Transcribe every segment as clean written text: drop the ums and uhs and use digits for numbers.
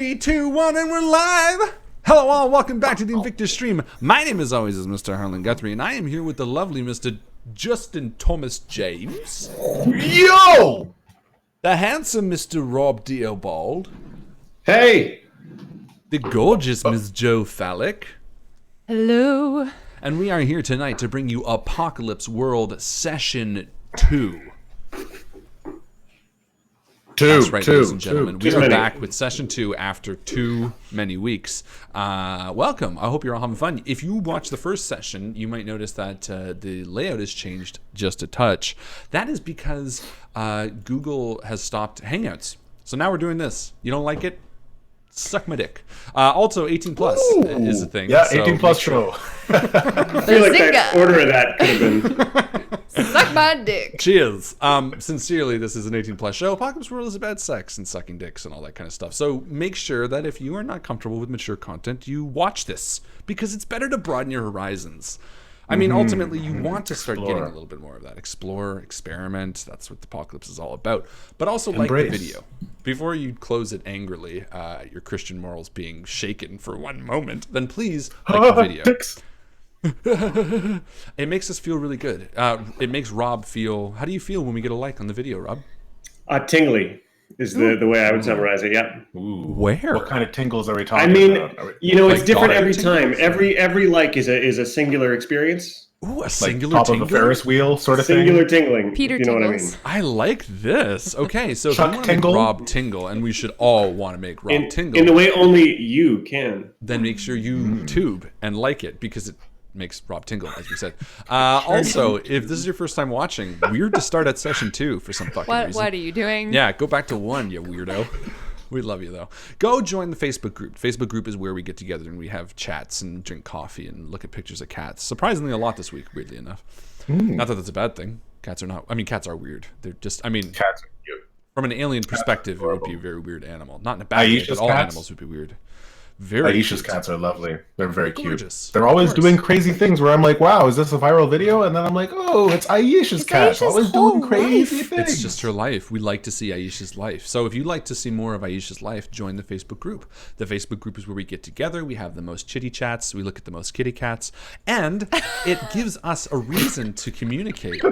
3, 2, 1, and we're live! Hello all, welcome back to the INVICTUS stream. My name as always is Mr. Harlan Guthrie, and I am here with the lovely Mr. Justin Thomas James. Yo! The handsome Mr. Rob Theobald. Hey! The gorgeous Ms. Jo Fallak. Hello. And we are here tonight to bring you Apocalypse World Session 2. That's right, ladies and gentlemen. We are back with Session 2 after too many weeks. Welcome. I hope you're all having fun. If you watch the first session, you might notice that the layout has changed just a touch. That is because Google has stopped Hangouts. So now we're doing this. You don't like it? Suck my dick. Also, 18 plus is a thing. Yeah, so 18 plus show. I feel like that order of that could have been. Suck my dick. Cheers. Sincerely, this is an 18 plus show. Apocalypse World is about sex and sucking dicks and all that kind of stuff. So make sure that if you are not comfortable with mature content, you watch this because it's better to broaden your horizons. I mean, ultimately, you want to start getting a little bit more of that. Explore, experiment. That's what the Apocalypse is all about. But also like the video. Before you close it angrily, your Christian morals being shaken for one moment, then please like the video. It makes us feel really good. It makes Rob feel... How do you feel when we get a like on the video, Rob? Tingly is the way I would summarize it, yeah. Ooh. Where? What kind of tingles are we talking about? It's different every time. Every like is a singular experience. Ooh, a Like singular top tingle? of a Ferris wheel sort of Singular thing? tingling. Peter you know tingles. what I mean? I like this. Okay, so if you Chuck want to make tingle? Rob tingle, and we should all want to make Rob tingle, In the way only you can. then make sure you tube and like it because it makes Rob tingle, as we said. Also, if this is your first time watching, weird to start at session 2 for some fucking reason. What are you doing? Yeah, go back to 1, you weirdo. We love you, though. Go join the Facebook group. Facebook group is where we get together and we have chats and drink coffee and look at pictures of cats. Surprisingly, a lot this week, weirdly enough. Not that that's a bad thing. Cats are not... I mean, cats are weird. They're just... I mean... Cats are cute. From an alien perspective, it would be a very weird animal. Not in a bad way, but all animals would be weird. Very Aisha's cute. cats are lovely. They're very Gorgeous. cute. They're always doing crazy things where I'm like, wow, is this a viral video? And then I'm like, oh, it's Aisha's cat. Aisha's Always whole doing crazy life. things. It's just her life. We like to see Aisha's life. So if you'd like to see more of Aisha's life, join the Facebook group. The Facebook group is where we get together. We have the most chitty chats. We look at the most kitty cats. And it gives us a reason to communicate.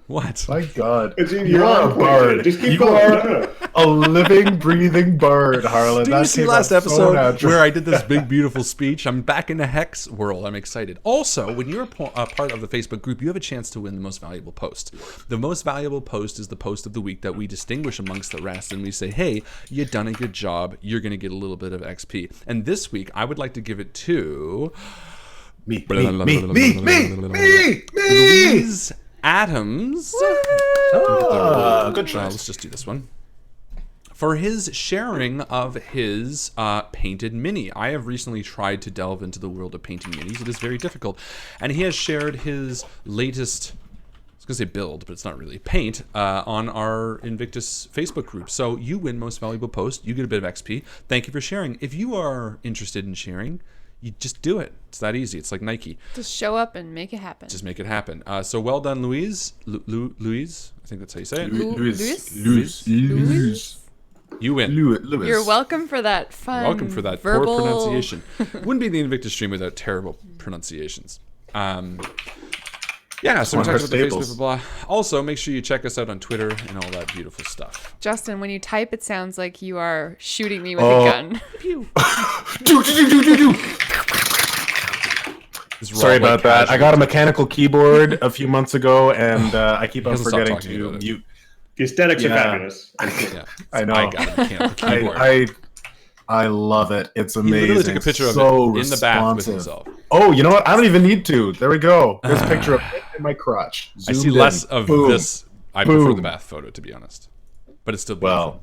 What? My God. You're You are a bird. Just keep You going. are a living, breathing bird, Harlan. Did you see last out episode so natural. where I did this big, beautiful speech? I'm back in the Hex world. I'm excited. Also, when you're a part of the Facebook group, you have a chance to win the most valuable post. The most valuable post is the post of the week that we distinguish amongst the rest, and we say, hey, you done a good job. You're going to get a little bit of XP. And this week, I would like to give it to... Me. Louise Adams. Good choice. Let's just do this one. For his sharing of his painted mini. I have recently tried to delve into the world of painting minis. It is very difficult. And he has shared his latest, I was going to say build, but it's not really, paint, on our INVICTUS Facebook group. So you win most valuable post. You get a bit of XP. Thank you for sharing. If you are interested in sharing, you just do it. It's that easy. It's like Nike. Just show up and make it happen. Just make it happen. So well done, Louise. Louise, I think that's how you say it. Louise. You win. Louis. You're welcome for that fun. Welcome for that verbal... poor pronunciation. Wouldn't be the INVICTUS stream without terrible pronunciations. Yeah, so we talked about the Facebook, blah, blah. Also, make sure you check us out on Twitter and all that beautiful stuff. Justin, when you type, it sounds like you are shooting me with a gun. Pew. Sorry about that. I got a mechanical keyboard a few months ago, and I keep on forgetting to mute. The aesthetics are fabulous. Yeah. I know. I got a mechanical keyboard. I love it. It's amazing. He literally took a picture of it in the bath with himself. Oh, you know what? I don't even need to. There we go. There's a picture of it in my crotch. I see less of this. I prefer the bath photo, to be honest. But it's still beautiful. Well,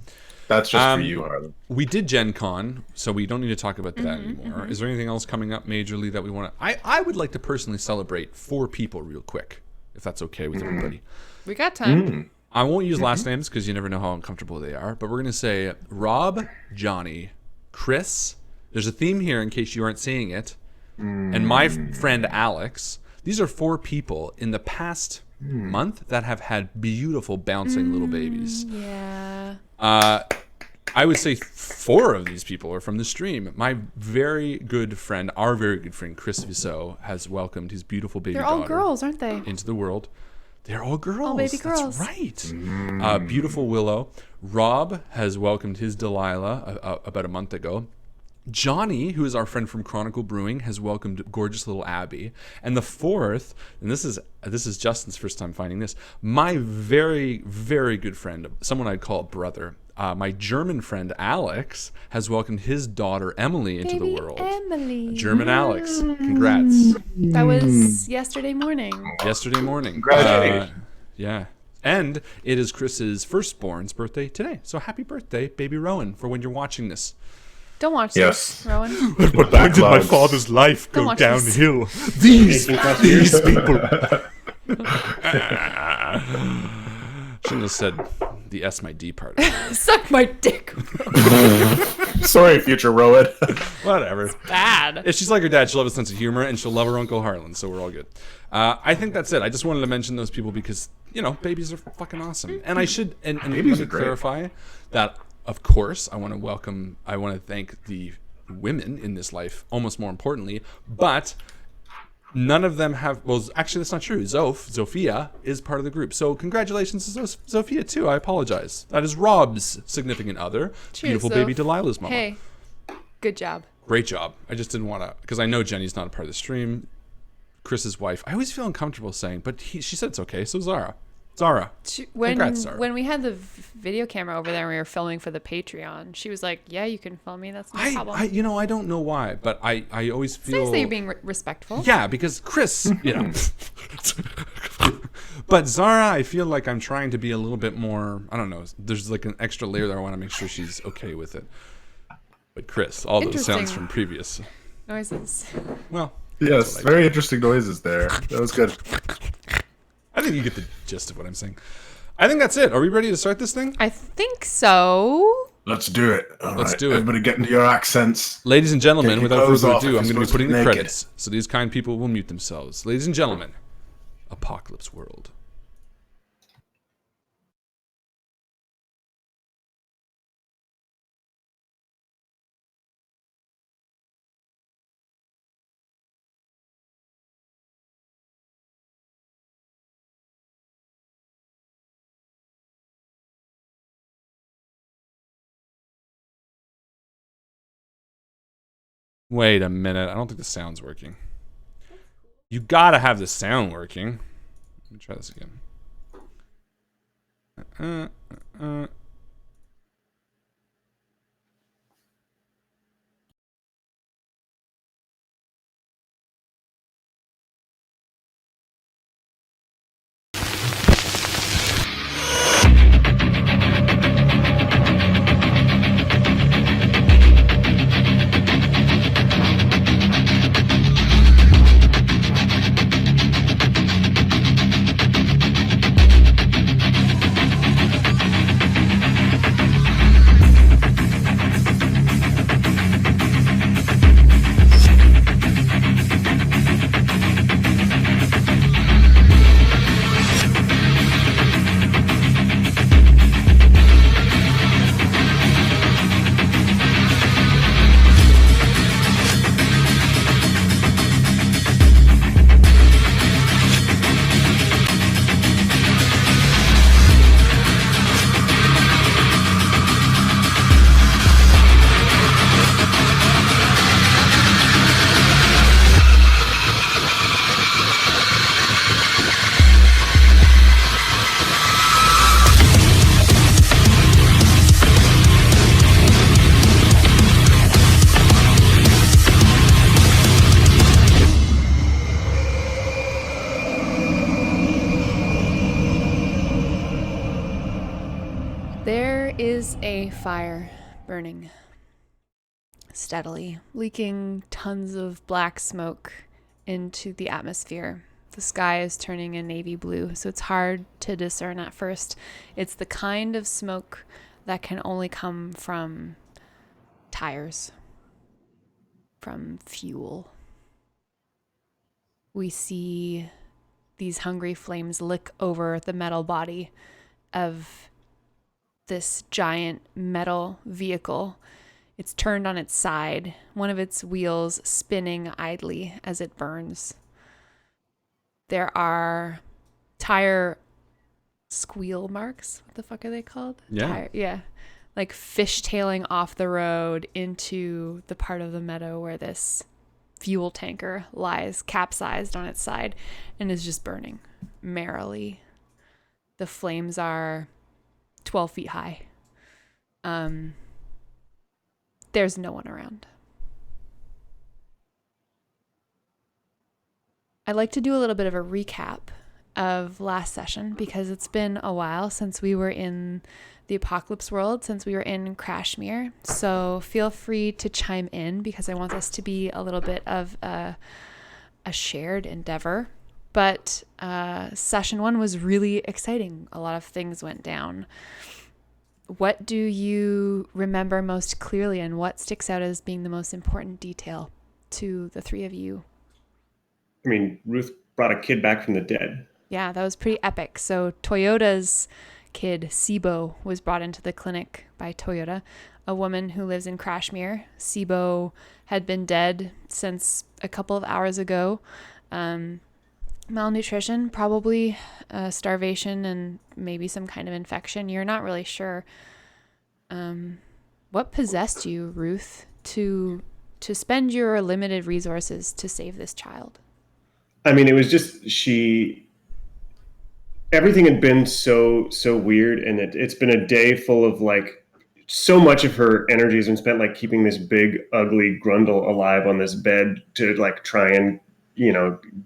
that's just for you, Harlan. We did Gen Con, so we don't need to talk about that anymore. Is there anything else coming up majorly that we want to... I would like to personally celebrate 4 people real quick, if that's okay with everybody. We got time. I won't use last names because you never know how uncomfortable they are, but we're going to say Rob, Johnny, Chris. There's a theme here in case you aren't seeing it. And my friend Alex. These are 4 people in the past month that have had beautiful bouncing little babies. Yeah. I would say 4 of these people are from the stream. My very good friend, our very good friend, Chris Viseau, has welcomed his beautiful baby They're daughter all girls, aren't they? into the world. They're all girls. All baby girls. That's right. Beautiful Willow. Rob has welcomed his Delilah about a month ago. Johnny, who is our friend from Chronicle Brewing, has welcomed gorgeous little Abby. And the 4th, and this is Justin's first time finding this, my very, very good friend, someone I'd call a brother, my German friend Alex, has welcomed his daughter Emily into the world. Emily. German Alex. Congrats. That was yesterday morning. Congratulations. Yeah. And it is Chris's firstborn's birthday today. So happy birthday, baby Rowan, for when you're watching this. Don't watch Yes. this, Rowan. At what point did my father's life Don't go watch this. downhill? These people. Shouldn't have said the S my D part. Suck my dick. Sorry, future Rowan. Whatever. Bad. If she's like her dad, she'll have a sense of humor and she'll love her Uncle Harlan, so we're all good. I think that's it. I just wanted to mention those people because, babies are fucking awesome. And I should, and Babies let are me great. clarify that, of course, I want to thank the women in this life, almost more importantly, but none of them have, well, actually that's not true. Zofia is part of the group. So congratulations to Zofia too. I apologize. That is Rob's significant other, Cheers, beautiful Zoph. baby Delilah's mama. Hey, good job. Great job. I just didn't want to, because I know Jenny's not a part of the stream. Chris's wife, I always feel uncomfortable saying, but she said it's okay. So Zara. Congrats, Zara. When we had the video camera over there and we were filming for the Patreon, she was like, yeah, you can film me. That's no problem. I don't know why, but I always It's feel... nice that you're being respectful. Yeah, because Chris, But Zara, I feel like I'm trying to be a little bit more, I don't know, there's like an extra layer there. I want to make sure she's okay with it. But Chris, all those sounds Interesting. from previous... Noises. Well, Yes, very interesting noises there. That was good. I think you get the gist of what I'm saying. I think that's it. Are we ready to start this thing? I think so. Let's do it. Let's do it. Everybody get into your accents. Ladies and gentlemen, Take your without clothes further off ado, if I'm you're going to be supposed to putting be the naked. credits, so these kind people will mute themselves. Ladies and gentlemen, Apocalypse World. Wait a minute. I don't think the sound's working. You gotta have the sound working. Let me try this again. There is a fire burning steadily, leaking tons of black smoke into the atmosphere. The sky is turning a navy blue, so it's hard to discern at first. It's the kind of smoke that can only come from tires, from fuel. We see these hungry flames lick over the metal body of this giant metal vehicle. It's turned on its side, one of its wheels spinning idly as it burns. There are tire squeal marks. What the fuck are they called? Yeah. Yeah. Like fishtailing off the road into the part of the meadow where this fuel tanker lies capsized on its side and is just burning merrily. The flames are 12 feet high. There's no one around. I'd like to do a little bit of a recap of last session because it's been a while since we were in the apocalypse world, since we were in Crashmere. So feel free to chime in because I want this to be a little bit of a shared endeavor. But session 1 was really exciting. A lot of things went down. What do you remember most clearly, and what sticks out as being the most important detail to the three of you? I mean, Ruth brought a kid back from the dead. Yeah, that was pretty epic. So Toyota's kid, Sibo, was brought into the clinic by Toyota, a woman who lives in Crashmere. Sibo had been dead since a couple of hours ago. Malnutrition, probably starvation, and maybe some kind of infection. You're not really sure. What possessed you, Ruth, to spend your limited resources to save this child? I mean, it was just everything had been so weird, and it's been a day full of like so much of her energy has been spent like keeping this big ugly Grundle alive on this bed to like try and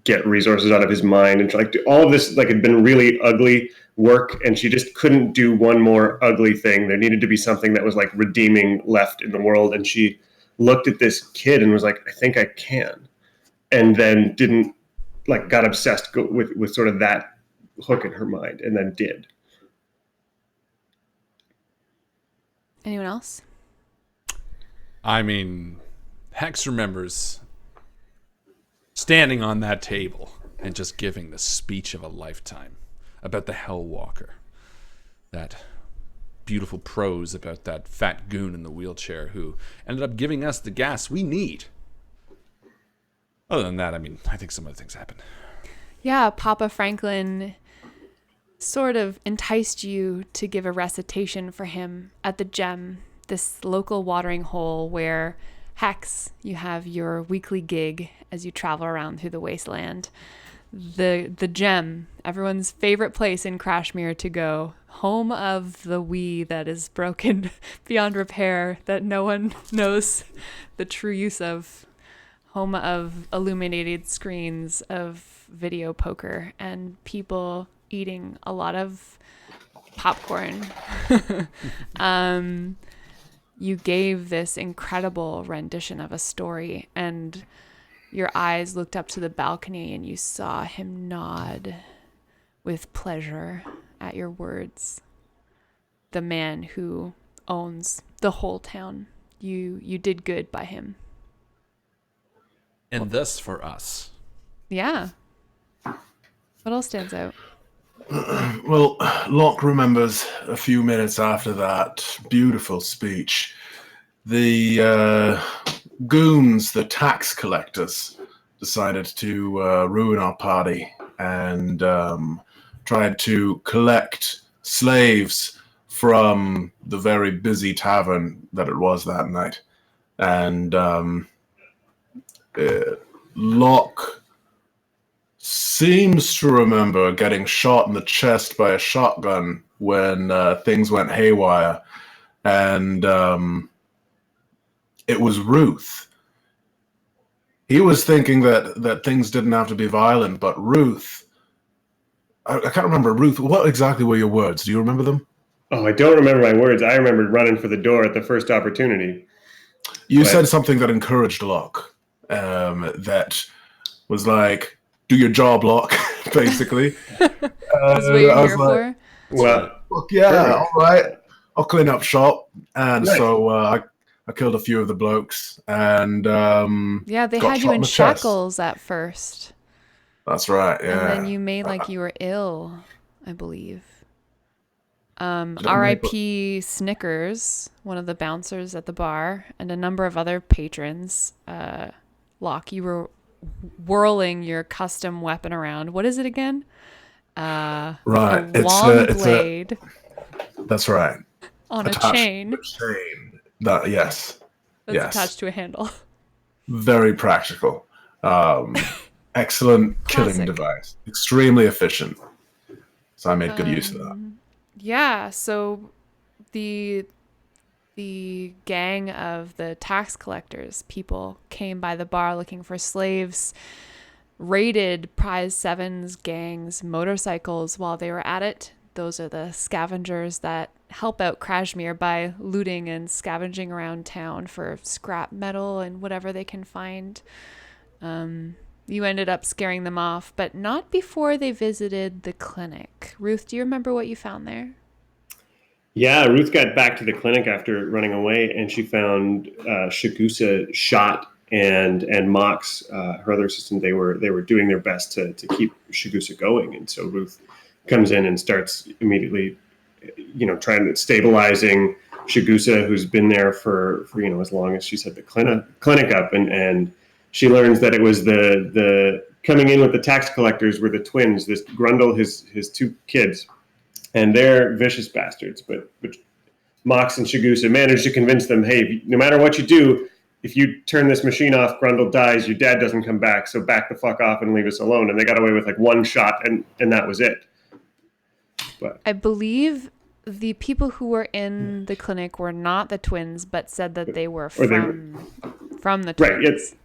get resources out of his mind, and like all of this like had been really ugly work, and she just couldn't do one more ugly thing. There needed to be something that was like redeeming left in the world, and she looked at this kid and was like, I think I can, and then didn't like got obsessed with sort of that hook in her mind, and then did. Anyone else? I mean, Hex remembers standing on that table and just giving the speech of a lifetime about the Hellwalker. That beautiful prose about that fat goon in the wheelchair who ended up giving us the gas we need. Other than that, I mean, I think some other things happened. Yeah, Papa Franklin sort of enticed you to give a recitation for him at the Gem, this local watering hole where Hex, you have your weekly gig as you travel around through the wasteland. The Gem, everyone's favorite place in Crashmere to go, home of the Wii that is broken beyond repair, that no one knows the true use of, home of illuminated screens of video poker and people eating a lot of popcorn. You gave this incredible rendition of a story, and your eyes looked up to the balcony and you saw him nod with pleasure at your words. The man who owns the whole town. You did good by him. And thus for us. Yeah. What else stands out? Well, Locke remembers a few minutes after that beautiful speech, the goons, the tax collectors, decided to ruin our party and tried to collect slaves from the very busy tavern that it was that night. And Locke seems to remember getting shot in the chest by a shotgun when things went haywire. And it was Ruth. He was thinking that things didn't have to be violent, but Ruth, I can't remember. Ruth, what exactly were your words? Do you remember them? Oh, I don't remember my words. I remember running for the door at the first opportunity. You said something that encouraged Locke, that was like, do your job, Locke, basically. That's what you're here for? Well, Look, yeah, all right. I'll clean up shop. And so I killed a few of the blokes. And yeah, they got had you shot in the chest. shackles at first. That's right, yeah. And then you made like you were ill, I believe. R.I.P. Snickers, one of the bouncers at the bar, and a number of other patrons. Locke, you were whirling your custom weapon around. What is it again? Right. A long blade that's right. on a Attached chain to a chain. Yes. that's attached to a handle. Very practical. Excellent killing Classic. device. Extremely efficient. So I made good use of that. Yeah, so the gang of the tax collectors people came by the bar looking for slaves, raided Prize 7's gang's motorcycles while they were at it. Those are the scavengers that help out Krashmir by looting and scavenging around town for scrap metal and whatever they can find. You ended up scaring them off, but not before they visited the clinic. Ruth, do you remember what you found there? Yeah, Ruth got back to the clinic after running away, and she found Shagusa shot, and Mox, her other assistant. They were doing their best to keep Shagusa going, and so Ruth comes in and starts immediately, trying to stabilizing Shagusa, who's been there for as long as she set the clinic up, and she learns that it was the coming in with the tax collectors were the twins, this Grundle, his two kids, and they're vicious bastards. But Mox and Shagusa managed to convince them, hey, no matter what you do, if you turn this machine off, Grundle dies, your dad doesn't come back, so back the fuck off and leave us alone. And they got away with like one shot, and that was it. But I believe the people who were in the clinic were not the twins, but said that they were from the twins. Right, yes.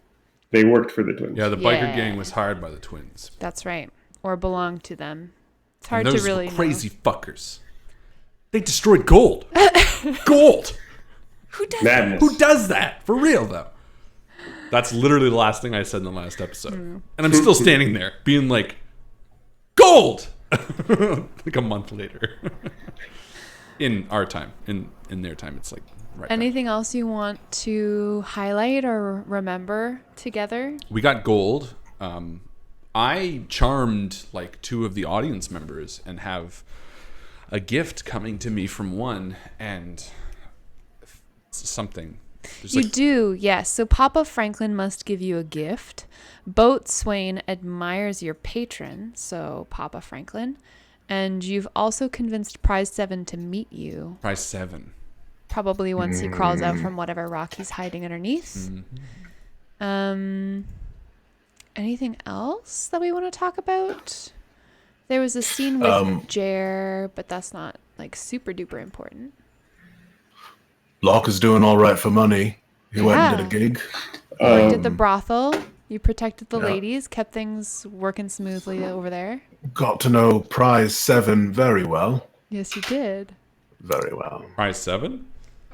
They worked for the twins. Yeah, the biker gang was hired by the twins. That's right. Or belonged to them. It's hard and to those really were crazy know. fuckers. They destroyed gold. Gold! Who does Madness. Who does that? For real, though. That's literally the last thing I said in the last episode. And I'm still standing there being like, gold! Like a month later. In our time. In their time, it's like right Anything else you want to highlight or remember together? We got gold. I charmed like 2 of the audience members and have a gift coming to me from one and something. You do, yes. So Papa Franklin must give you a gift. Boatswain admires your patron, so Papa Franklin. And you've also convinced Prize 7 to meet you. Prize 7. Probably once he crawls out from whatever rock he's hiding underneath. Anything else that we want to talk about? There was a scene with Jer, but that's not like super duper important. Locke is doing all right for money. He went and did a gig. You worked at the brothel. You protected the ladies, kept things working smoothly over there. Got to know Prize 7 very well. Yes, you did. Very well. Prize 7?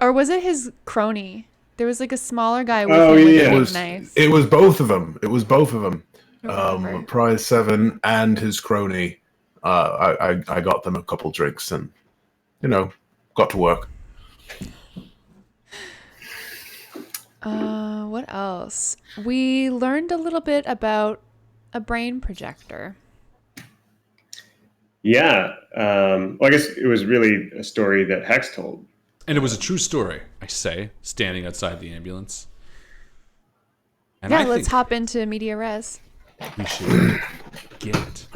Or was it his crony? There was like a smaller guy with Oh, him with yeah. a It big was, knife. it was both of them. It was both of them. Remember. Prize 7 and his crony. I got them a couple drinks and, got to work. What else? We learned a little bit about a brain projector. Yeah. Well, I guess it was really a story that Hex told. And it was a true story, I say, standing outside the ambulance. And Yeah, I let's think hop into media res. we should get it.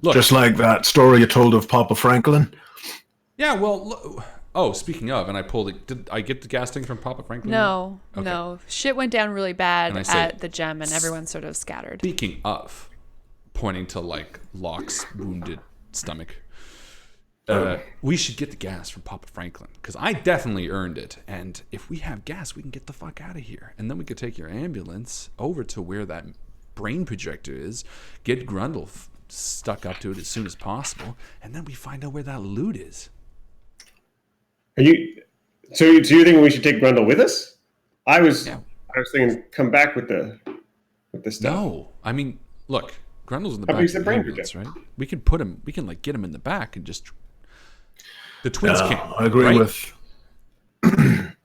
Look, Just like that story you told of Papa Franklin. yeah, well, speaking of, and I pulled it. Did I get the gas tank from Papa Franklin? No, Okay. no. Shit went down really bad And I say, at the gem and everyone sort of scattered. Speaking of, pointing to like Locke's wounded stomach, we should get the gas from Papa Franklin because I definitely earned it. And if we have gas, we can get the fuck out of here. And then we could take your ambulance over to where that brain projector is, get Grundle stuck up to it as soon as possible, and then we find out where that loot is. So you think we should take Grundle with us? I was thinking come back with the stuff. No, I mean, look, Grundle's in the How back big's of the the brain ambulance, projector? right? We can put him. We can like get him in the back and just. The twins can't. I agree right? with.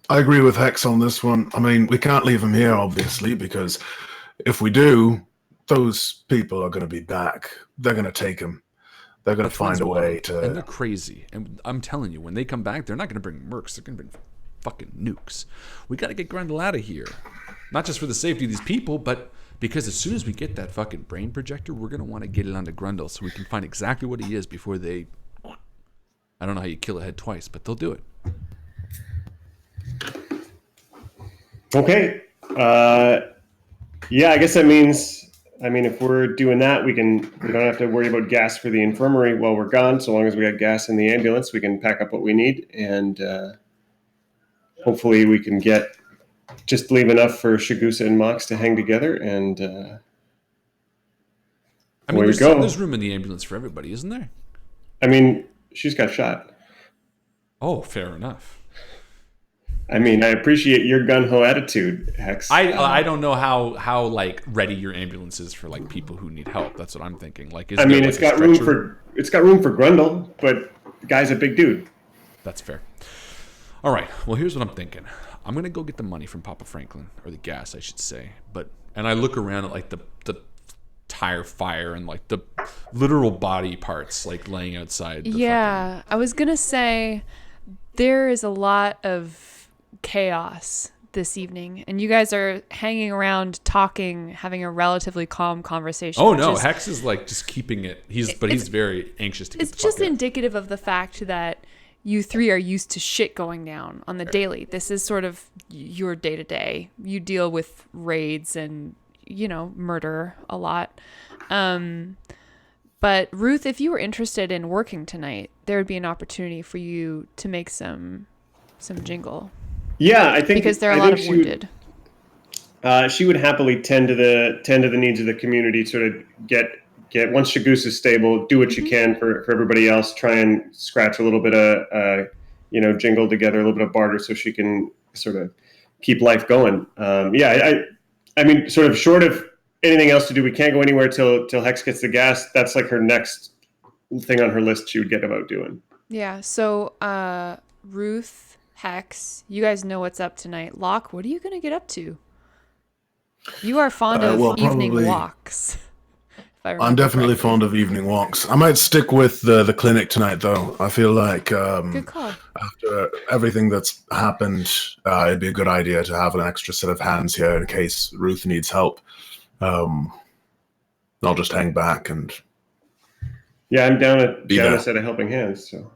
I agree with Hex on this one. I mean, we can't leave him here, obviously, because if we do, those people are going to be back. They're going to take him. They're going to Which find one's a way one? And they're to. crazy. And I'm telling you, when they come back, they're not going to bring mercs. They're going to bring fucking nukes. We got to get Grundle out of here. Not just for the safety of these people, but because as soon as we get that fucking brain projector, we're going to want to get it onto Grundle so we can find exactly what he is before they... I don't know how you kill a head twice, but they'll do it. Okay. Yeah, I guess that means, if we're doing that, we don't have to worry about gas for the infirmary while we're gone. So long as we got gas in the ambulance, we can pack up what we need, and hopefully we can just leave enough for Shagusa and Mox to hang together, and away we go. There's room in the ambulance for everybody, isn't there? She's got shot. Oh, fair enough. I appreciate your gun-ho attitude, Hex. I don't know how like ready your ambulance is for like people who need help. That's what I'm thinking. Like, it's got room for Grundle, but the guy's a big dude. That's fair. All right. Well, here's what I'm thinking. I'm gonna go get the money from Papa Franklin, or the gas, I should say. And I look around at like the tire fire and like the literal body parts like laying outside. I was gonna say there is a lot of chaos this evening, and you guys are hanging around talking, having a relatively calm conversation. Oh no, Hex is like just keeping it. He's very anxious to get the fuck just out. indicative of the fact that you three are used to shit going down on the daily. This is sort of your day to day. You deal with raids and murder a lot. But Ruth, if you were interested in working tonight, there would be an opportunity for you to make some jingle. Yeah, I think because there are a lot of wounded. She would happily tend to the needs of the community. Sort of get once Shagusa is stable, do what you can for everybody else. Try and scratch a little bit of jingle together, a little bit of barter, so she can sort of keep life going. Sort of short of anything else to do, we can't go anywhere till Hex gets the gas. That's like her next thing on her list she would get about doing. Yeah. So Ruth, Hex, you guys know what's up tonight. Locke, what are you going to get up to? You are fond of evening walks. I'm definitely fond of evening walks. I might stick with the clinic tonight, though. I feel like good call. After everything that's happened, it'd be a good idea to have an extra set of hands here in case Ruth needs help. I'll just hang back and... Yeah, I'm down a set of helping hands. So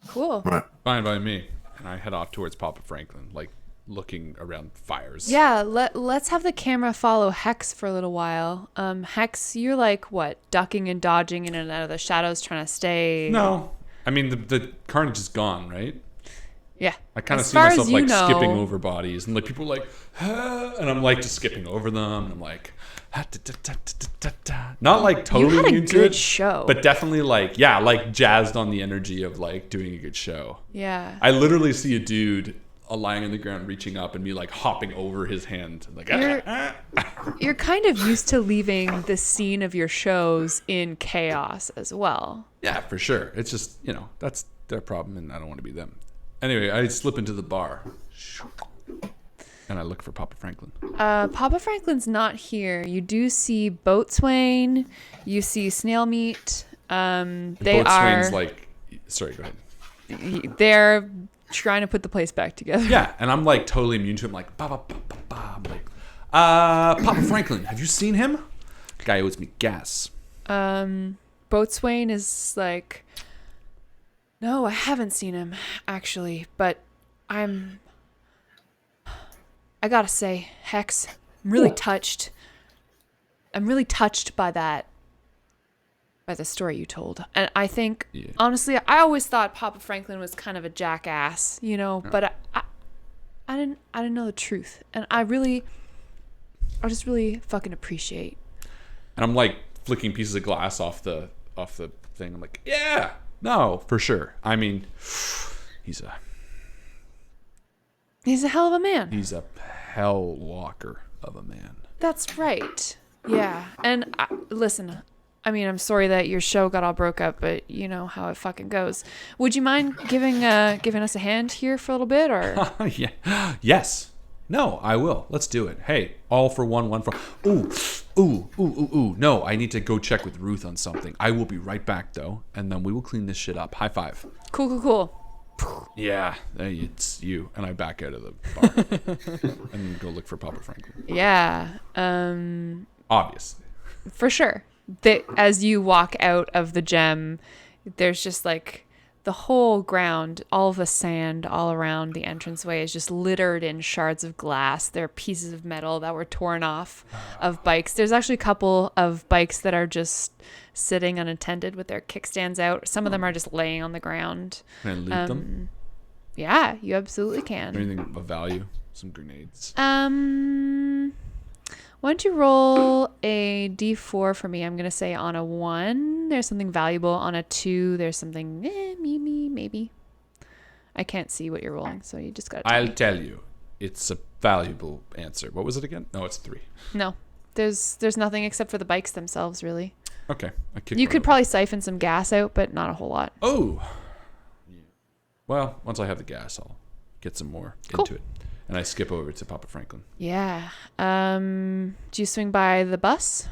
cool. Right. Fine by me. And I head off towards Papa Franklin, like looking around fires. Yeah, let's have the camera follow Hex for a little while. Hex, you're like what, ducking and dodging in and out of the shadows, trying to stay. No, the carnage is gone, right? Yeah. I kind of see myself like skipping over bodies, and like people are like, ah, and I'm like just skipping over them, and I'm like, not like totally you had a into good it, show, but definitely like like jazzed on the energy of like doing a good show. Yeah. I literally see a dude lying on the ground, reaching up, and me like hopping over his hand, like you're kind of used to leaving the scene of your shows in chaos as well. Yeah, for sure. It's just that's their problem, and I don't want to be them. Anyway, I slip into the bar, and I look for Papa Franklin. Papa Franklin's not here. You do see Boatswain. You see Snail Meat. Boatswain's like, sorry, go ahead. They're trying to put the place back together. Yeah, and I'm like totally immune to him. Like, ba ba ba ba ba. I'm like, Papa Franklin, have you seen him? Guy owes me gas. Boatswain is like, no, I haven't seen him actually, but I gotta say, Hex, I'm really touched. I'm really touched by the story you told. And I think, honestly, I always thought Papa Franklin was kind of a jackass, but I didn't know the truth. And I just really fucking appreciate. And I'm like flicking pieces of glass off the thing. I'm like, yeah, no, for sure. He's a hell of a man. He's a hell walker of a man. That's right. Yeah. And listen, I'm sorry that your show got all broke up, but you know how it fucking goes. Would you mind giving us a hand here for a little bit, or? Yeah. Yes. No, I will. Let's do it. Hey, all for one, one for... Ooh. No, I need to go check with Ruth on something. I will be right back, though, and then we will clean this shit up. High five. Cool. Yeah, it's you. And I back out of the bar and go look for Papa Franklin. Yeah. Obviously. For sure. As you walk out of the gem, there's just like the whole ground, all of the sand all around the entranceway is just littered in shards of glass. There are pieces of metal that were torn off of bikes. There's actually a couple of bikes that are just sitting unattended with their kickstands out. Some of them are just laying on the ground. Can I loot them? Yeah, you absolutely can. Anything of value? Some grenades. Why don't you roll a d4 for me? I'm going to say on a 1, there's something valuable. On a 2, there's something, maybe. I can't see what you're rolling, so you just got to I'll tell you. It's a valuable answer. What was it again? No, it's 3. No, there's nothing except for the bikes themselves, really. Okay. You could probably siphon some gas out, but not a whole lot. Oh. Well, once I have the gas, I'll get some more into it. And I skip over to Papa Franklin. Yeah. Do you swing by the bus?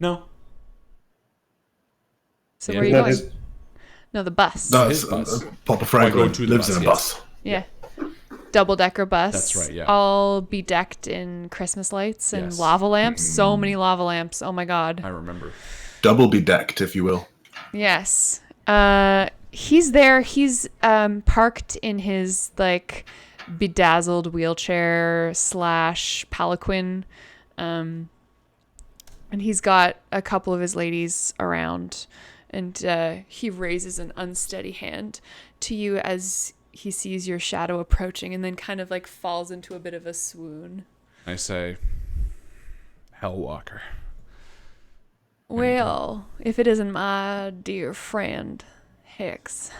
No. So Yeah, where are you Not going? his- No, the bus. No, his it's, bus. Papa I Franklin go to the lives bus, in a yes. bus. Yeah. Double-decker bus. That's right, yeah. All bedecked in Christmas lights and Yes. lava lamps. So many lava lamps. Oh my God. I remember. Double bedecked, if you will. Yes. He's there. He's parked in his like bedazzled wheelchair / palanquin. And he's got a couple of his ladies around, and he raises an unsteady hand to you as he sees your shadow approaching, and then kind of like falls into a bit of a swoon. I say, Hellwalker. Well, if it isn't my dear friend, Hicks.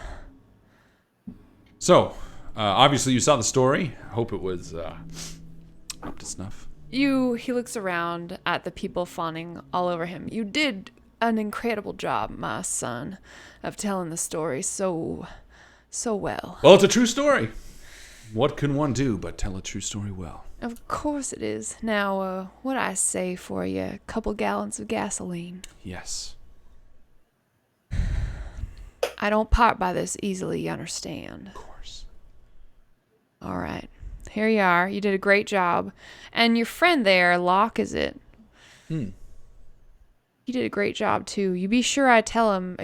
So, obviously you saw the story. I hope it was up to snuff. He looks around at the people fawning all over him. You did an incredible job, my son, of telling the story so well. Well, it's a true story. What can one do but tell a true story well? Of course it is. Now, what I say for you, a couple gallons of gasoline. Yes. I don't part by this easily, you understand. Of course. All right. Here you are. You did a great job. And your friend there, Locke, is it? He did a great job, too. You be sure you tell him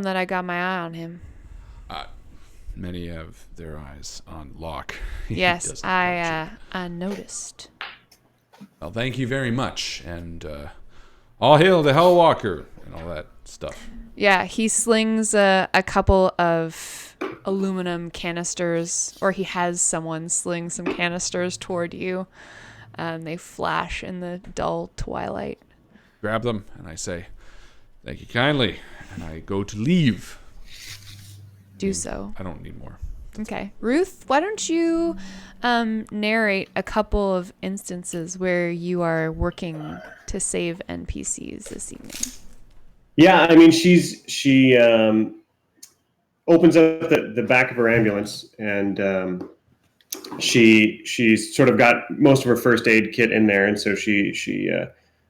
that I got my eye on him. Many have their eyes on Locke. He Yes, doesn't I noticed. Well, thank you very much. And all hail the Hellwalker and all that stuff. Yeah, he slings a couple of aluminum canisters, or he has someone sling some canisters toward you. They flash in the dull twilight. Grab them, and I say, thank you kindly. And I go to leave. Do so. I don't need more. Okay. Ruth, why don't you narrate a couple of instances where you are working to save NPCs this evening? Yeah, I mean, she opens up the back of her ambulance, and she's sort of got most of her first aid kit in there, and so she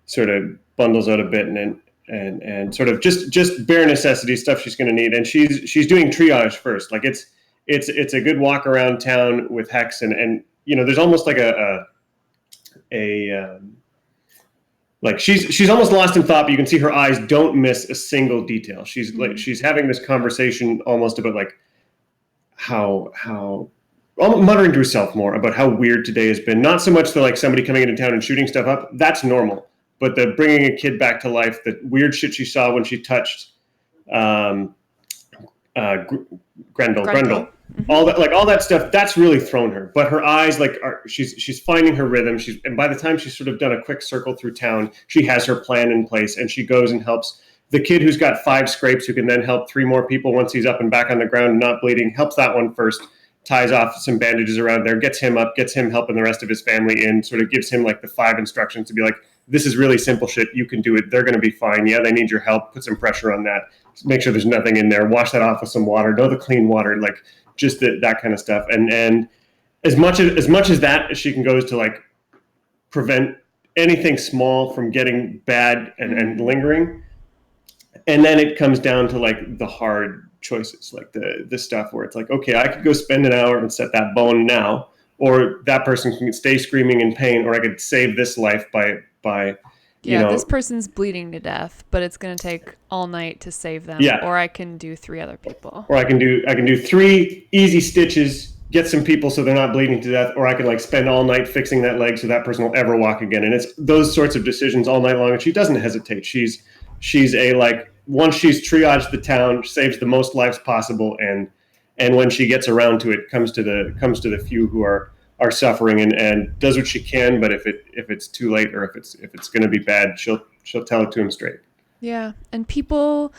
sort of bundles out a bit and sort of just bare necessity stuff she's going to need, and she's doing triage first. Like it's a good walk around town with Hex, and you know, there's almost like like she's almost lost in thought, but you can see her eyes don't miss a single detail. She's like she's having this conversation almost about like how muttering to herself more about how weird today has been. Not so much the like somebody coming into town and shooting stuff up. That's normal. But the bringing a kid back to life, the weird shit she saw when she touched Grendel, all that stuff, that's really thrown her. But her eyes, like, she's finding her rhythm. And by the time she's sort of done a quick circle through town, she has her plan in place, and she goes and helps the kid who's got 5 scrapes, who can then help 3 more people once he's up and back on the ground and not bleeding. Helps that one first, ties off some bandages around there, gets him up, gets him helping the rest of his family in, sort of gives him like the 5 instructions to be like, this is really simple shit. You can do it. They're going to be fine. Yeah, they need your help. Put some pressure on that. Make sure there's nothing in there. Wash that off with some water. Know the clean water, like just that kind of stuff. And as much as that as she can go is to like prevent anything small from getting bad and lingering. And then it comes down to like the hard choices, like the stuff where it's like, okay, I could go spend an hour and set that bone now, or that person can stay screaming in pain, or I could save this life by this person's bleeding to death, but it's going to take all night to save them. Yeah. Or I can do 3 other people. Or I can do 3 easy stitches, get some people so they're not bleeding to death, or I can like spend all night fixing that leg so that person will ever walk again. And it's those sorts of decisions all night long. And she doesn't hesitate. She's a like, once she's triaged the town, saves the most lives possible, and when she gets around to it, comes to the few who are suffering and does what she can. But if it's too late, or if it's going to be bad, she'll tell it to him straight. Yeah, and people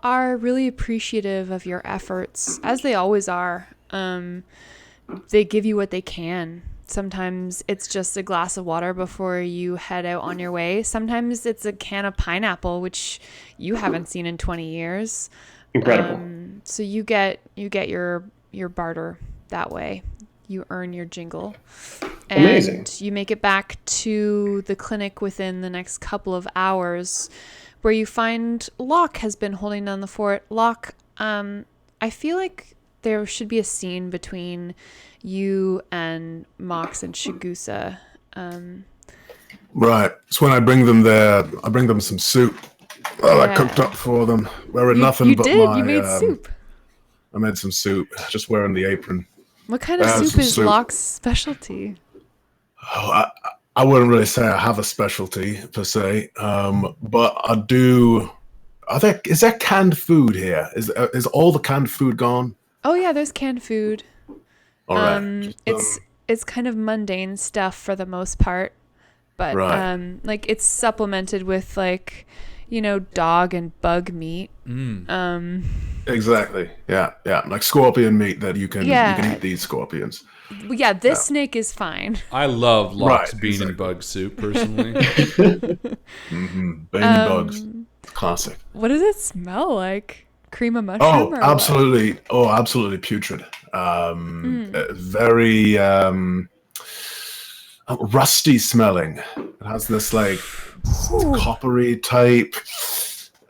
are really appreciative of your efforts, as they always are. They give you what they can. Sometimes it's just a glass of water before you head out on your way. Sometimes it's a can of pineapple, which you haven't seen in 20 years. Incredible. So you get your barter that way. You earn your jingle. And Amazing. you make it back to the clinic within the next couple of hours, where you find Locke has been holding down the fort. Locke, I feel like there should be a scene between you and Mox and Shigusa. Right. It's when I bring them there. I bring them some soup. Well, I cooked up for them. Wearing nothing you but did. my. You made soup. I made some soup. Just wearing the apron. What kind of soup is Locke's specialty? Oh, I wouldn't really say I have a specialty per se, but I do. Is there canned food here? Is all the canned food gone? Oh yeah, there's canned food. All right. It's kind of mundane stuff for the most part, but right. like it's supplemented with like, dog and bug meat. Exactly. Yeah. Like scorpion meat that you can eat these scorpions. Yeah, this snake is fine. I love Locke's bean exactly. and bug soup personally. Bean bugs, classic. What does it smell like? Cream of mushroom? Oh, absolutely. What? Oh, absolutely putrid. Very rusty smelling. It has this like coppery type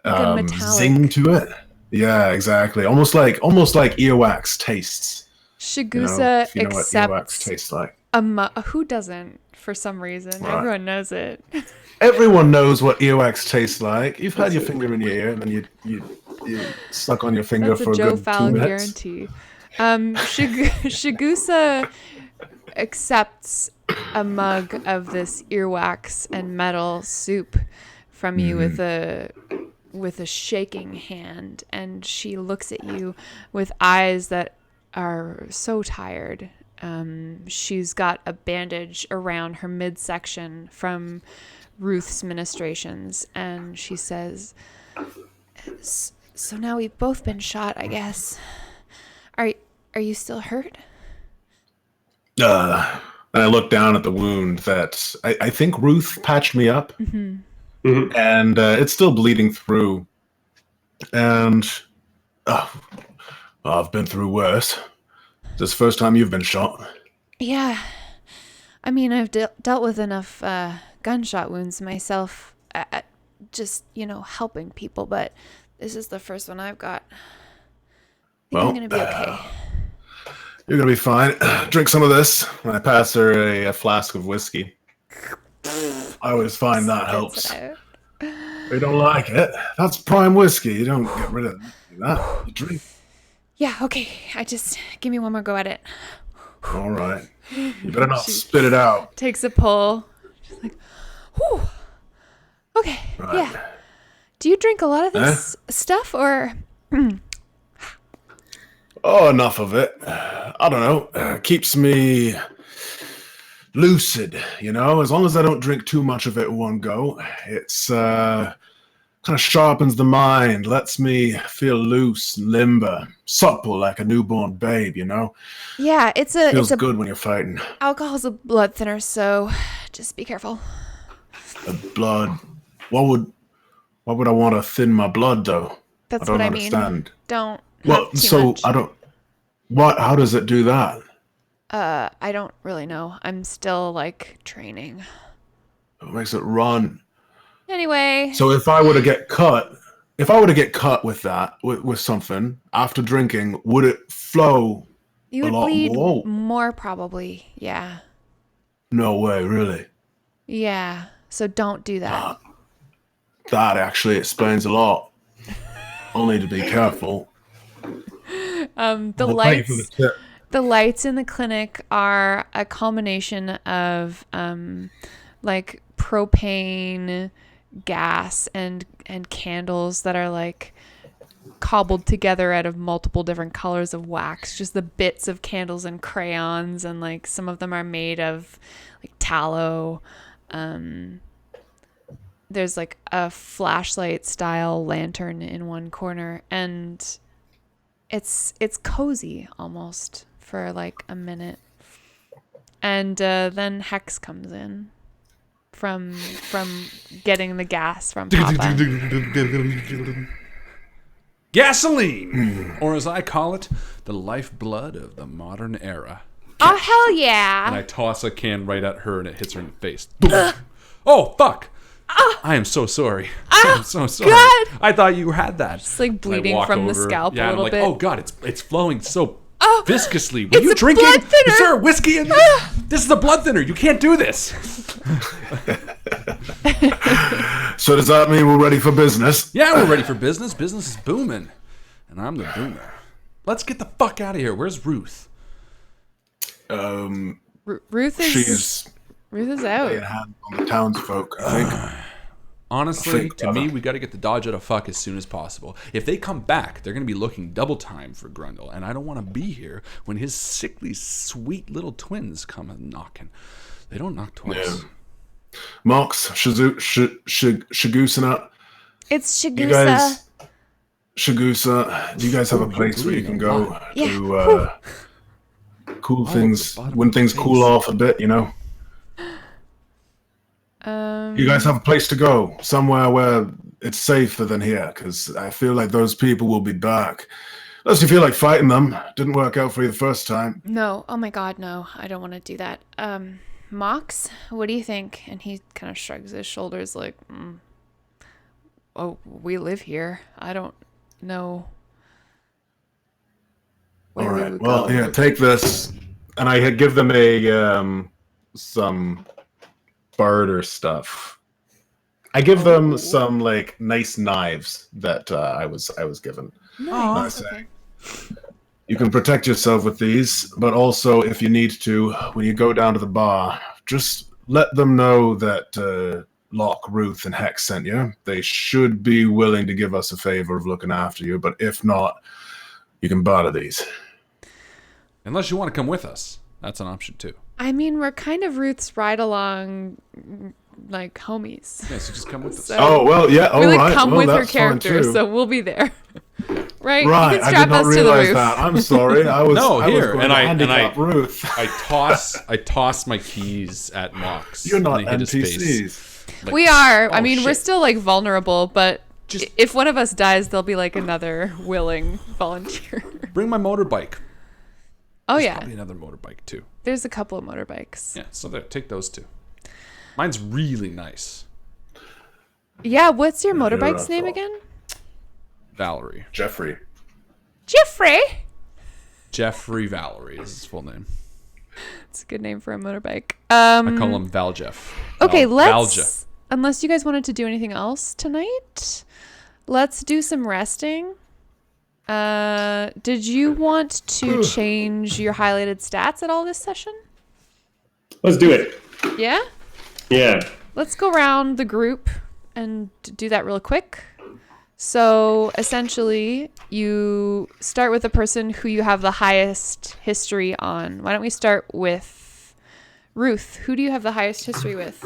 zing to it. Yeah, exactly. Almost like earwax tastes. Shigusa if you know what accepts earwax tastes like. Who doesn't? For some reason, Right. Everyone knows it. Everyone knows what earwax tastes like. You've had your finger in your ear, and then you stuck on your finger That's for a a Joe good 2 Fallon minutes. guarantee. Shigusa accepts a mug of this earwax and metal soup from you with a shaking hand, and she looks at you with eyes that are so tired. She's got a bandage around her midsection from Ruth's ministrations, and she says, "So now we've both been shot, I guess. Are you still hurt?" And I look down at the wound that I think Ruth patched me up, and it's still bleeding through. And I've been through worse. Is this the first time you've been shot? Yeah. I mean, I've dealt with enough gunshot wounds myself, just, helping people, but this is the first one I've got. I think I'm going to be okay. You're going to be fine. Drink some of this. And I pass her a flask of whiskey. I always find that helps. You don't like it? That's prime whiskey. You don't get rid of that. You drink. Yeah, okay. Give me one more go at it. All right. You better not spit it out. Takes a pull. She's like, whew. Okay, Right. yeah. Do you drink a lot of this stuff, or... Oh, enough of it. I don't know. Keeps me lucid, As long as I don't drink too much of it in one go. It's kind of sharpens the mind, lets me feel loose and limber, supple like a newborn babe, Yeah, Feels good when you're fighting. Alcohol's a blood thinner, so just be careful. Blood. Why would I want to thin my blood, though? That's I don't what understand. I mean. Don't Well, have too so much. I don't. What? How does it do that? I don't really know. I'm still like training. What makes it run? Anyway, So if I were to get cut with that, with something after drinking, would it flow you a would lot bleed more? more probably. Yeah. No way, really. Yeah. So don't do that. That actually explains a lot. I'll need to be careful. The Well, thank you for lights the tip. the lights in the clinic are a culmination of like propane gas and candles that are like cobbled together out of multiple different colors of wax, just the bits of candles and crayons, and like some of them are made of like tallow. There's like a flashlight style lantern in one corner, and it's cozy almost for like a minute, and then Hex comes in from getting the gas from Papa. Gasoline, or as I call it, the lifeblood of the modern era. Oh hell And yeah! I toss a can right at her, and it hits her in the face. Oh fuck! I am so sorry. I'm so sorry. God. I thought you had that. It's like And I bleeding walk from the over, scalp yeah, a and little I'm like, bit. oh god, it's flowing so viscously. Were it's you a drinking? blood thinner. Is there a whiskey in this? This is a blood thinner. You can't do this. So does that mean we're ready for business? Yeah, we're ready for business. Business is booming, and I'm the boomer. Let's get the fuck out of here. Where's Ruth? Ruth is She's out. laying hands on the townsfolk, I think. Honestly, to me, we got to get the Dodge out of fuck as soon as possible. If they come back, they're going to be looking double time for Grundle, and I don't want to be here when his sickly, sweet little twins come knocking. They don't knock twice. Yeah. Mox, Shagusana, It's you Shigusa. guys, Shagusa, do you guys have a place where you can go to cool things, when things cool off a bit, you know? You guys have a place to go, somewhere where it's safer than here, because I feel like those people will be back. Unless you feel like fighting them. Didn't work out for you the first time. No, oh my god, no. I don't want to do that. Mox, what do you think? And he kind of shrugs his shoulders like, oh, we live here. I don't know. All where we right. would Well, go. here, take this, and I give them a some barter stuff. I give them some like nice knives that I was given. Nice. Nice. Okay. You can protect yourself with these, but also if you need to, when you go down to the bar, just let them know that Locke, Ruth, and Hex sent you. They should be willing to give us a favor of looking after you, but if not, you can barter these. Unless you want to come with us. That's an option, too. I mean, we're kind of Ruth's ride-along, like, homies. Yeah, so just come with us. So- Oh, well, yeah, all we like right. come Well, with her that's fine, character, too. so we'll be there. Right? Right, You can I strap did not us to the realize roof. that. I'm sorry. I was No, I was here, going and to I- handicap Ruth. I toss my keys at Mox. You're not and he hit his face. NPCs. Like, We are. I oh, mean, we're shit. still like vulnerable, but Just- if one of us dies, there'll be like another willing volunteer. Bring my motorbike. Oh There's yeah, probably another motorbike, too. there's a couple of motorbikes. Yeah, so there, take those two. Mine's really nice. Yeah, what's your you're motorbike's a name thought. again? Valerie. Jeffrey. Jeffrey. Jeffrey Valerie is his full name. It's a good name for a motorbike. I call him Valjeff. Okay, Valja. let's. Unless you guys wanted to do anything else tonight, let's do some resting. Did you want to change your highlighted stats at all this session? Let's do it. Yeah? Yeah. Let's go around the group and do that real quick. So essentially, you start with the person who you have the highest history on. Why don't we start with Ruth? Who do you have the highest history with?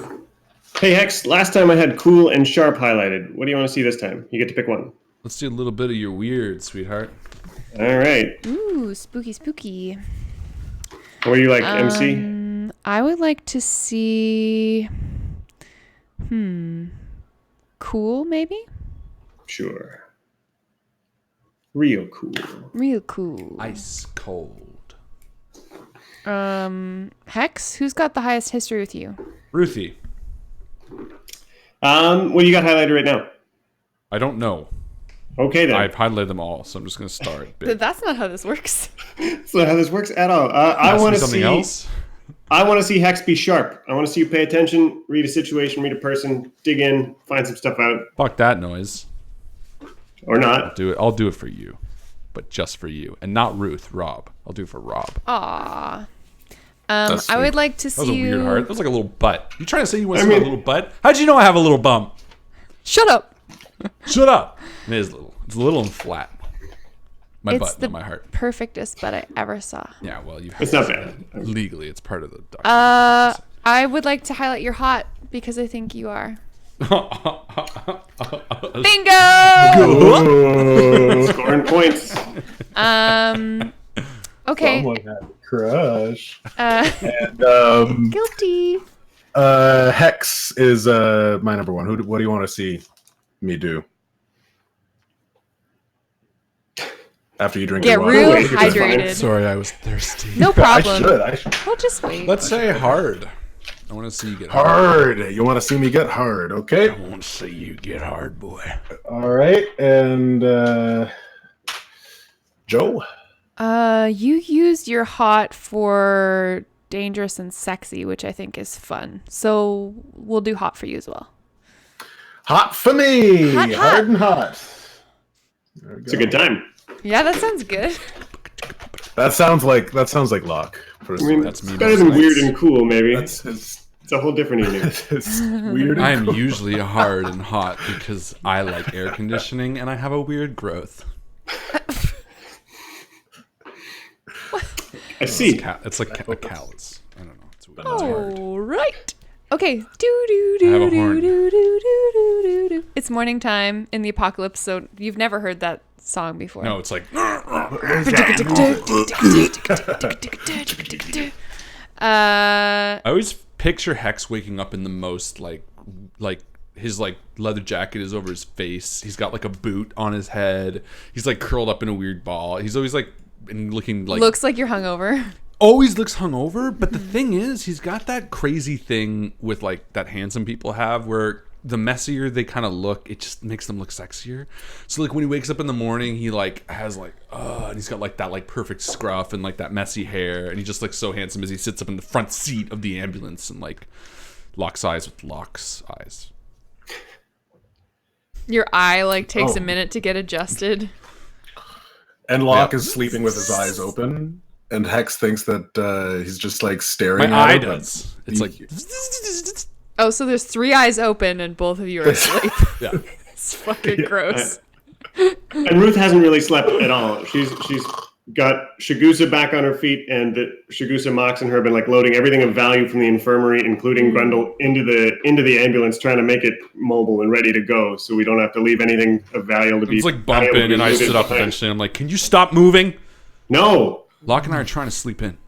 Hey, Hex, last time I had cool and sharp highlighted. What do you want to see this time? You get to pick one. Let's do a little bit of your weird, sweetheart. All right. Ooh, spooky, spooky. What do you like, MC? I would like to see... Cool, maybe? Sure. Real cool. Real cool. Ice cold. Hex, who's got the highest history with you? Ruthie. What do you got highlighted right now? I don't know. Okay, then. I've highlighted them all, so I'm just going to start. That's not how this works. That's not how this works at all. I want to something see else. I want to see Hex be sharp. I want to see you pay attention, read a situation, read a person, dig in, find some stuff out. Fuck that noise. Or not. I'll do it for you, but just for you, and not Ruth. Rob. I'll do it for Rob. Aw. That's I sweet. would like to That was see a weird you. heart. That was like a little butt. You trying to say you want to see my little butt? How'd you know I have a little bump? Shut up. Shut up. It is little. It's little and flat. My It's butt, the not my heart. perfectest butt I ever saw. Yeah, well, you. It's not bad. Legally, it's part of the document. I would like to highlight your hot because I think you are. Bingo! Scoring points. Okay. Someone had a crush. Uh, And guilty. Hex is my number one. What do you want to see me do? After you drink Get your water. real Wait, it's fine. hydrated. Sorry, I was thirsty. No I problem. should. We'll just wait. Let's say hard. I want to see you get Hard. You want to see me get hard, okay? I want to see you get hard, boy. All right. And Joe? You used your hot for dangerous and sexy, which I think is fun. So we'll do hot for you as well. Hot for me. Hot, hot. Hard and hot. There we It's a go. good time. Yeah, that sounds good. That sounds like Locke. I mean, That's it's me better most than nights. weird and cool, maybe. That's his, It's a whole different evening. his weird. I am and cool. usually hard and hot because I like air conditioning and I have a weird growth. I see. It's like a callus. I don't know. It's weird. It's hard. All right. Okay. Do do I have a do horn. do do do do do do. It's morning time in the apocalypse, so you've never heard that song before. No, it's like I always picture Hex waking up in the most like his like leather jacket is over his face. He's got like a boot on his head. He's like curled up in a weird ball. He's always like and looking like Looks like you're hungover. always looks hungover. But the thing is, he's got that crazy thing with like that handsome people have where the messier they kind of look, it just makes them look sexier. So like when he wakes up in the morning, he like has like and he's got like that like perfect scruff and like that messy hair, and he just looks so handsome as he sits up in the front seat of the ambulance and like locks eyes with Locke's eyes. Your eye like takes a Oh. minute to get adjusted. And Locke Yeah. is sleeping with his eyes open, and Hex thinks that he's just like staring. My at eye him, but does. It's like Oh, so there's 3 eyes open and both of you are asleep. yeah. It's fucking gross. And Ruth hasn't really slept at all. She's got Shagusa back on her feet, and the Shagusa, Mox, and her have been like loading everything of value from the infirmary, including Grundle, into the ambulance, trying to make it mobile and ready to go, so we don't have to leave anything of value to be. It's like valuable to bumping, be and I looted stood up behind. eventually. I'm like, "Can you stop moving?" No, Locke and I are trying to sleep in.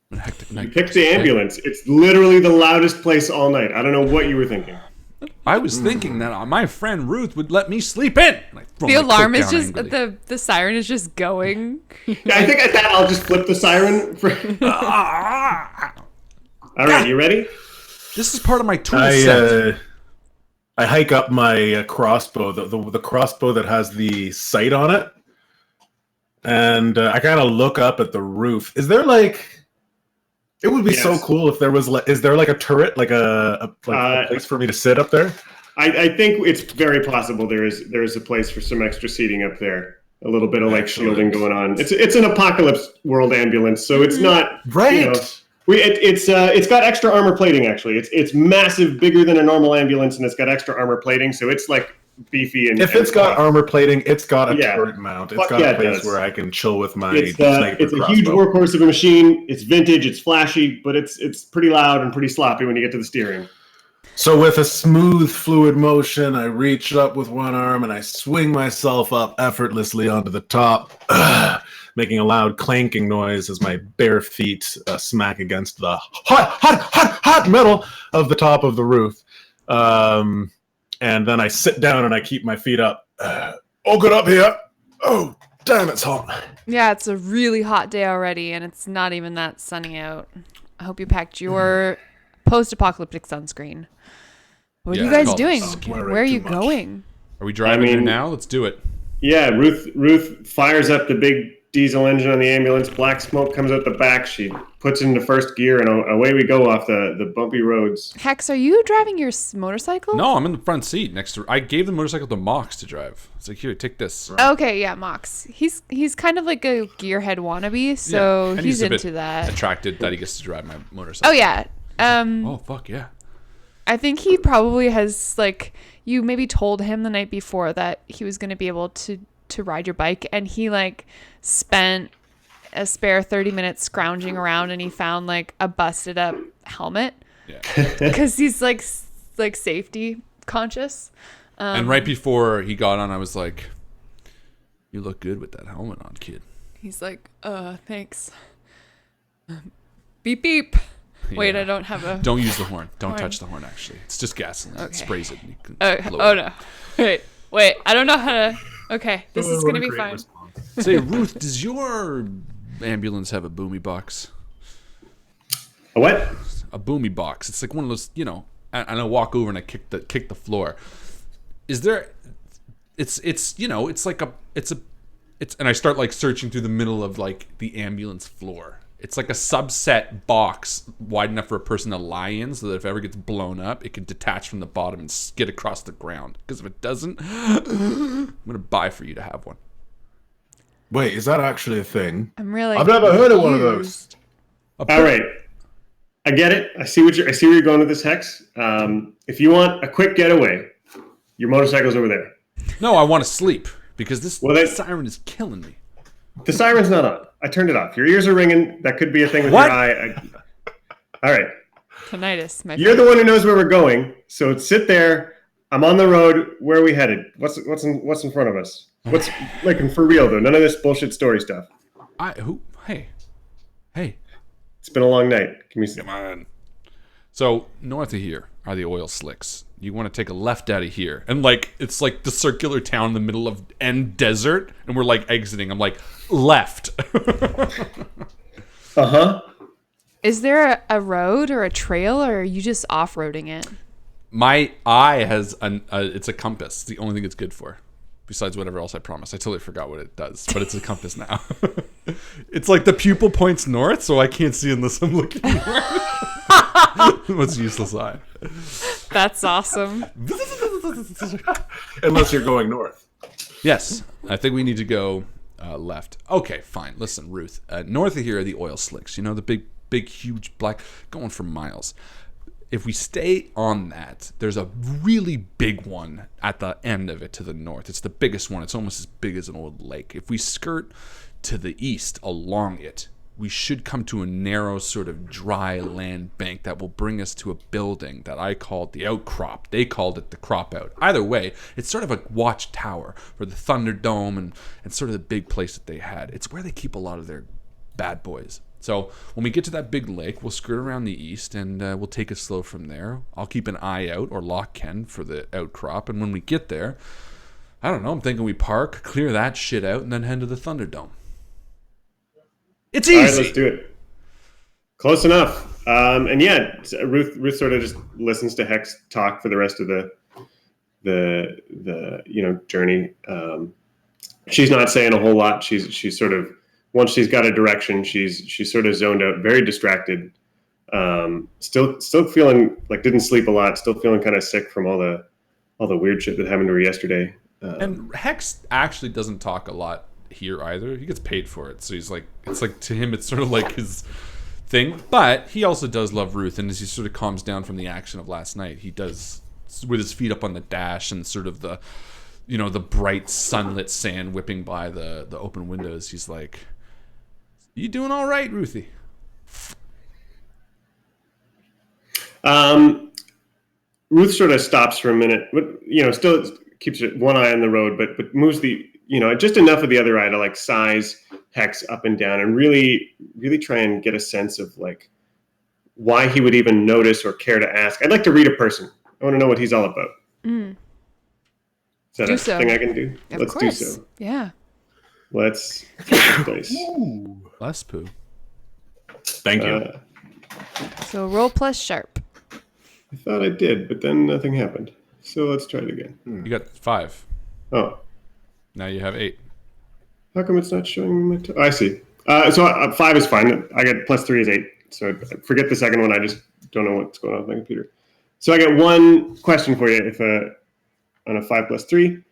What a hectic night. pick the ambulance. It's literally the loudest place all night. I don't know what you were thinking. I was thinking that my friend Ruth would let me sleep in. And I throw The my alarm coat is down just angrily. the siren is just going. Yeah, I think at that I'll just flip the siren. All right, you ready? This is part of my tool set. I hike up my crossbow, the crossbow that has the sight on it, and I kind of look up at the roof. Is there like? It would be so Yes. cool if there was. Is there like a turret, like a place for me to sit up there? I think it's very possible there is a place for some extra seating up there. A little bit of like shielding going on. It's an apocalypse world ambulance, so it's not Right. You know, it's got extra armor plating actually. It's massive, bigger than a normal ambulance, and it's got extra armor plating, so it's like beefy and. If it's got armor plating, it's got a Yeah. turret mount. It's Fuck got yeah, a it place does. where I can chill with my It's sniper a huge crossbow. workhorse of a machine. It's vintage. It's flashy, but it's pretty loud and pretty sloppy when you get to the steering. So with a smooth, fluid motion, I reach up with one arm and I swing myself up effortlessly onto the top, making a loud clanking noise as my bare feet smack against the hot metal of the top of the roof. And then I sit down and I keep my feet up. Oh, get up here. Oh, Damn, it's hot. Yeah, it's a really hot day already, and it's not even that sunny out. I hope you packed your post-apocalyptic sunscreen. What are Yeah, you guys it's doing? called Where are you too much. going? Are we driving I mean- there now? Let's do it. Yeah, Ruth fires up the big diesel engine on the ambulance. Black smoke comes out the back. She puts it into first gear, and away we go off the bumpy roads. Hex, are you driving your motorcycle? No, I'm in the front seat next to. I gave the motorcycle to Mox to drive. It's like, here, take this. Okay, yeah, Mox. He's kind of like a gearhead wannabe, so and he's a bit into that. Attracted that he gets to drive my motorcycle. Oh yeah. Oh fuck yeah. I think he probably has, like, you maybe told him the night before that he was going to be able to ride your bike, and he, like, spent a spare 30 minutes scrounging around, and he found, like, a busted up helmet Yeah. because he's, like safety conscious. And right before he got on, I was like, "You look good with that helmet on, kid." He's like, thanks. Beep, beep. Wait, Yeah. I don't have a... Don't use the horn. Don't Horn. touch the horn, actually. It's just gasoline. It Okay. sprays it. And you can blow Oh, it. no. Wait, I don't know how to... Okay, this is going to be Great fine. response. Say, Ruth, does your ambulance have a boomy box? A what? A boomy box. It's like one of those, and I walk over and I kick the floor. Is there? It's and I start like searching through the middle of like the ambulance floor. It's like a subset box wide enough for a person to lie in, so that if it ever gets blown up, it can detach from the bottom and skid across the ground. Because if it doesn't, I'm gonna buy for you to have one. Wait, is that actually a thing? I'm really... I've never heard of one of those. All right, I get it. I see where you're going with this, Hex. If you want a quick getaway, your motorcycle's over there. No, I want to sleep because this Well, siren is killing me. The siren's not on. I turned it off. Your ears are ringing. That could be a thing with What? your eye. All right. Tinnitus, my You're the one who knows where we're going. So sit there. I'm on the road. Where are we headed? What's in front of us? What's like for real though? None of this bullshit story stuff. Hey, It's been a long night. Can we? come on. So north of here are the oil slicks. You want to take a left out of here, and like it's like the circular town in the middle of end desert, and we're like exiting. I'm like left. Uh-huh. Is there a road or a trail, or are you just off-roading it? My eye has it's a compass. It's the only thing it's good for, besides whatever else I promised. I totally forgot what it does, but it's a compass now. It's like the pupil points north, so I can't see unless I'm looking north. What's useless eye? That's awesome. Unless you're going north. Yes, I think we need to go left. Okay, fine. Listen, Ruth. North of here are the oil slicks. You know, the big, huge black, going for miles. If we stay on that, there's a really big one at the end of it to the north. It's the biggest one. It's almost as big as an old lake. If we skirt to the east along it, we should come to a narrow sort of dry land bank that will bring us to a building that I called the Outcrop. They called it the Crop Out. Either way, it's sort of a watchtower for the Thunderdome and sort of the big place that they had. It's where they keep a lot of their bad boys. So when we get to that big lake, we'll skirt around the east and we'll take it slow from there. I'll keep an eye out, or Lock Ken, for the Outcrop. And when we get there, I don't know, I'm thinking we park, clear that shit out, and then head to the Thunderdome. It's easy. All right, let's do it. Close enough. And yeah, Ruth sort of just listens to Hex talk for the rest of the journey. She's not saying a whole lot. She's sort of, once she's got a direction, she's sort of zoned out, very distracted. Still feeling like didn't sleep a lot. Still feeling kind of sick from all the weird shit that happened to her yesterday. And Hex actually doesn't talk a lot here either. He gets paid for it, so he's like, it's like to him it's sort of like his thing. But he also does love Ruth, and as he sort of calms down from the action of last night, he does, with his feet up on the dash and sort of the bright sunlit sand whipping by the open windows, he's like, "You doing all right, Ruthie?" Ruth sort of stops for a minute, but still keeps one eye on the road, but moves just enough of the other eye to like size Hex up and down and really, really try and get a sense of like why he would even notice or care to ask. I'd like to read a person. I want to know what he's all about. Mm. Is that Do a so. thing I can do? Of Let's course. do so. Yeah. Let's flip the dice. Less poo. Thank you. So roll plus sharp. I thought I did, but then nothing happened. So let's try it again. You got 5. Oh, Now you have 8. how come it's not showing me? I see. So 5 is fine. I get plus 3 is 8. So forget the second one. I just don't know what's going on with my computer. So I got one question for you. If on a 5 plus 3.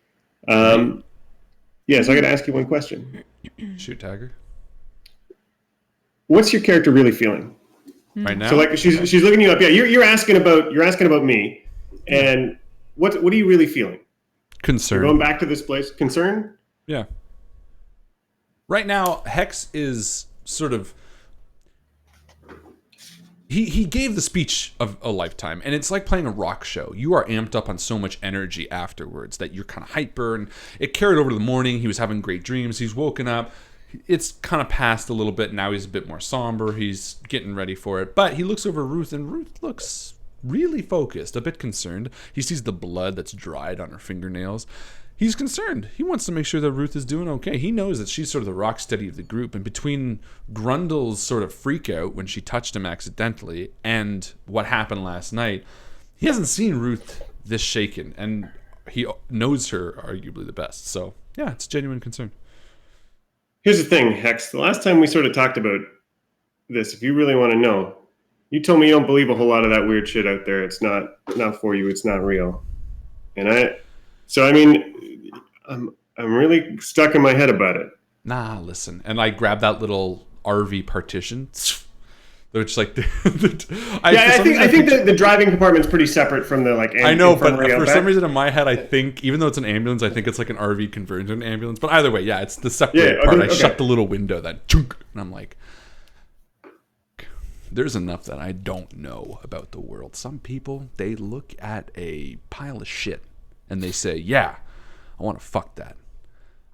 Yeah, so I got to ask you one question. Shoot, Tagger. What's your character really feeling? Right now? So like she's looking you up. Yeah, you're asking about me, and what are you really feeling? Concern. You're going back to this place. Concern? Yeah. Right now, Hex is sort of... He gave the speech of a lifetime, and it's like playing a rock show. You are amped up on so much energy afterwards that you're kind of hyper, and it carried over to the morning. He was having great dreams. He's woken up. It's kind of passed a little bit. Now he's a bit more somber. He's getting ready for it. But he looks over Ruth, and Ruth looks really focused, a bit concerned. He sees the blood that's dried on her fingernails. He's concerned. He wants to make sure that Ruth is doing okay. He knows that she's sort of the rock steady of the group. And between Grundle's sort of freak out when she touched him accidentally and what happened last night, he hasn't seen Ruth this shaken. And he knows her arguably the best. So, yeah, it's genuine concern. Here's the thing, Hex. The last time we sort of talked about this, if you really want to know, you told me you don't believe a whole lot of that weird shit out there. It's not for you. It's not real. And I mean, I'm really stuck in my head about it. Nah, listen. And I grabbed that little RV partition. Which like, I think the driving compartment's pretty separate from the like. I know, but for some reason in my head, I think even though it's an ambulance, I think it's like an RV converted to an ambulance. But either way, yeah, it's the separate part. I shut the little window, that chunk, and I'm like, there's enough that I don't know about the world. Some people, they look at a pile of shit and they say, yeah, I want to fuck that.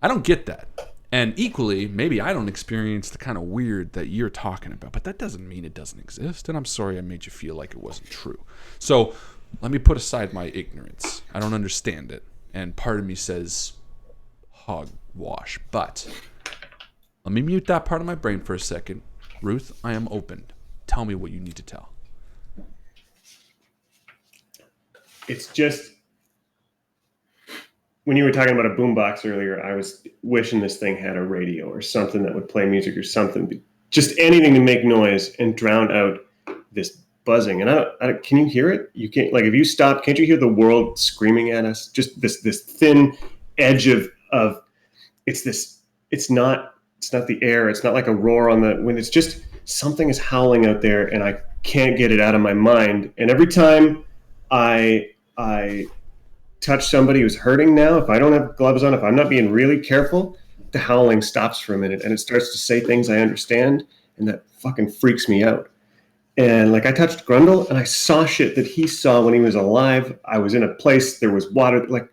I don't get that. And equally, maybe I don't experience the kind of weird that you're talking about, but that doesn't mean it doesn't exist. And I'm sorry I made you feel like it wasn't true. So let me put aside my ignorance. I don't understand it. And part of me says hogwash. But let me mute that part of my brain for a second. Ruth, I am open. Tell me what you need to tell. It's just... When you were talking about a boombox earlier, I was wishing this thing had a radio or something that would play music or something. Just anything to make noise and drown out this buzzing. And I can you hear it? You can't, like, if you stop, can't you hear the world screaming at us? Just this thin edge of it's not the air. It's not like a roar on the wind. It's just something is howling out there and I can't get it out of my mind. And every time I touch somebody who's hurting now, if I don't have gloves on, if I'm not being really careful, the howling stops for a minute and it starts to say things I understand, and that fucking freaks me out. And like I touched Grundle and I saw shit that he saw when he was alive. I was in a place, there was water, like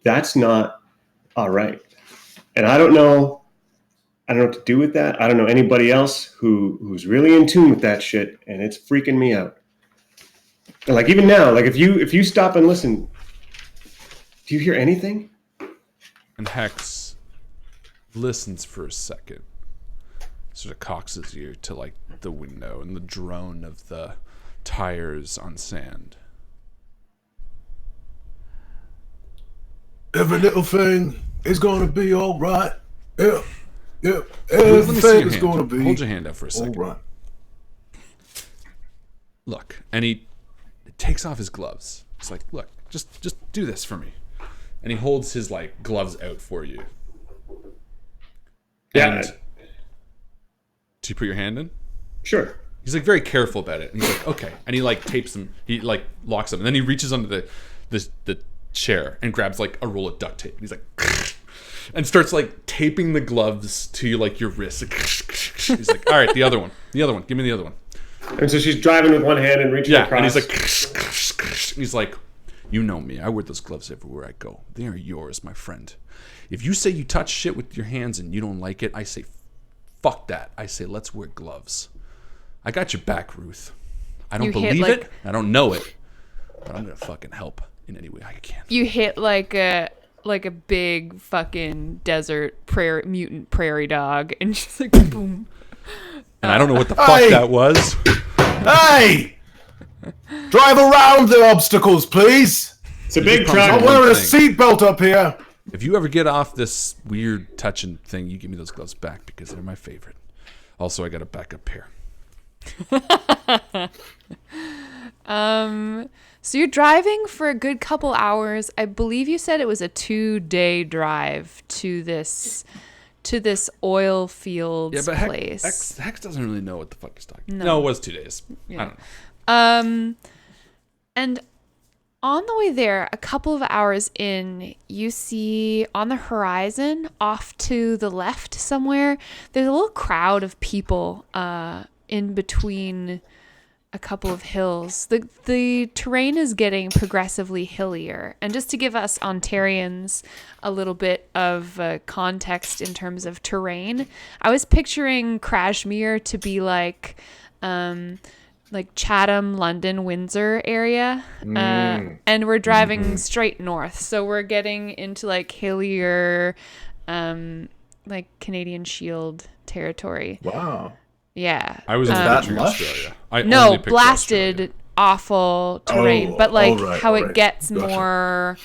that's not all right. And I don't know what to do with that. I don't know anybody else who's really in tune with that shit, and it's freaking me out. And like even now, like if you stop and listen, do you hear anything? And Hex listens for a second. Sort of cocks his ear to like the window and the drone of the tires on sand. Every little thing is going to be all right. Yeah. Let me see Everything your is hand. going to be Hold your hand out for a second. all right. Look, and he takes off his gloves. He's like, look, just do this for me. And he holds his like gloves out for you. Yeah. And do you put your hand in? Sure. He's like very careful about it. And he's like, okay. And he like tapes them. He like locks them. And then he reaches under the chair and grabs like a roll of duct tape. And he's like, and starts like taping the gloves to like your wrist. He's like, all right, the other one. Give me the other one. And so she's driving with one hand and reaching across. And he's like, you know me. I wear those gloves everywhere I go. They are yours, my friend. If you say you touch shit with your hands and you don't like it, I say, fuck that. I say, let's wear gloves. I got your back, Ruth. I don't believe it. I don't know it. But I'm going to fucking help in any way I can. You hit like a like a big fucking desert mutant prairie dog, and just like boom. And I don't know what the fuck Hey! that was. Hey! Drive around the obstacles, please. It's a big promised truck. I'm one wearing a thing. seatbelt up here. If you ever get off this weird touching thing, you give me those gloves back because they're my favorite. Also, I got a backup pair. So you're driving for a good couple hours. I believe you said it was a 2-day drive to this oil fields Yeah, but place. Hex doesn't really know what the fuck he's talking. No. No, it was 2 days. Yeah. I don't know. And on the way there, a couple of hours in, you see on the horizon, off to the left somewhere, there's a little crowd of people in between a couple of hills. The terrain is getting progressively hillier. And just to give us Ontarians a little bit of context in terms of terrain, I was picturing Crashmere to be like Chatham, London, Windsor area. And we're driving straight north. So we're getting into like hillier, like Canadian Shield territory. Wow. Yeah. I was that picturing lush? Australia. I only No, pictured blasted, Australia. awful terrain. Oh, but like alright, how it alright. gets Gotcha. more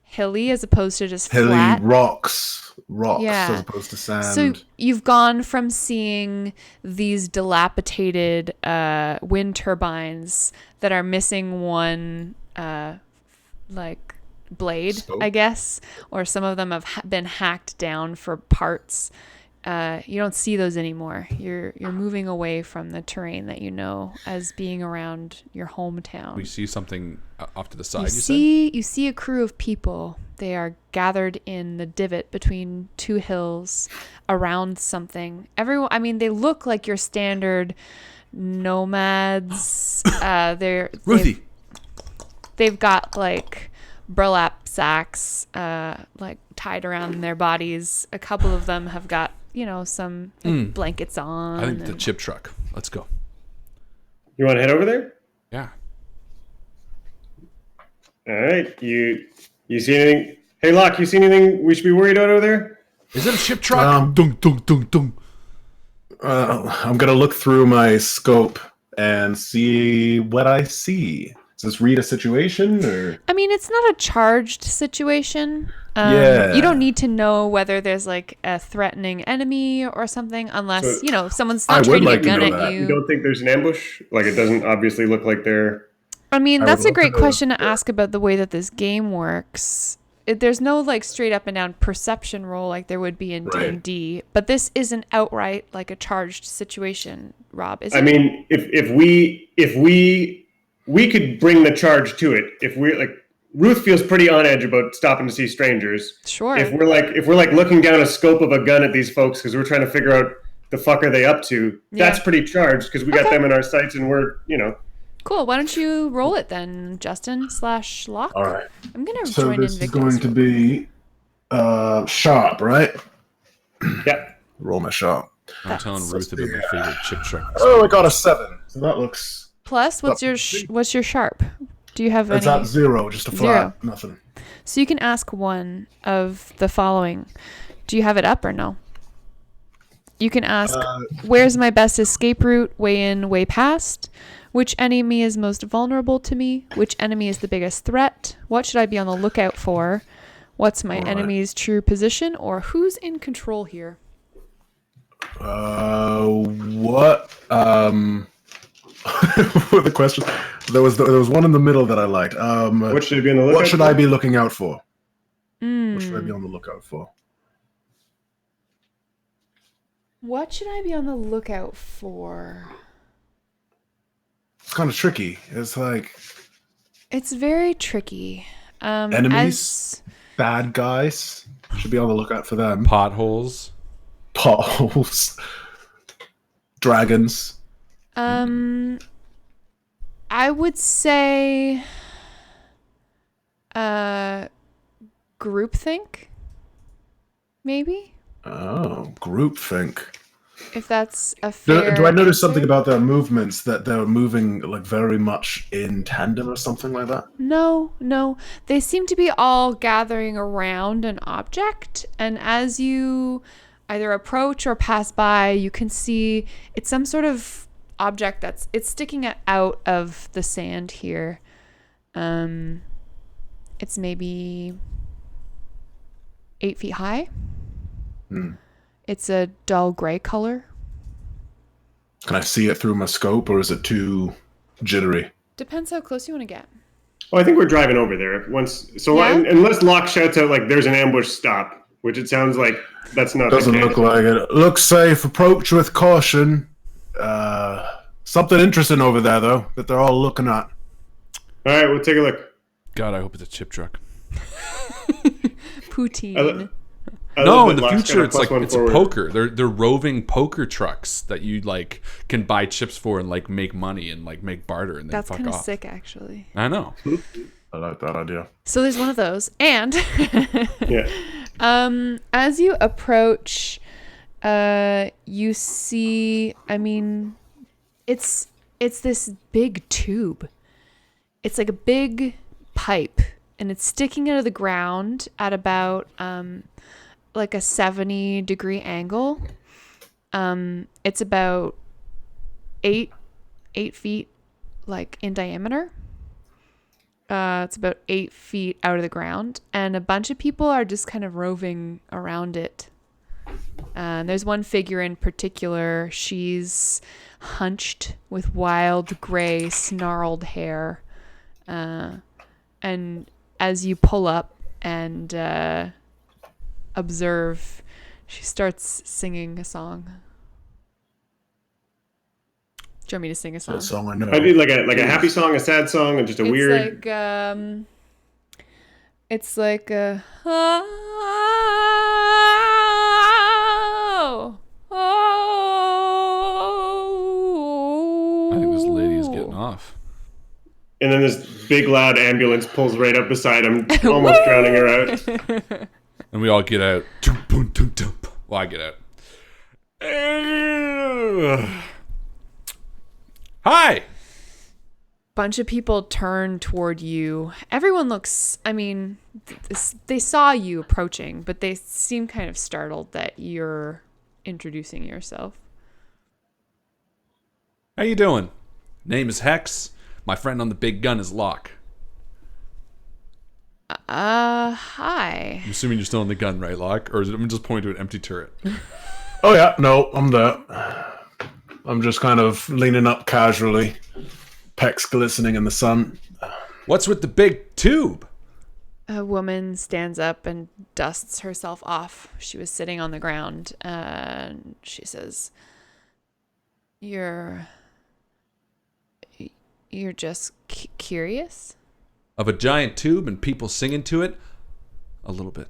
hilly as opposed to just Hilly flat. rocks Yeah. as opposed to sand. So you've gone from seeing these dilapidated wind turbines that are missing one like blade, Spoke? I guess, or some of them have been hacked down for parts. You don't see those anymore. You're moving away from the terrain that you know as being around your hometown. We see something off to the side. You see a crew of people. They are gathered in the divot between two hills around something. They look like your standard nomads. Ruthie. They've got like burlap sacks like tied around their bodies. A couple of them have got, some like blankets on. I think the chip truck. Let's go. You want to head over there? Yeah. All right. You see anything? Hey, Locke, you see anything we should be worried about over there? Is it a chip truck? Dunk, dunk, dunk, dunk. I'm gonna look through my scope and see what I see. Does this read a situation or? It's not a charged situation. Yeah. You don't need to know whether there's like a threatening enemy or something unless, So- someone's I not would training like a to gun know at that. You you. don't think there's an ambush? Like, it doesn't obviously look like they're... That's a would great love to know. question to ask about the way that this game works. There's no like straight up and down perception roll like there would be in Right. D&D, but this isn't outright like a charged situation, Rob, is it? If we could bring the charge to it. If we're like, Ruth feels pretty on edge about stopping to see strangers. Sure. If we're like looking down a scope of a gun at these folks because we're trying to figure out the fuck are they up to, that's Yeah. pretty charged because we got Okay. them in our sights and we're, Cool. Why don't you roll it then, Justin/Locke? All right. I'm going to So join this is Invictus. going to be sharp, right? yeah. Roll my sharp. I'm telling Ruth about my favorite chip truck. Oh, I got a 7. So that looks. Plus, what's your sharp? Do you have It's any? at 0, just a flat, nothing. So you can ask one of the following. Do you have it up or no? You can ask, where's my best escape route? Way in, way past? Which enemy is most vulnerable to me? Which enemy is the biggest threat? What should I be on the lookout for? What's my enemy's true position? Or who's in control here? What? What the question? There was one in the middle that I liked. What should I be on the lookout What should for? I be looking out for? What should I be on the lookout for? What should I be on the lookout for? It's kind of tricky. It's like It's very tricky. Enemies? bad guys. Should be on the lookout for them. Potholes. Potholes. Dragons. I would say groupthink, maybe. Oh, groupthink. If that's a fair Do I notice answer. something about their movements, that they're moving like very much in tandem or something like that? No. They seem to be all gathering around an object, and as you either approach or pass by, you can see it's some sort of object it's sticking out of the sand here. It's maybe 8 feet high. It's a dull gray color. Can I see it through my scope, or is it too jittery? Depends how close you want to get. Well, I think we're driving over there unless Locke shouts out like there's an ambush, stop, which it sounds like that's not Doesn't the case. look like it. Looks safe. Approach with caution. Something interesting over there, though, that they're all looking at. All right, we'll take a look. God, I hope it's a chip truck. Poutine. No, in the future it's like it's a poker. They're roving poker trucks that you like can buy chips for and like make money and like make barter and then That's fuck kind of off. sick, actually. I know. I like that idea. So there's one of those, and Yeah. as you approach, you see. I mean, it's this big tube. It's like a big pipe, and it's sticking out of the ground at about like a 70-degree angle. It's about 8 feet like in diameter. It's about 8 feet out of the ground, and a bunch of people are just kind of roving around it. There's one figure in particular. She's hunched with wild gray snarled hair. And as you pull up and observe, she starts singing a song. Do you want me to sing a song? That song I know. I did like a happy song, a sad song, and just a weird. It's like a I think this lady is getting off. And then this big loud ambulance pulls right up beside him, almost drowning her out. And we all get out. Well, I get out. Hi! Bunch of people turn toward you. Everyone looks, I mean, they saw you approaching, but they seem kind of startled that you're introducing yourself. How you doing? Name is Hex. My friend on the big gun is Locke. Hi. I'm assuming you're still on the gun, right, Locke? Or is it, I'm just pointing to an empty turret? Oh yeah, no, I'm there. I'm just kind of leaning up casually, pecs glistening in the sun. What's with the big tube? A woman stands up and dusts herself off. She was sitting on the ground, and she says, You're just curious? Of a giant tube and people singing to it? A little bit.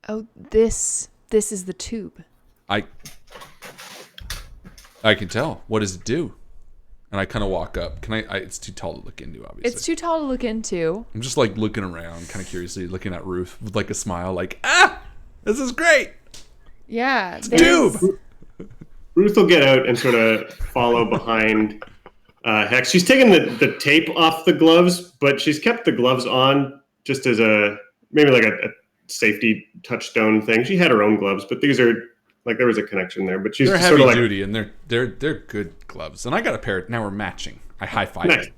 Oh, this is the tube. I can tell. What does it do? And I kind of walk up. Can I it's too tall to look into, obviously. It's too tall to look into. I'm just like looking around, kind of curiously, looking at Ruth with like a smile, like, this is great. Yeah. Tube. Ruth will get out and sort of follow behind Hex. She's taken the tape off the gloves, but she's kept the gloves on just as maybe like a safety touchstone thing. She had her own gloves, but these are like there was a connection there. But she's They're sort heavy of like duty and they're good gloves. And I got a pair. Now we're matching. I high five. nice.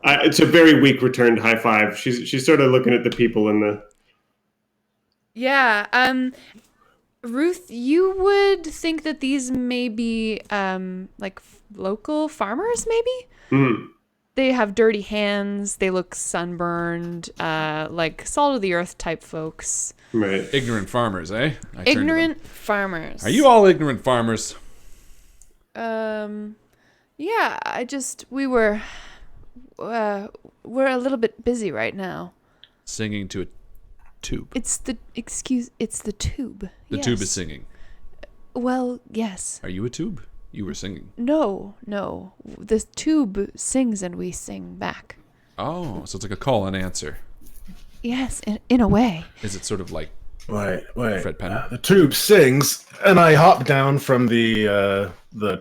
It's a very weak returned high five. She's sort of looking at the people in the. Yeah. Ruth, you would think that these may be like local farmers, maybe? Mm. They have dirty hands. They look sunburned, like salt of the earth type folks. Right. Ignorant farmers, eh? Ignorant farmers. Are you all ignorant farmers? Yeah, we're a little bit busy right now. Singing to a tube. It's the tube. The tube is singing. Well, yes. Are you a tube? You were singing. No. The tube sings and we sing back. Oh, so it's like a call and answer. Yes, in a way. Is it sort of like Wait. Fred Penn. The tube sings, and I hop down from the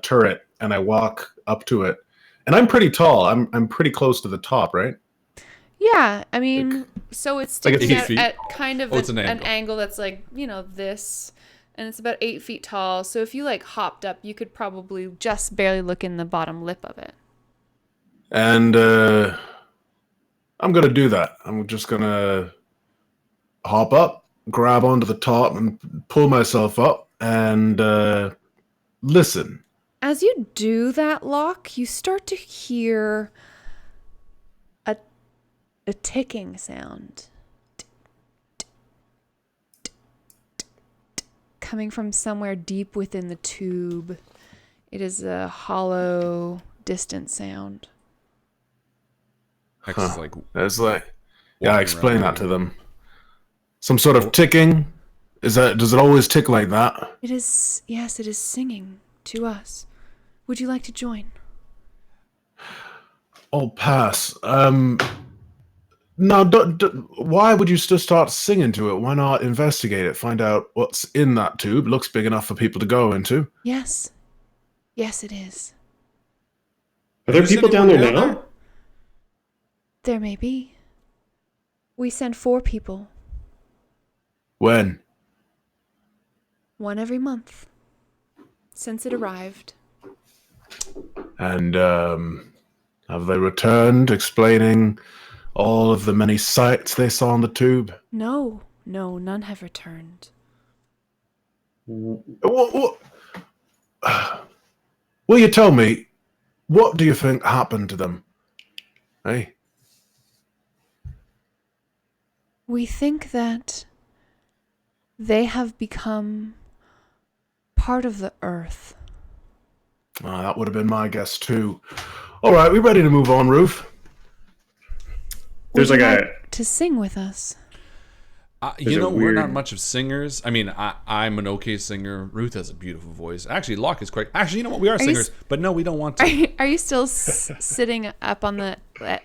turret, and I walk up to it. And I'm pretty tall. I'm pretty close to the top, right? Yeah, I mean, so it's like sticking 8 out feet? at kind of Oh, it's an an angle that's like, this, and it's about 8 feet tall. So if you like hopped up, you could probably just barely look in the bottom lip of it. And I'm gonna do that. I'm just gonna hop up, grab onto the top, and pull myself up, and listen. As you do that, Locke, you start to hear a ticking sound coming from somewhere deep within the tube. It is a hollow, distant sound. Hex is like, It's like, yeah, walking explain around that to the room. them. Some sort of ticking. Does it always tick like that? It is, yes, it is singing to us. Would you like to join? I'll pass. No, why would you just start singing to it? Why not investigate it? Find out what's in that tube. Looks big enough for people to go into. Yes. Yes, it is. Are there Is people down anyone there down now? There may be. We send 4 people, When? 1 every month, since it arrived. And have they returned, explaining all of the many sights they saw on the tube? No, none have returned. Will you tell me, what do you think happened to them? Hey? We think that they have become part of the earth. That would have been my guess too. All right, we ready to move on, Ruth? There's Would you like to sing with us. we're weird- not much of singers. I mean, I'm an okay singer. Ruth has a beautiful voice. Actually, Locke is quite. Actually, you know what? We are you singers, but no, we don't want to. Are you still sitting up on the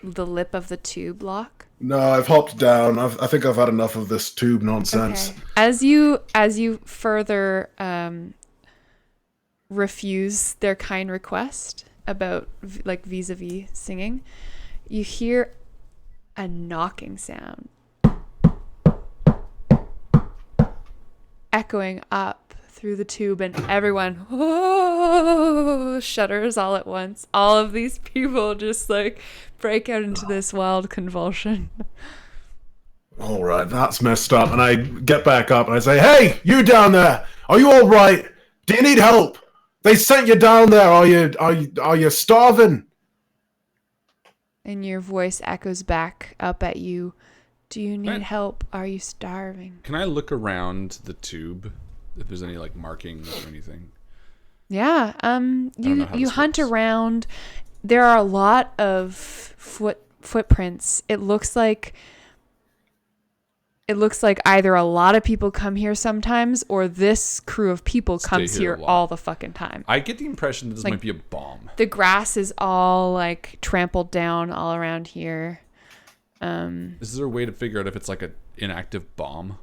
lip of the tube, Locke? No, I've hopped down. I think I've had enough of this tube nonsense. Okay. As you further refuse their kind request about like vis-a-vis singing, you hear a knocking sound echoing up through the tube, and everyone shudders all at once. All of these people just like break out into this wild convulsion. All right, that's messed up. And I get back up and I say, "Hey, you down there? Are you all right? Do you need help? They sent you down there. Are you starving?" And your voice echoes back up at you. Do you need Right. help? Are you starving? Can I look around the tube if there's any like markings or anything? Yeah. know how You this hunt works. around. There are a lot of footprints. It looks like either a lot of people come here sometimes, or this crew of people comes here a here lot. all the fucking time. I get the impression that this Like- might be a bomb. The grass is all like trampled down all around here. Is there a way to figure out if it's like an inactive bomb?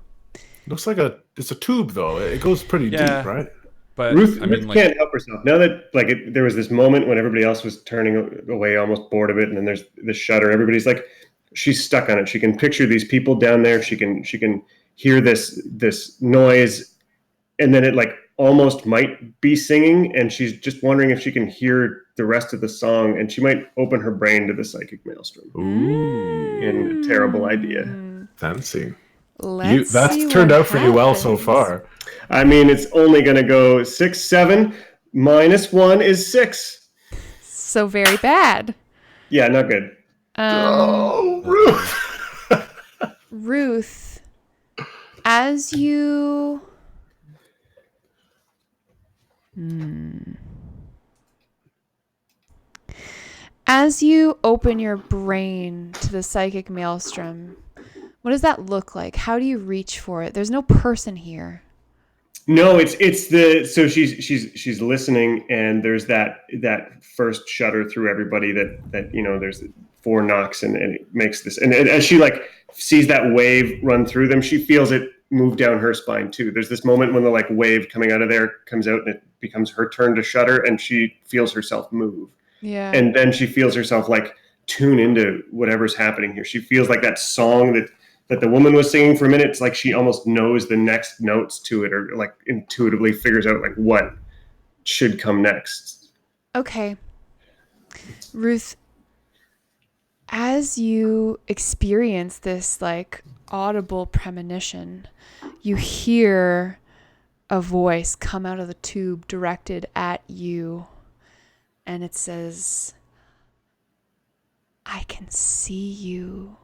Looks like it's a tube though. It goes pretty Yeah. deep, right? But Ruth, I mean, Ruth like, can't help herself. Now that there was this moment when everybody else was turning away, almost bored of it, and then there's this shudder. Everybody's like, she's stuck on it. She can picture these people down there. She can hear this noise, and then it like almost might be singing, and she's just wondering if she can hear the rest of the song, and she might open her brain to the psychic maelstrom. Ooh, And a terrible idea. fancy. Let's That's see turned what out for you well so happens. far. I mean, it's only going to go 6, 7 minus 1 is 6. So very bad. Yeah, not good. Oh, Ruth. Ruth, as you open your brain to the psychic maelstrom, what does that look like? How do you reach for it? There's no person here. No, it's so she's listening, and there's that first shudder through everybody that there's 4 knocks, and it makes this, and as she like sees that wave run through them, she feels it move down her spine too. There's this moment when the like wave coming out of there comes out and it becomes her turn to shudder, and she feels herself move. Yeah. And then she feels herself like tune into whatever's happening here. She feels like that song that the woman was singing for a minute. It's like she almost knows the next notes to it, or like intuitively figures out like what should come next. Okay. Ruth, as you experience this like audible premonition, you hear a voice come out of the tube directed at you, and it says, I can see you.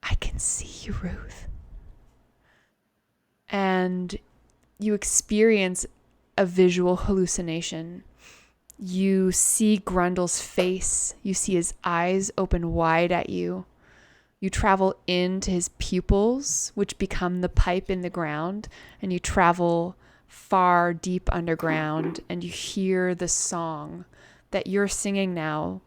I can see you, Ruth. And you experience a visual hallucination. You see Grundle's face. You see his eyes open wide at you. You travel into his pupils, which become the pipe in the ground, and you travel far deep underground, and you hear the song that you're singing now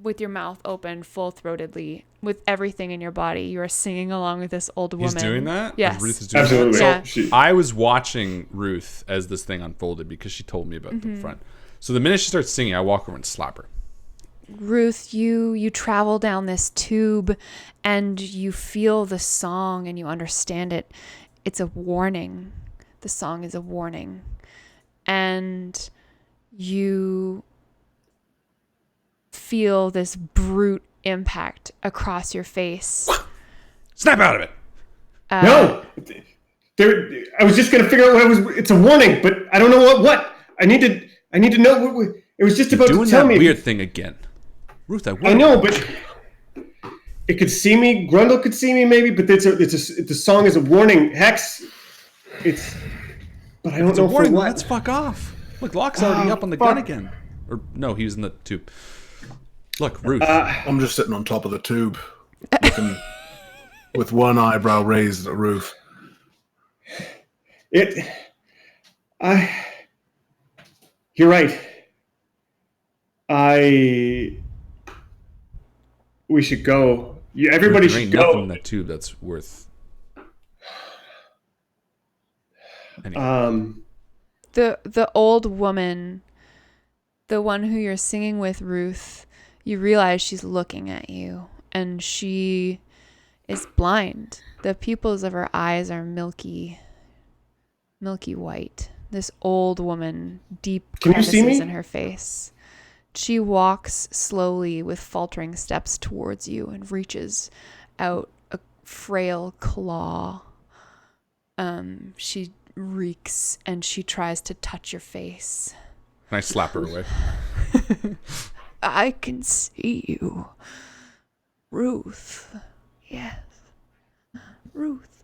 with your mouth open, full-throatedly, with everything in your body. You are singing along with this old woman. He's doing that? Yes. Ruth is doing Absolutely. that? Yeah. I was watching Ruth as this thing unfolded because she told me about the front. So the minute she starts singing, I walk over and slap her. Ruth, you travel down this tube and you feel the song and you understand it. It's a warning. The song is a warning. And you feel this brute impact across your face. Snap out of it. No, I was just going to figure out what it was. It's a warning, but I don't know what. I need to know what it was just about Doing to tell that me. weird thing again. Ruth, I know, but it could see me. Grundle could see me, maybe. But the song is a warning. Hex. But I don't It's a know warning. for what. Let's fuck off. Look, Locke's already up on the gun again. Or no, he was in the tube. Look, Ruth. I'm just sitting on top of the tube, looking with one eyebrow raised at Ruth. You're right. We should go. Everybody there should ain't nothing in go. that tube that's worth. Anyway. The old woman, the one who you're singing with, Ruth, you realize she's looking at you, and she is blind. The pupils of her eyes are milky white. This old woman, deep Can you see crevices me? in her face. She walks slowly with faltering steps towards you and reaches out a frail claw. She reeks and she tries to touch your face. And I slap her away. I can see you. Ruth. Yes. Ruth.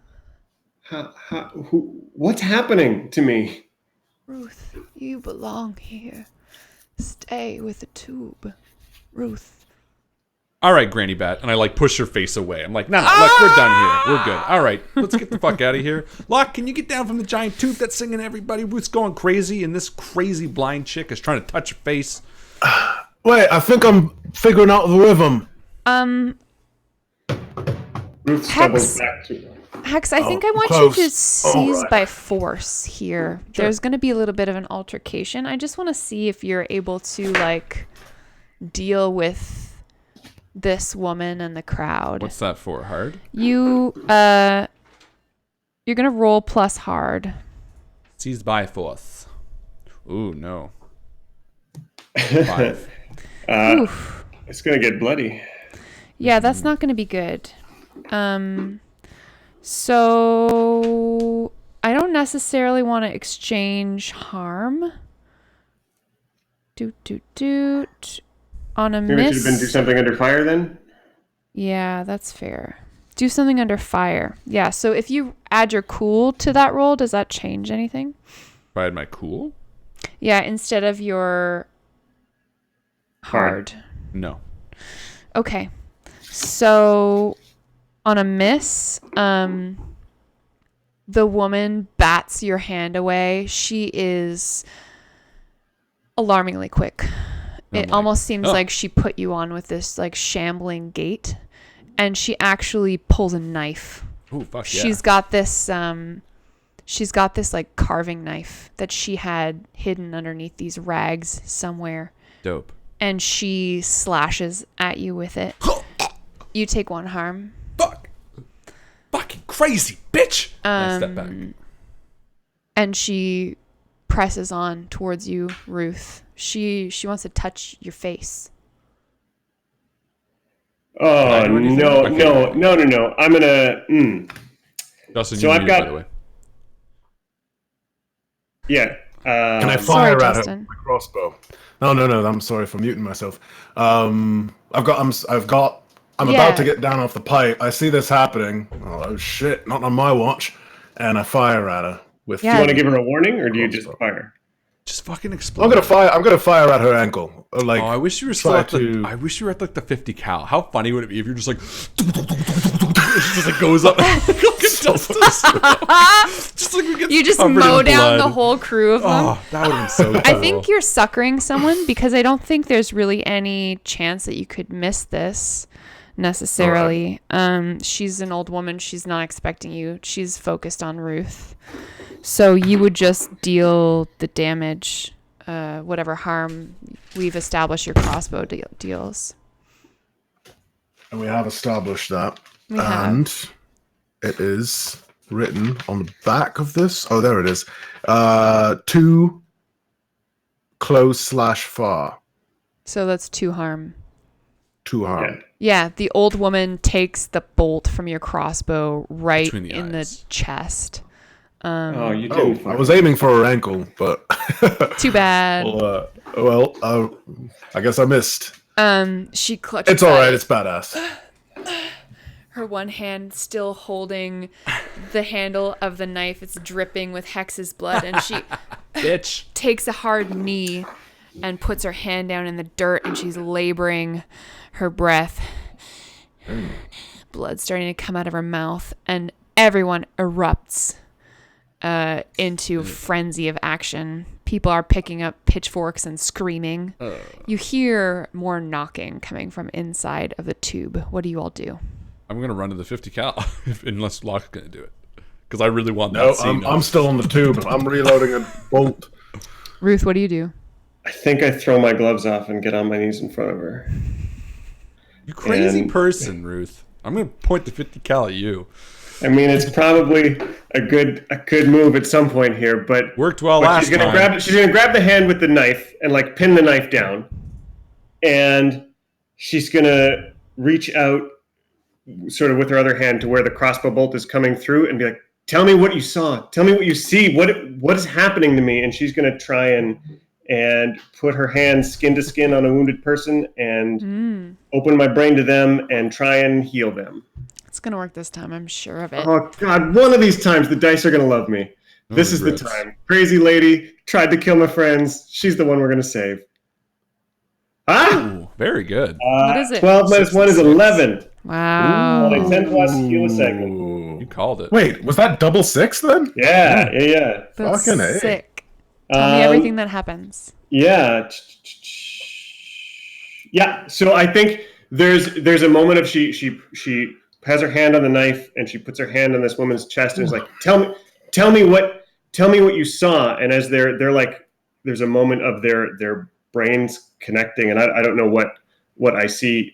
What's happening to me? Ruth, you belong here. Stay with the tube. Ruth. All right, Granny Bat. And I like push her face away. I'm like, nah, look, we're done here. We're good. All right, let's get the fuck out of here. Locke, can you get down from the giant tube that's singing everybody? Ruth's going crazy, and this crazy blind chick is trying to touch her face. Wait, I think I'm figuring out the rhythm. Ruth Hex. stumbles back to Hex, I think I want close. you to seize Alright. by force here. There's going to be a little bit of an altercation. I just want to see if you're able to, like, deal with this woman and the crowd. What's that for? Hard? You're going to roll plus hard. Seized by force. Ooh, no. 5. Oof. It's gonna get bloody. Yeah, that's not going to be good. So I don't necessarily want to exchange harm. On a Maybe I should have been do miss. something under fire then. Yeah, that's fair. Do something under fire. Yeah, so if you add your cool to that roll, does that change anything? If I had my cool? Yeah, instead of your hard. No. Okay. So on a miss, the woman bats your hand away. She is alarmingly quick. It almost seems like she put you on with this like shambling gait, and she actually pulls a knife Ooh, fuck yeah. She's got this like carving knife that she had hidden underneath these rags somewhere. Dope. And she slashes at you with it. You take 1 harm. Fuck. Fucking crazy, bitch. I step back. And she presses on towards you, Ruth. She wants to touch your face. Oh, no. I'm gonna. Justin, So you I've muted, got- by the way. Yeah. Can I Sorry, fire at her Justin. with my crossbow? No. I'm sorry for muting myself. I'm about to get down off the pipe. I see this happening. Oh shit! Not on my watch. And I fire at her with. Yeah. Do you want to give her a warning, or do you just Crossbow. fire? Just fucking explode. I'm gonna fire at her ankle. Like, Oh, I wish you were still try at the. to- I wish you were at like the 50 cal. How funny would it be if you're just like, it just like goes up. Just like we get You just covered mow in down blood. the whole crew of them. Oh, that would have been so cool. I think you're succering someone because I don't think there's really any chance that you could miss this necessarily. She's an old woman. She's not expecting you. She's focused on Ruth. So you would just deal the damage, whatever harm we've established your crossbow deals. And we have established that. We have. And it is written on the back of this. Oh, there it is. Too close/far. So that's 2 harm. 2 harm. Yeah, the old woman takes the bolt from your crossbow right Between the in the eyes. chest. Oh, you Oh, didn't. I was aiming for her ankle, but Too bad. I guess I missed. She clutches. It's all at right. it. It's badass. Her one hand still holding the handle of the knife. It's dripping with Hex's blood, and she Bitch. takes a hard knee and puts her hand down in the dirt, and she's laboring her breath. Blood starting to come out of her mouth, and everyone erupts into frenzy of action. People are picking up pitchforks and screaming. You hear more knocking coming from inside of the tube. What do you all do? I'm gonna run to the 50 cal unless Locke's gonna do it, because I really want that No, scene. I'm still on the tube. I'm reloading a bolt. Ruth, what do you do? I think I throw my gloves off and get on my knees in front of her. You crazy And- person, Ruth. I'm gonna point the 50 cal at you. I mean, it's probably a good move at some point here, but Worked well but last she's gonna time. she's gonna grab the hand with the knife and like pin the knife down, and she's gonna reach out sort of with her other hand to where the crossbow bolt is coming through and be like, "Tell me what you saw. Tell me what you see. What is happening to me?" And she's gonna try and put her hand skin to skin on a wounded person and open my brain to them and try and heal them. It's going to work this time, I'm sure of it. Oh God! One of these times the dice are gonna love me. This is the grits. time. Crazy lady tried to kill my friends. She's the one we're gonna save. Ooh, very good. What is it? 12 minus 1 is 11. Wow. Only 10 plus heal a second. You called it. Wait, was that double 6 then? Yeah. That's Fucking A. sick. Tell me everything that happens. Yeah. Yeah. So I think there's a moment of she has her hand on the knife and she puts her hand on this woman's chest and is like, tell me what you saw. And as they're like, there's a moment of their brains connecting, and I don't know what I see,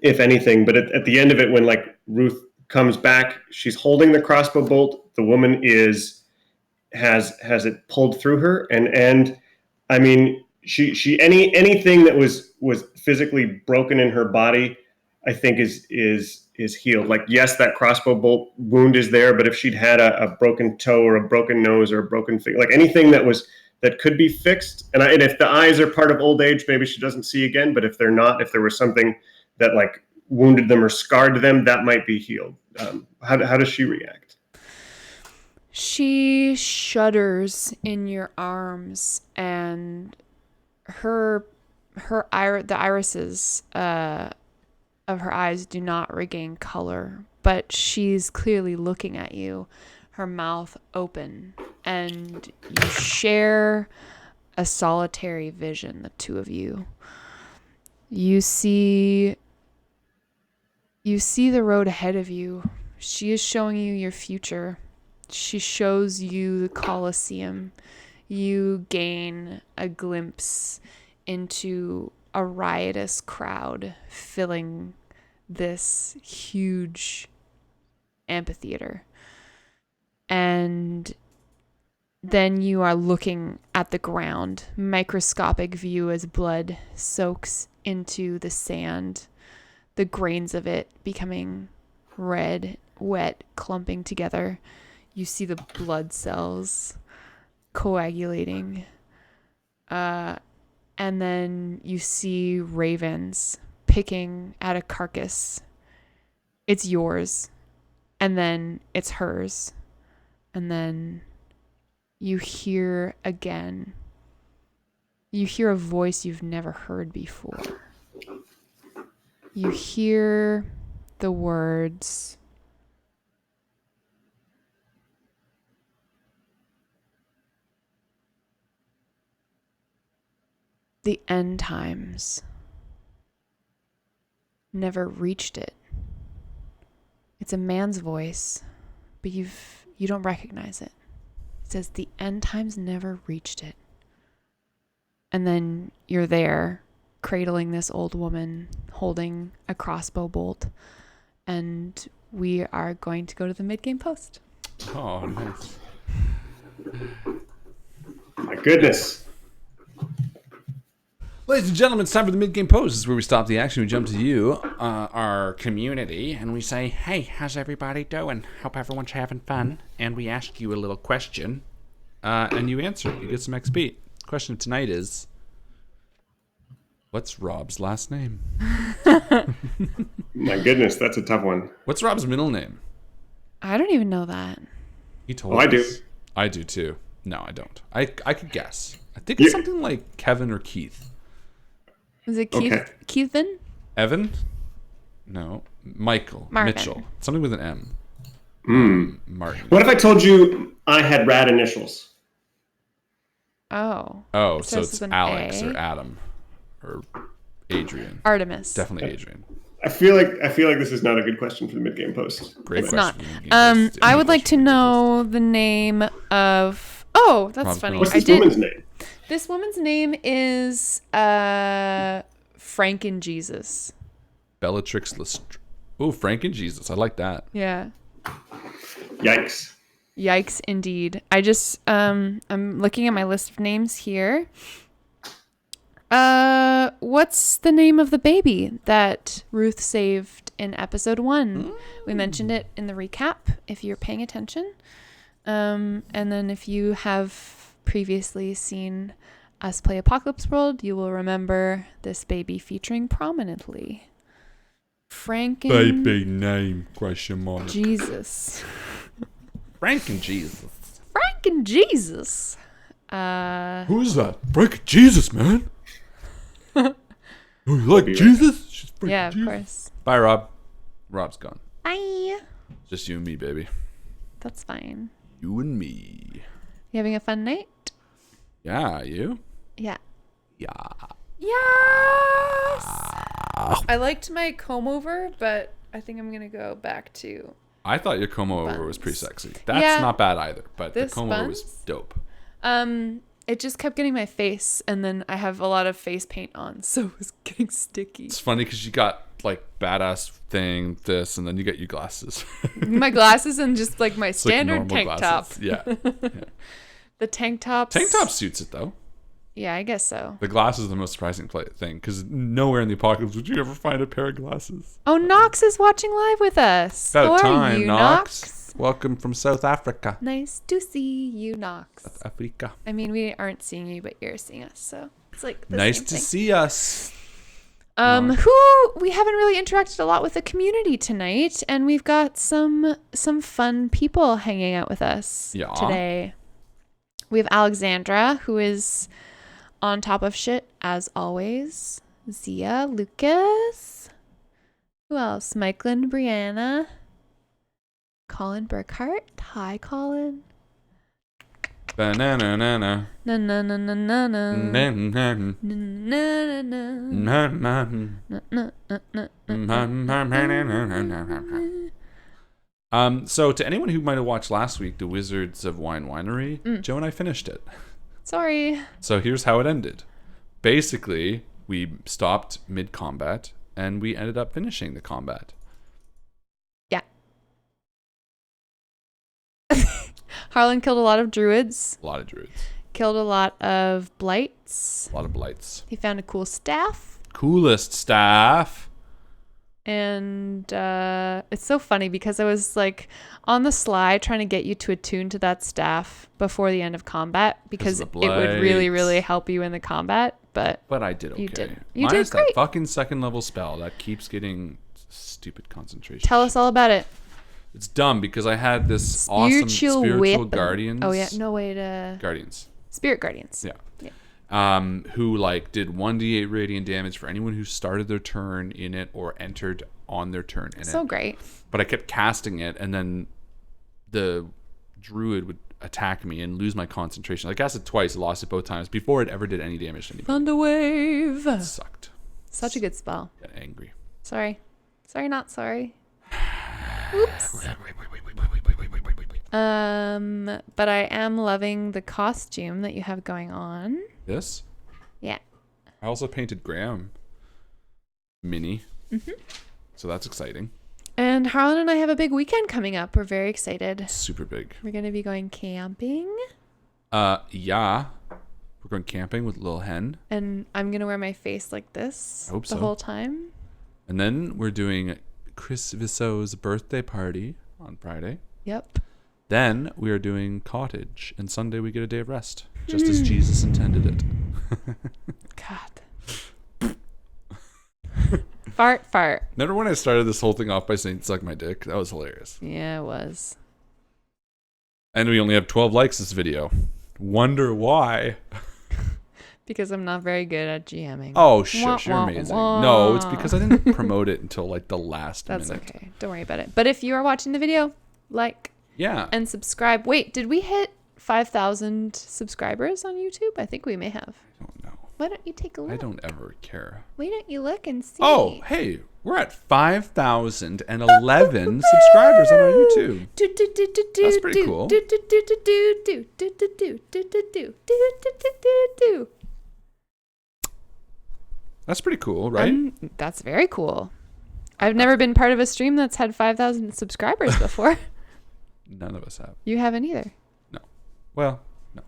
if anything, but at the end of it, when like Ruth comes back, she's holding the crossbow bolt. The woman has it pulled through her, and I mean, she anything that was physically broken in her body, I think is healed. Like, yes, that crossbow bolt wound is there, but if she'd had a broken toe or a broken nose or a broken finger, like anything that could be fixed, and if the eyes are part of old age, maybe she doesn't see again. But if they're not, if there was something that like wounded them or scarred them, that might be healed. How does she react? She shudders in your arms, and the irises of her eyes do not regain color, but she's clearly looking at you, her mouth open, and you share a solitary vision, the two of you. You see the road ahead of you. She is showing you your future. She shows you the Colosseum. You gain a glimpse into a riotous crowd filling this huge amphitheater. And then you are looking at the ground. Microscopic view as blood soaks into the sand, the grains of it becoming red, wet, clumping together. You see the blood cells coagulating. And then you see ravens picking at a carcass. It's yours. And then it's hers. And then you hear again. You hear a voice you've never heard before. You hear the words, the end times never reached it. It's a man's voice, but you don't recognize it. It says the end times never reached it. And then you're there, cradling this old woman, holding a crossbow bolt, and we are going to go to the mid-game post. Oh, nice. My goodness. Ladies and gentlemen, it's time for the mid-game post. This is where we stop the action. We jump to you, our community, and we say, hey, how's everybody doing? Hope everyone's having fun. And we ask you a little question, and you answer it. You get some XP. The question of tonight is, what's Rob's last name? My goodness, that's a tough one. What's Rob's middle name? I don't even know that. He told Oh, us. I do. I do too. No, I don't. I could guess. I think it's something like Kevin or Keith. Is it Keith? Okay. Keithan? Evan? No. Michael. Marvin. Mitchell. Something with an M. Martin. What if I told you I had rad initials? Oh. Oh, It so starts it's with an Alex A. or Adam or Adrian. Artemis. Definitely Adrian. I feel like this is not a good question for the mid-game post. Great It's question. not. I would like to know the name of. Oh, that's Rob's funny. middle What's name. I this did. woman's name? This woman's name is Frank and Jesus. Bellatrix Lestrange. Oh, Frank and Jesus. I like that. Yeah. Yikes. Yikes, indeed. I just I'm looking at my list of names here. What's the name of the baby that Ruth saved in episode 1? We mentioned it in the recap if you're paying attention. And then if you have previously seen us play Apocalypse World, you will remember this baby featuring prominently. Frank and Baby name, question mark. Jesus. Frank and Jesus. Frank and Jesus. Who's that? Frank and Jesus, man. Oh, you like Jesus? She's Frank Yeah, and of Jesus. course. Bye, Rob. Rob's gone. Bye. Just you and me, baby. That's fine. You and me. You having a fun night? Yeah, you? Yeah. Yeah. Yes. I liked my comb over, but I think I'm gonna go back to I thought your comb over was pretty Buns. sexy. That's Yeah. not bad either, but the This comb over was buns? dope. it just kept getting my face, and then I have a lot of face paint on, so it was getting sticky. It's funny because you got like badass thing, this, and then you got your glasses. My glasses and just like my It's like standard normal tank glasses. top. Yeah. The tank tops. Tank top suits it though. Yeah, I guess so. The glasses are the most surprising thing because nowhere in the apocalypse would you ever find a pair of glasses. Oh, Knox is watching live with us. About How are time, you, Knox. Welcome from South Africa. Nice to see you, Knox. Africa. I mean, we aren't seeing you, but you're seeing us, so it's like the Nice same to thing. see us. Who we haven't really interacted a lot with the community tonight, and we've got some fun people hanging out with us Yeah. today. We have Alexandra, who is on top of shit as always. Zia, Lucas. Who else? Michael and Brianna. Colin Burkhart. Hi, Colin. Banana nana. Na na na na na na. Na Na na na na na. na. Na na na na. Na na na na. So to anyone who might have watched last week, The Wizards of Wine Winery, Joe and I finished it. Sorry. So here's how it ended. Basically, we stopped mid-combat, and we ended up finishing the combat. Yeah. Harlan killed a lot of druids. A lot of druids. Killed a lot of blights. A lot of blights. He found a cool staff. Coolest staff. And it's so funny because I was like on the sly trying to get you to attune to that staff before the end of combat because it would really, blights. really help you in the combat. But I did okay. You did. You Minus did great. that fucking second level spell that keeps getting stupid concentration. Tell us all about it. It's dumb because I had this awesome spiritual weapon. guardians. Oh yeah, no way to Guardians. Spirit guardians. Yeah. Who like did 1d8 radiant damage for anyone who started their turn in it or entered on their turn in it. So great. But I kept casting it, and then the druid would attack me and lose my concentration. I cast it twice, lost it both times before it ever did any damage to anybody. Thunderwave. It sucked. Such a good spell. Got angry. Sorry, not sorry. Oops. But I am loving the costume that you have going on. This? Yeah. I also painted Graham mini. Mm-hmm. So that's exciting. And Harlan and I have a big weekend coming up. We're very excited. Super big. We're going to be going camping. Yeah. We're going camping with Lil Hen. And I'm going to wear my face like this I hope the so. whole time. And then we're doing Chris Viseau's birthday party on Friday. Yep. Then we are doing cottage, and Sunday we get a day of rest, just as Jesus intended it. God. Fart. Remember when I started this whole thing off by saying suck my dick? That was hilarious. Yeah, it was. And we only have 12 likes this video. Wonder why? Because I'm not very good at GMing. Oh, shush, you're Wah, amazing. wah. No, it's because I didn't promote it until like the last That's minute. okay. Don't worry about it. But if you are watching the video, like Yeah. and subscribe. Wait, did we hit 5,000 subscribers on YouTube? I think we may have. I don't know. Why don't you take a look? I don't ever care. Why don't you look and see? Oh, hey, we're at 5,011 subscribers on our YouTube. That's pretty cool. That's pretty cool, right? That's very cool. I've never been part of a stream that's had 5,000 subscribers before. None of us have. You haven't either. No. Well, no.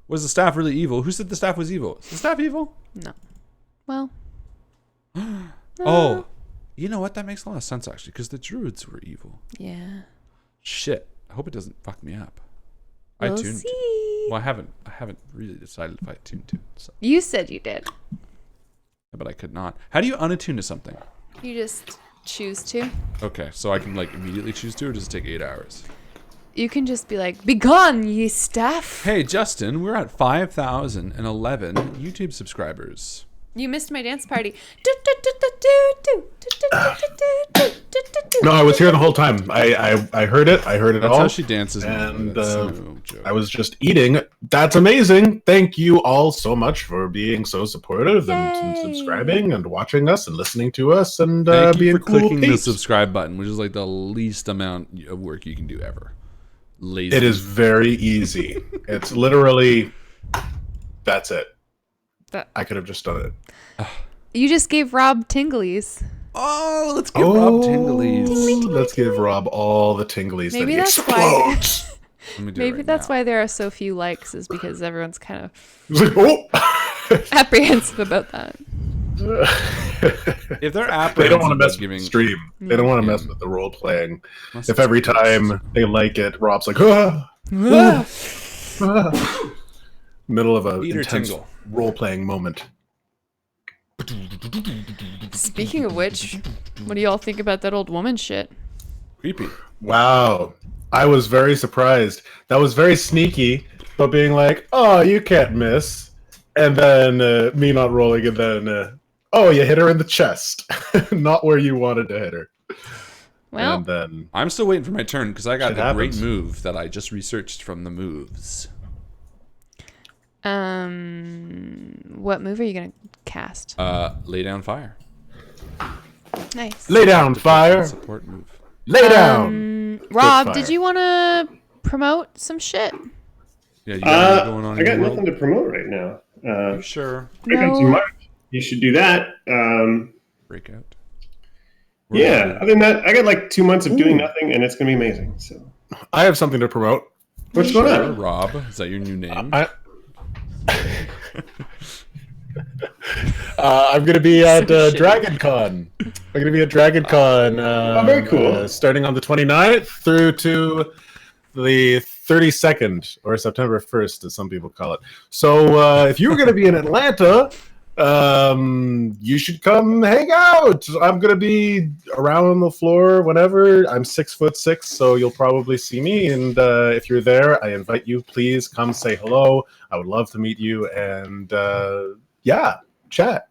Was the staff really evil? Who said the staff was evil? Is the staff evil? No. Well. Oh, you know what? That makes a lot of sense, actually, because the druids were evil. Yeah. Shit. I hope it doesn't fuck me up. We'll I tuned. see. Well, I haven't really decided if I tuned to it. So. You said you did. But I could not. How do you unattune to something? You just choose to. Okay, so I can like immediately choose to, or does it take 8 hours? You can just be like, "Begone, ye staff." Hey, Justin, we're at 5,011 YouTube subscribers. You missed my dance party. No, I was here the whole time. I heard it. I heard it That's all. how she dances. And That's no joke. I was just eating. That's amazing. Thank you all so much for being so supportive and Yay. subscribing and watching us and listening to us and Thank you being for cool clicking the peeps. subscribe button, which is like the least amount of work you can do ever. Lazy. It is very easy. It's literally, that's it. I could have just done it. You just gave Rob tinglies. Oh, let's give Rob tinglies. Let's give Rob all the tinglies Maybe that he that's why. explodes. Let me do it Maybe right that's now. why there are so few likes, is because everyone's kind of He's like, oh! apprehensive about that. If they're They don't want to apprehensive mess about giving, with the stream. They don't want to mess with the role playing. Must If every time they like it, Rob's like, ah, ah. Middle of a Eat or intense tingle. role playing moment. Speaking of which, what do y'all think about that old woman shit? creepy. Wow. I was very surprised. That was very sneaky, but being like, oh, you can't miss. And then me not rolling, and then, oh, you hit her in the chest. Not where you wanted to hit her. Well, And then, I'm still waiting for my turn because I got Shit a great happens. move that I just researched from the moves. what move are you gonna cast? Lay down fire. Nice. lay down, fire. Support move. Lay down. Rob, fire. did you want to promote some shit? Yeah, you got anything going on I in got your world? nothing to promote right now. You sure? Breakout too much. You should do that. Breakout. Yeah. Other than that, I got like 2 months of doing nothing, and it's gonna be amazing. So, I have something to promote. what's going Sure, on? Rob. Is that your new name? I'm going to be at So shitty. Dragon Con. I'm going to be at Dragon Con. very cool. Starting on the 29th through to the 32nd, or September 1st, as some people call it. So if you're going to be in Atlanta, you should come hang out. I'm going to be around the floor whenever. I'm 6'6", so you'll probably see me. And if you're there, I invite you. Please come say hello. I would love to meet you. And yeah, chat.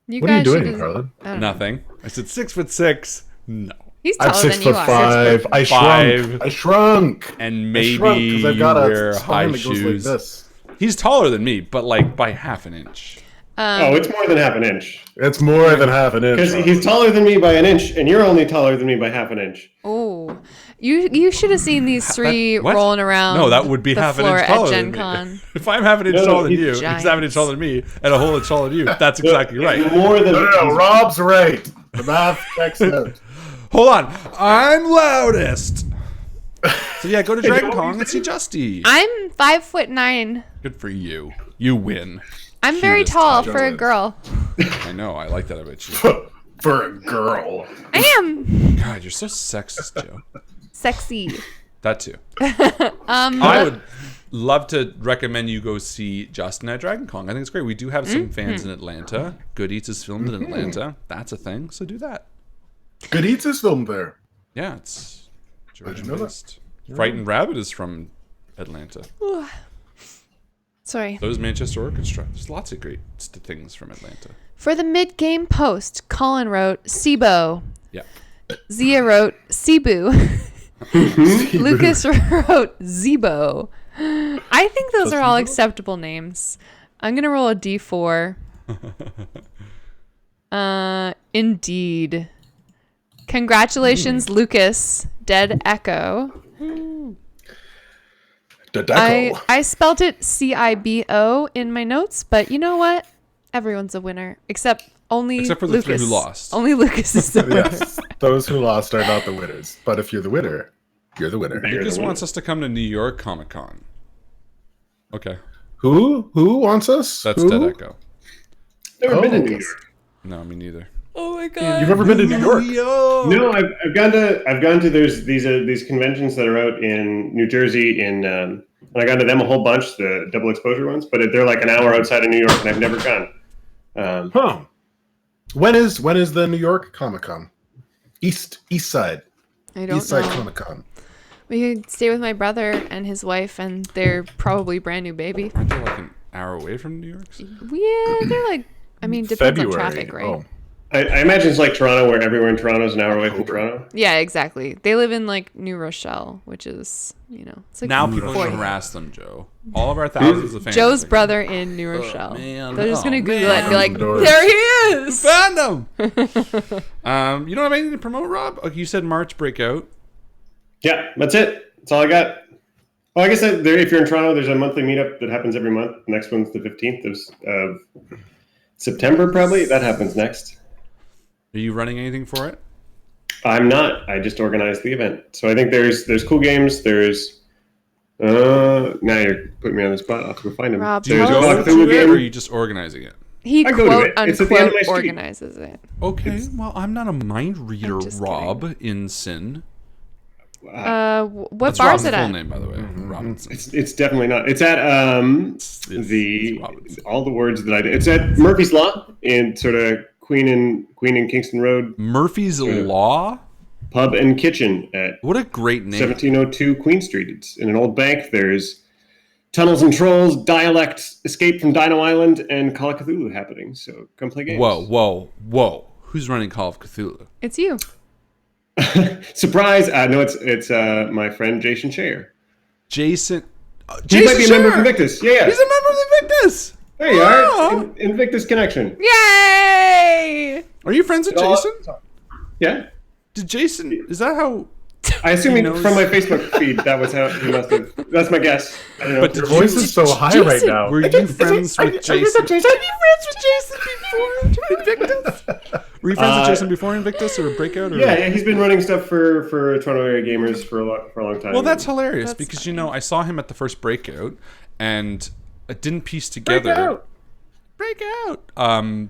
You What are you guys should doing, just- Harlan? I don't know. Nothing. I said 6'6". No. He's I'm taller than you are. 6'5". I Five. shrunk. I shrunk. And I maybe shrunk 'cause I've you got wear a high spine that goes shoes. like this. He's taller than me, but like by half an inch. Oh, it's more than half an inch. It's more than half an inch. Because he's taller than me by an inch, and you're only taller than me by half an inch. Oh, you should have seen these three What? rolling around. No, that would be the half an floor inch at taller Gen than me. Con. If I'm half an inch No, taller than he's you, he's half an inch taller than me, and a whole inch taller than you. That's exactly right. More than No, Rob's right. The math checks out. Hold on. I'm loudest. So yeah, go to Dragon Con and see Justy. I'm 5'9". Good for you. You win. I'm very Cutest tall title. for a girl. I know. I like that about you. For a girl. I am God, you're so sexist, Joe. sexy. That too. I would love to recommend you go see Justin at Dragon Con. I think it's great. We do have some fans in Atlanta. Good Eats is filmed in Atlanta. That's a thing. So do that. Good Eats is filmed there. Yeah, it's Georgian know that? based. Frightened Rabbit is from Atlanta. Sorry. So is Manchester Orchestra. There's lots of great things from Atlanta. For the mid-game post, Colin wrote Sibo. Yeah. Zia wrote Cebu. Lucas wrote Zebo. I think those are all acceptable names. I'm going to roll a d4. Indeed. Congratulations, Lucas. Dead Echo. I spelt it Cibo in my notes, but you know what? Everyone's a winner, except for the Lucas. three who lost. Only Lucas is the winner. Yes, those who lost are not the winners. But if you're the winner, you're the winner. Lucas wants us to come to New York Comic Con. Okay. Who wants us? That's Who? Dead Echo. Never been to New Lucas. York. No, me neither. Oh my god. You've ever been to New York? No, I've gone to there's these conventions that are out in New Jersey and I got to them a whole bunch, the double exposure ones, but they're like an hour outside of New York and I've never gone. Huh. When is the New York Comic Con? East Side. I don't East Side know. Comic Con. We could stay with my brother and his wife and their probably brand new baby. Aren't they like an hour away from New York? Yeah, they're like, I mean, depends on traffic, right? Oh. I imagine it's like Toronto, where everywhere in Toronto is an hour away from Toronto. Yeah, exactly. They live in like New Rochelle, which is, it's like Now people 40. can harass them, Joe. All of our thousands of fans. Joe's are- brother in New Rochelle. man. They're just gonna Oh, Google it and be like, man. there he is. Found them. You don't have anything to promote, Rob? Okay, you said March breakout. Yeah, that's it. That's all I got. Well, I guess if you're in Toronto, there's a monthly meetup that happens every month. The next one's the 15th of September, probably. That happens next. Are you running anything for it? I'm not. I just organized the event. So I think there's cool games. There's now you're putting me on the spot. I'll have to go find them. Rob, Do you There's tell go us- a to Cthulhu it, game. or are you just organizing it? He I go to quote it. It's at the end of unquote my street. organizes it. Okay, well, I'm not a mind reader, I'm just Rob in Sin. What That's bar is Rob's it full at? name, by the way. Robinson. It's definitely not. It's at It's the Robinson. all the words that I did. It's at Murphy's Law in sort of Queen and Kingston Road Murphy's Law? Pub and Kitchen at What a great name. 1702 Queen Street. It's in an old bank. There's Tunnels and Trolls, Dialect, Escape from Dino Island, and Call of Cthulhu happening. So come play games. Whoa. Who's running Call of Cthulhu? It's you. Surprise! No, it's my friend Jason Shayer. Jason. He might be a member of Sharer! Invictus. Yeah. He's a member of Invictus. There you Oh. are. Invictus connection. Yay! Are you friends with Jason? Yeah. Did Jason? Is that how? I assume He from knows- my Facebook feed that was how he must have. That's my guess. I don't know. But Your voice is so high right Jason, now. Were you friends with Jason? Have you friends with Jason before Invictus? Were you friends with Jason before Invictus or Breakout? Or? yeah, he's been running stuff for Toronto area gamers for a long time. Well, that's hilarious That's because funny. I saw him at the first Breakout, and it didn't piece together. Breakout.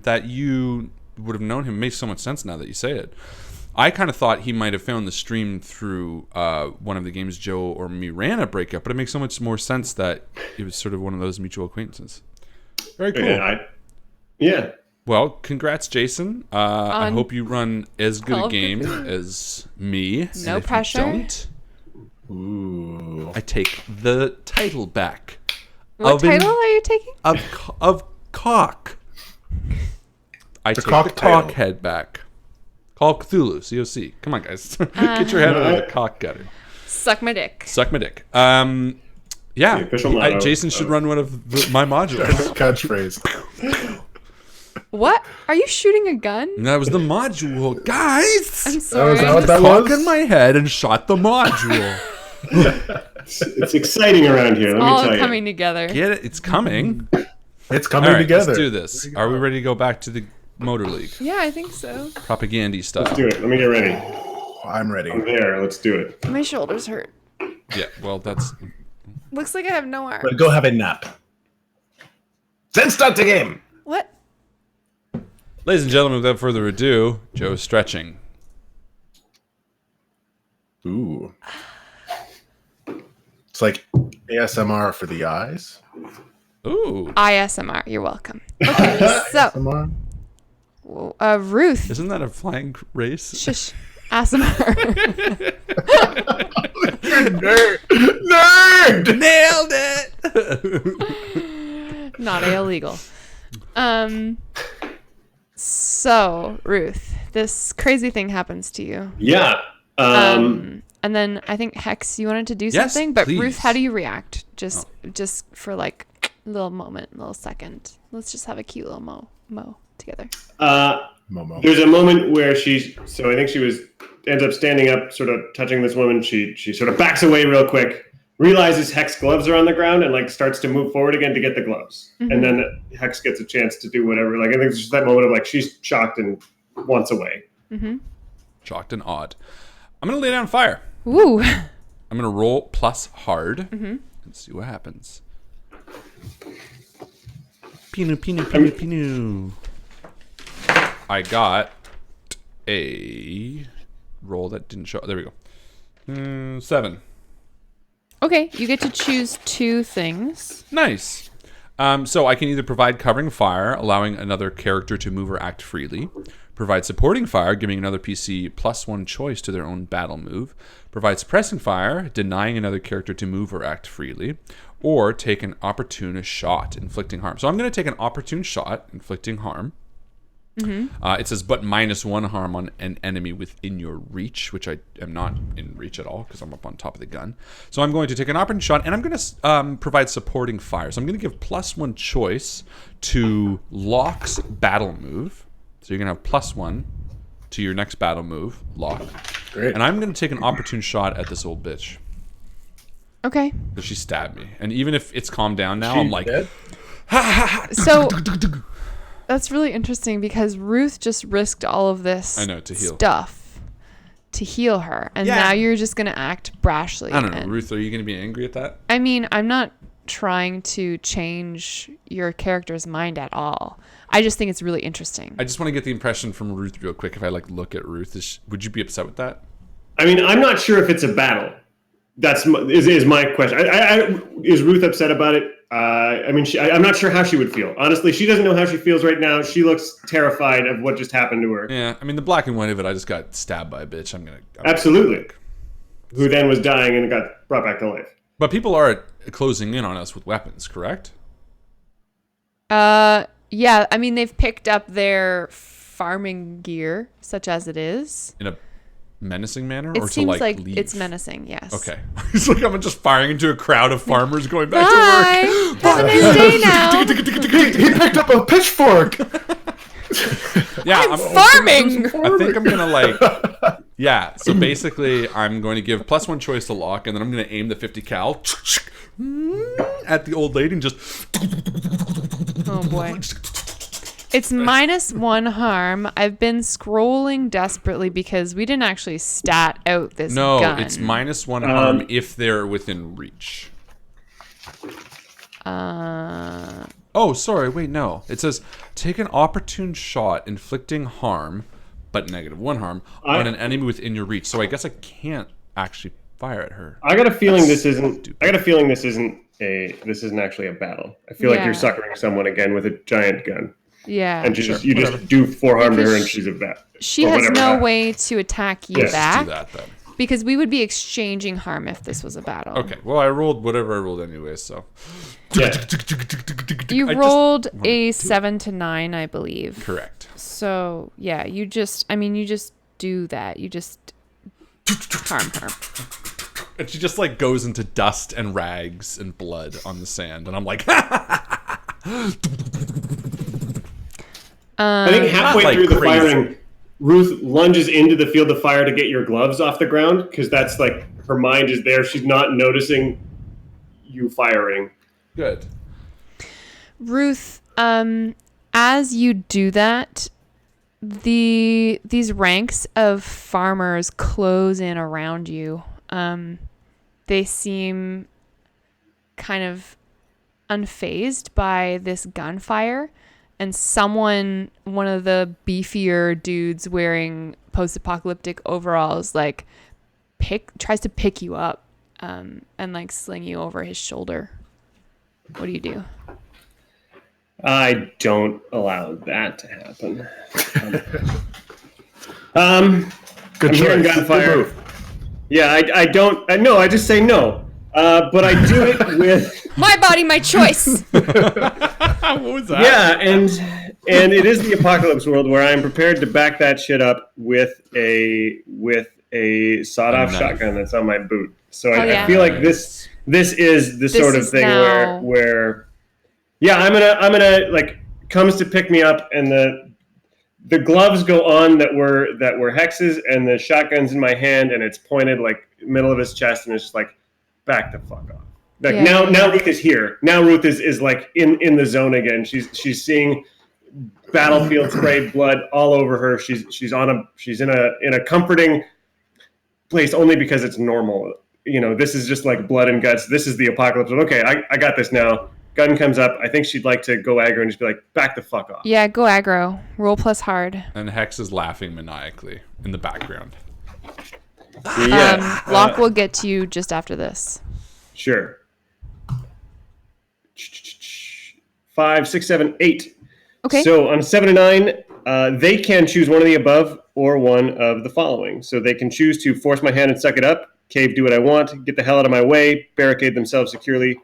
That you would have known him. It makes so much sense now that you say it. I kind of thought he might have found the stream through one of the games Joe or me ran at Breakout, but it makes so much more sense that it was sort of one of those mutual acquaintances. Very cool. Yeah. Well, congrats, Jason. I On hope you run as good Call a of game Duty. as me. And No if you pressure. don't, Ooh. I take the title back. What title are you taking? Of cock. I take cock the title. cock head back. Call of Cthulhu, COC. Come on, guys. Get your head out of the cock gutter. Suck my dick. Suck my dick. Yeah. The official motto Jason should run one of my modules. Catchphrase. What? Are you shooting a gun? And that was the module, guys. I'm sorry. was that what that Cock was? in my head and shot the module. It's exciting around here. Let me All tell you. coming together. Get it? It's coming. It's coming All right, together. let's do this. Are we ready to go back to the Motor League? Yeah, I think so. Propagandy style. Let's do it. Let me get ready. I'm ready. I'm there. Let's do it. My shoulders hurt. Yeah, well, that's... Looks like I have no arm. But go have a nap. Then start the game. What? Ladies and gentlemen, without further ado, Joe's stretching. Ooh. It's like ASMR for the eyes. Ooh. ISMR. You're welcome. Okay, so ASMR. Ruth. Isn't that a flying race? Shush. ASMR. Nerd. Nerd. Nailed it! Not illegal. So Ruth, this crazy thing happens to you. Yeah. And then I think Hex, you wanted to do Yes, something, but please. Ruth, how do you react? Just for like a little moment, little second. Let's just have a cute little mo together. Momo. There's a moment where I think she ends up standing up, sort of touching this woman. She sort of backs away real quick, realizes Hex gloves are on the ground, and like starts to move forward again to get the gloves. Mm-hmm. And then Hex gets a chance to do whatever. Like I think it's just that moment of like she's shocked and wants away. Shocked and odd. I'm going to lay down fire. Ooh. I'm going to roll plus hard and see what happens. Pinu, pinu, pinu, pinu. I got a roll that didn't show. There we go. 7. Okay, you get to choose 2 things. Nice. So I can either provide covering fire, allowing another character to move or act freely. Provide supporting fire, giving another PC +1 choice to their own battle move. Provide suppressing fire, denying another character to move or act freely. Or take an opportune shot, inflicting harm. So I'm going to take an opportune shot, inflicting harm. It says, but -1 harm on an enemy within your reach, which I am not in reach at all because I'm up on top of the gun. So I'm going to take an opportune shot, and I'm going to provide supporting fire. So I'm going to give +1 choice to Locke's battle move. So you're going to have +1 to your next battle move, Locke. Great. And I'm going to take an opportune shot at this old bitch Okay. because she stabbed me. And even if it's calmed down now, I'm like, Dead? So that's really interesting because Ruth just risked all of this I know, to heal. stuff to heal her. And Yeah. now you're just going to act brashly. I don't know, and- Ruth, are you going to be angry at that? I mean, I'm not trying to change your character's mind at all. I just think it's really interesting. I just want to get the impression from Ruth real quick. If I like look at Ruth, would you be upset with that? I mean, I'm not sure if it's a battle. Is my question. Is Ruth upset about it? I mean, I'm not sure how she would feel. Honestly, she doesn't know how she feels right now. She looks terrified of what just happened to her. Yeah, I mean the black and white of it. I just got stabbed by a bitch. I'm Absolutely. Who then was dying and got brought back to life. But people are closing in on us with weapons, correct? Yeah, I mean, they've picked up their farming gear, such as it is. In a menacing manner, It or to seems like leave? it's menacing, yes. Okay, it's like I'm just firing into a crowd of farmers going back Bye. Have a nice day now. to work. He picked up a pitchfork. Yeah, I'm farming. I think I'm gonna like Yeah, so basically I'm going to give +1 choice to Locke, and then I'm going to aim the 50 cal at the old lady and just... Oh boy. It's -1 harm. I've been scrolling desperately because we didn't actually stat out this No, gun. it's -1 harm if they're within reach. Oh, sorry, wait, no. It says, take an opportune shot inflicting harm, but -1 harm, on an enemy within your reach. So I guess I can't actually fire at her. I got a feeling this isn't actually a battle. I feel like you're suckering someone again with a giant gun. Yeah. And just do 4 harm to her and she's a vet. She has no way to attack you back. Do that, then. Because we would be exchanging harm if this was a battle. Okay, well, I rolled whatever I rolled anyway, so... Yeah. You rolled a 7 to 9, I believe. Correct. So, yeah, you just do that. You just harm her. And she just, like, goes into dust and rags and blood on the sand, and I'm like... I think halfway through the firing, Ruth lunges into the field of fire to get your gloves off the ground, because that's like her mind is there. She's not noticing you firing. Good. Ruth, as you do that, these ranks of farmers close in around you. They seem kind of unfazed by this gunfire. And one of the beefier dudes wearing post-apocalyptic overalls, like, tries to pick you up, and like sling you over his shoulder. What do you do? I don't allow that to happen. Good I'm hearing choice. gunfire. Good Yeah, I don't. No, I just say no. But I do it with My body, my choice. What was that? yeah, and it is the apocalypse world where I am prepared to back that shit up with a sawed-off shotgun that's on my boot. So I feel like this is the sort of thing where yeah, I'm gonna like comes to pick me up, and the gloves go on that were hexes, and the shotgun's in my hand, and it's pointed like middle of his chest, and it's just like, back the fuck off. Like now Ruth is here. Now Ruth is like in the zone again. She's seeing battlefield sprayed blood all over her. She's in a comforting place only because it's normal. You know, this is just like blood and guts. This is the apocalypse. Okay, I got this now. Gun comes up. I think she'd like to go aggro and just be like, back the fuck off. Yeah, go aggro. Roll plus hard. And Hex is laughing maniacally in the background. Yeah. Locke will get to you just after this. Sure. 5, 6, 7, 8. Okay. So on 7 and 9, they can choose one of the above or one of the following. So they can choose to force my hand and suck it up, cave, do what I want, get the hell out of my way, barricade themselves securely,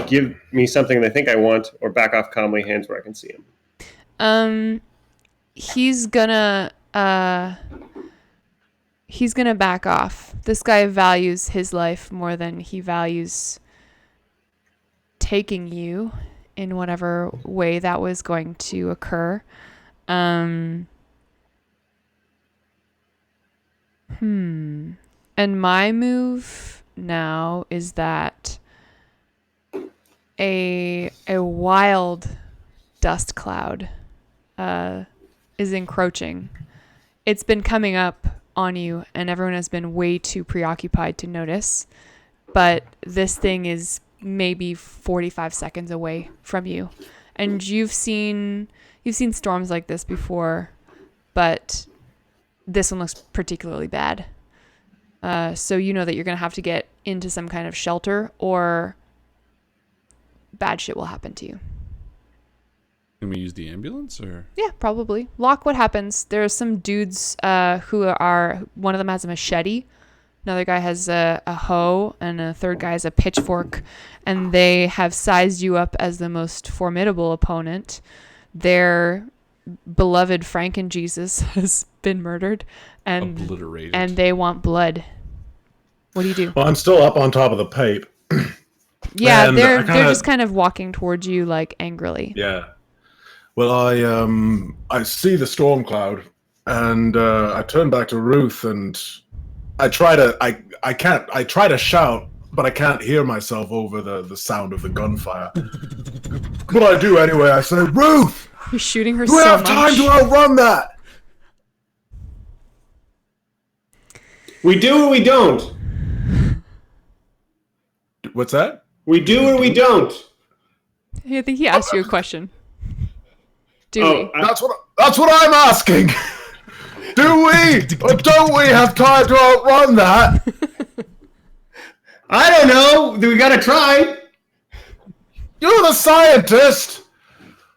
give me something they think I want, or back off calmly, hands where I can see him. He's gonna back off. This guy values his life more than he values taking you in whatever way that was going to occur. And my move now is that a wild dust cloud is encroaching. It's been coming up on you, and everyone has been way too preoccupied to notice. But this thing is maybe 45 seconds away from you, and you've seen storms like this before, but this one looks particularly bad. So you know that you're gonna have to get into some kind of shelter, or bad shit will happen to you. Can we use the ambulance or? Yeah, probably. Locke, what happens? There are some dudes who are, one of them has a machete, another guy has a hoe, and a third guy has a pitchfork, and they have sized you up as the most formidable opponent. Their beloved Franken-Jesus has been murdered, and Obliterated. And they want blood. What do you do? Well, I'm still up on top of the pape. Yeah, And they're just kind of walking towards you like angrily. Yeah. Well, I see the storm cloud, And I turn back to Ruth, and I try to shout, but I can't hear myself over the sound of the gunfire. But I do anyway. I say, Ruth, You're shooting her do we so have much. time to outrun that? We do or we don't. What's that? We do or we don't. I think he asked you a question. Do we? That's what I'm asking. Do we or don't we have time to outrun that? I don't know. We gotta try. You're the scientist.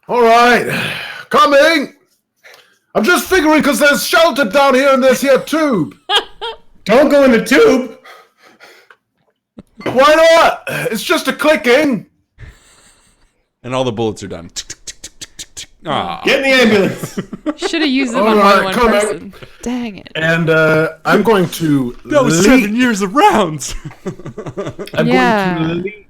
All right, coming. I'm just figuring because there's shelter down here in this here tube. Don't go in the tube. Why not? It's just a clicking. And all the bullets are done. Ah. Get in the ambulance. Should have used them All on more right, than one come on. person. Dang it. And I'm going to That was 7 years of rounds. I'm Yeah. going to leap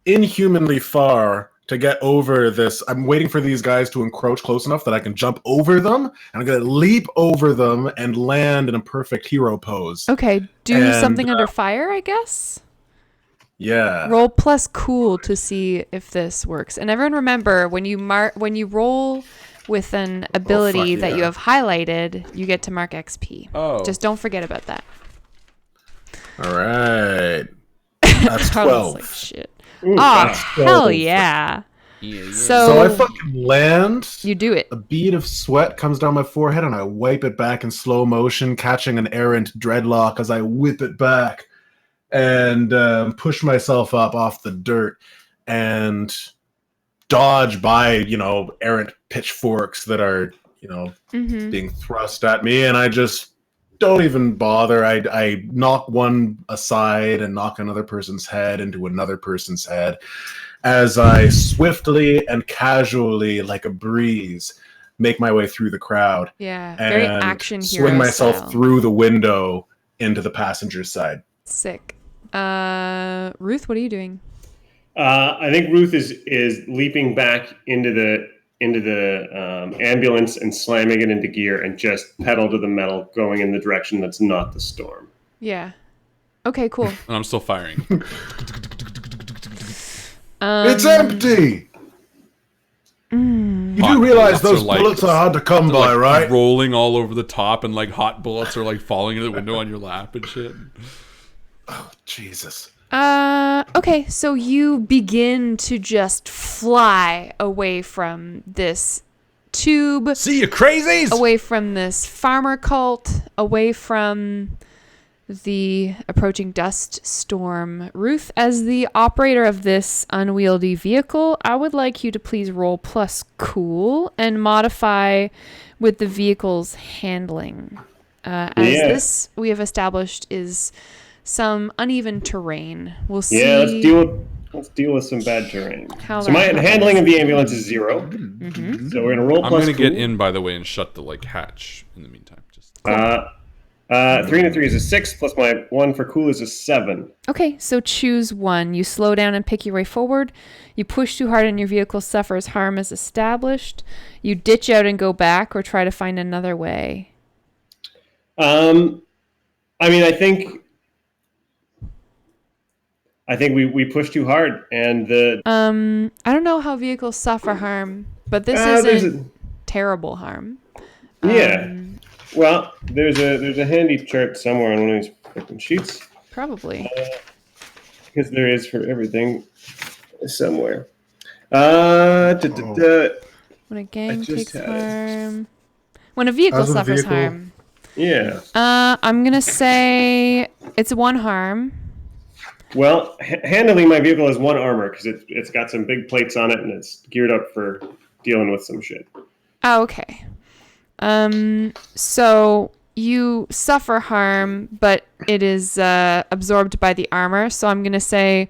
inhumanly far to get over this. I'm waiting for these guys to encroach close enough that I can jump over them, and I'm going to leap over them and land in a perfect hero pose. Okay, do And, something under fire, I guess? Yeah. Roll plus cool to see if this works. And everyone remember, when you roll with an ability that you yeah. have highlighted, you get to mark XP. Oh. Just don't forget about that. All right. That's I was 12. like, shit. Ooh, Oh, that's hell 12. yeah. Yeah. So I fucking land. You do it. A bead of sweat comes down my forehead, and I wipe it back in slow motion, catching an errant dreadlock as I whip it back and push myself up off the dirt and dodge by, errant pitchforks that are, Mm-hmm. being thrust at me. And I just don't even bother. I knock one aside and knock another person's head into another person's head as I swiftly and casually, like a breeze, make my way through the crowd. Yeah, very And action hero swing myself style. through the window into the passenger side. Sick. Ruth, what are you doing? I think Ruth is leaping back into the ambulance and slamming it into gear and just pedal to the metal, going in the direction that's not the storm. Yeah. Okay, cool. And I'm still firing. It's empty! You do realize bullets those are like- bullets are hard to come They're, by, like, right? rolling all over the top, and like hot bullets are like falling into the window on your lap and shit. Jesus. Okay, so you begin to just fly away from this tube, See you crazies! away from this farmer cult, away from the approaching dust storm. Ruth, as the operator of this unwieldy vehicle, I would like you to please roll plus cool and modify with the vehicle's handling. As Yeah. this, we have established, is some uneven terrain. We'll see. Yeah, let's deal with some bad terrain. How So my that handling of the ambulance is 0. Mm-hmm. So we're gonna roll I'm plus gonna get cool. in, by the way, and shut the hatch in the meantime. Just 3 and a 3 is a 6, plus my 1 for cool is a 7. Okay, so choose one. You slow down and pick your way forward. You push too hard and your vehicle suffers harm as established. You ditch out and go back or try to find another way. I think we push too hard, and I don't know how vehicles suffer harm, but this there's isn't terrible harm. yeah. Well, there's a handy chart somewhere on one of these fucking sheets, Probably. because there is for everything somewhere. When a gang just takes had it. harm. When a vehicle As a suffers vehicle- harm. Yeah. I'm going to say it's 1 harm. Well, handily, my vehicle has 1 armor because it's got some big plates on it and it's geared up for dealing with some shit. Oh, okay. So you suffer harm, but it is absorbed by the armor. So I'm gonna say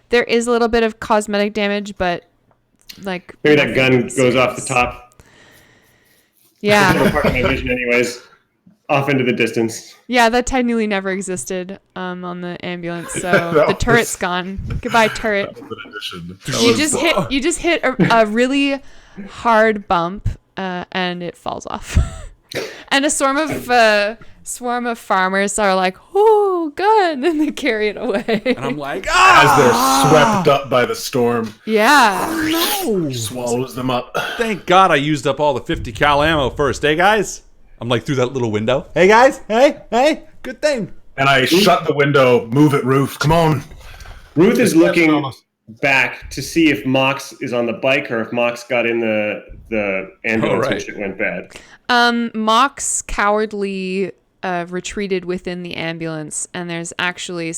there is a little bit of cosmetic damage, but like Maybe that gun nothing goes off the serious. top. Yeah, Never part of my vision, anyways. Off into the distance. yeah, that technically never existed on the ambulance. So That the turret's was- gone. Goodbye, turret. That You was- just hit a really hard bump, and it falls off. And a swarm of farmers are like, "Oh, good," and they carry it away. And I'm like, As they're swept up by the storm, Yeah. no! swallows them up. Thank God I used up all the 50 cal ammo first. Hey, guys? I'm like through that little window. Hey, guys? Hey? Good thing. And I shut the window. Move it, Ruth. Come on. Ruth is looking back to see if Mox is on the bike or if Mox got in the ambulance when shit went bad. Mox cowardly retreated within the ambulance, and there's actually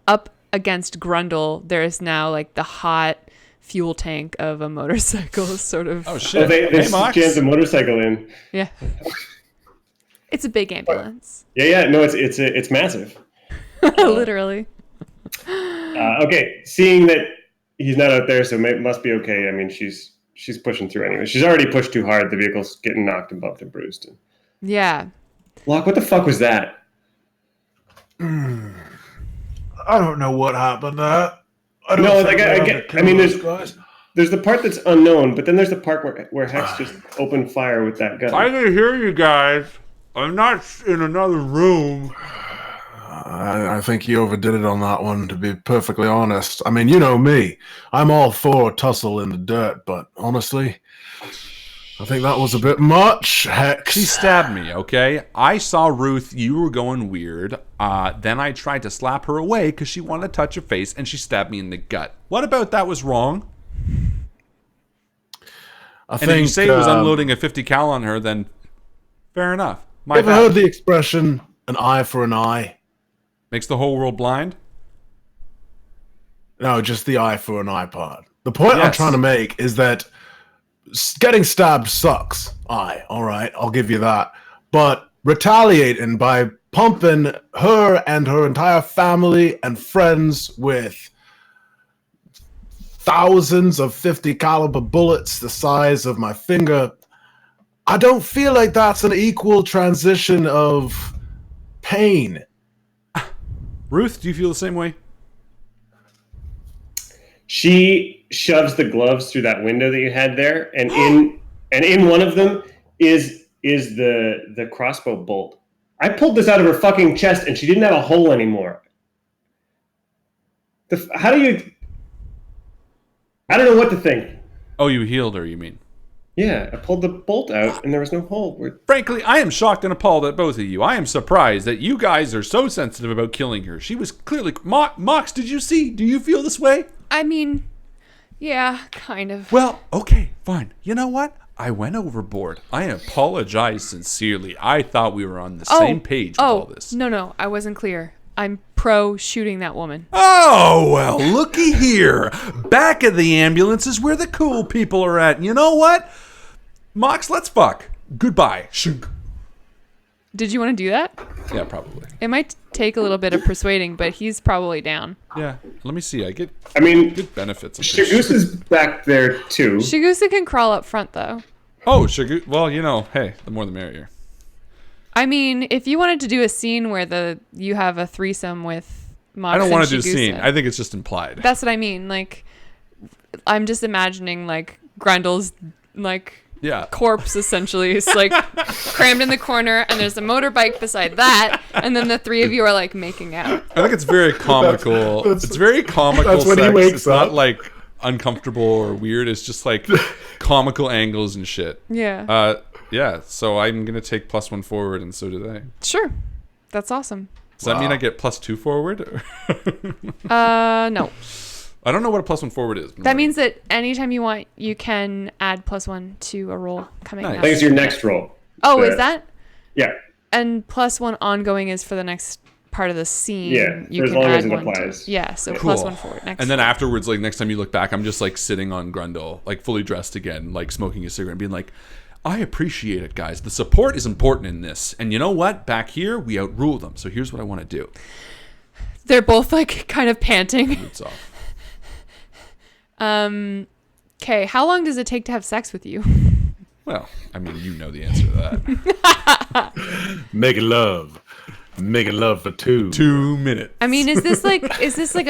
up against Grundle, there is now like the hot fuel tank of a motorcycle, sort of. Oh shit! They jammed the motorcycle in. Yeah. It's a big ambulance. Yeah. No, it's massive. Literally. Okay, seeing that he's not out there, so it must be okay. I mean, she's pushing through anyway. She's already pushed too hard. The vehicle's getting knocked and bumped and bruised. Yeah. Locke, what the fuck was that? I don't know what happened. I mean, there's the part that's unknown, but then there's the part where Hex just opened fire with that gun. I can hear you guys. I'm not in another room. I think he overdid it on that one, to be perfectly honest. I mean, you know me. I'm all for tussle in the dirt, but honestly, I think that was a bit much, Hex. She stabbed me, okay? I saw Ruth, you were going weird. Then I tried to slap her away because she wanted to touch her face, and she stabbed me in the gut. What about that was wrong? I And think if you say he was unloading a 50 cal on her, then fair enough. My ever bad. heard the expression, an eye for an eye? Makes the whole world blind? No, just the eye for an eye part. The point I'm Yes. trying to make is that getting stabbed sucks. All right, I'll give you that. But retaliating by pumping her and her entire family and friends with thousands of 50 caliber bullets the size of my finger, I don't feel like that's an equal transition of pain. Ruth, do you feel the same way? She shoves the gloves through that window that you had there, and in one of them is the crossbow bolt. I pulled this out of her fucking chest, and she didn't have a hole anymore. How do you? I don't know what to think. Oh, you healed her, you mean? Yeah, I pulled the bolt out, and there was no hole. Frankly, I am shocked and appalled at both of you. I am surprised that you guys are so sensitive about killing her. She was clearly... Mox, did you see? Do you feel this way? I mean, yeah, kind of. Well, okay, fine. You know what? I went overboard. I apologize sincerely. I thought we were on the same page with all this. No, I wasn't clear. I'm pro shooting that woman. Oh, well, looky here. Back of the ambulance is where the cool people are at. You know what? Mox, let's fuck. Goodbye. Shunk. Did you want to do that? Yeah, probably. It might take a little bit of persuading, but he's probably down. Yeah, let me see. I get good benefits. Shagoose is back there too. Shagusa can crawl up front, though. Oh, Shagoose. Well, you know, hey, the more the merrier. I mean, if you wanted to do a scene where you have a threesome with Mox I don't want to do a scene. I think it's just implied. That's what I mean. Like, I'm just imagining, like, Grundle's, like... Yeah. Corpse essentially is like crammed in the corner, and there's a motorbike beside that, and then the three of you are like making out. I think it's very comical. It's very comical. That's when sex. he wakes It's up. not like uncomfortable or weird. It's just like comical angles and shit. Yeah. Yeah. So I'm gonna take +1 forward, and so do they. Sure. That's awesome. Does that mean I get +2 forward? No. I don't know what a +1 forward is. That means that anytime you want, you can add +1 to a roll coming Nice. up. I think it's your next roll. Oh, is that? Yeah. And +1 ongoing is for the next part of the scene. Yeah, You for as can long add as it one to- applies. Yeah, so Cool. +1 forward. Next. And then afterwards, like next time you look back, I'm just like sitting on Grundle, like fully dressed again, like smoking a cigarette and being like, I appreciate it, guys. The support is important in this. And you know what? Back here, we outrule them. So here's what I want to do. They're both like kind of panting. Boots off. Okay, how long does it take to have sex with you? Well, I mean, you know the answer to that. Make love. Making love for 2. 2 minutes. I mean, is this like a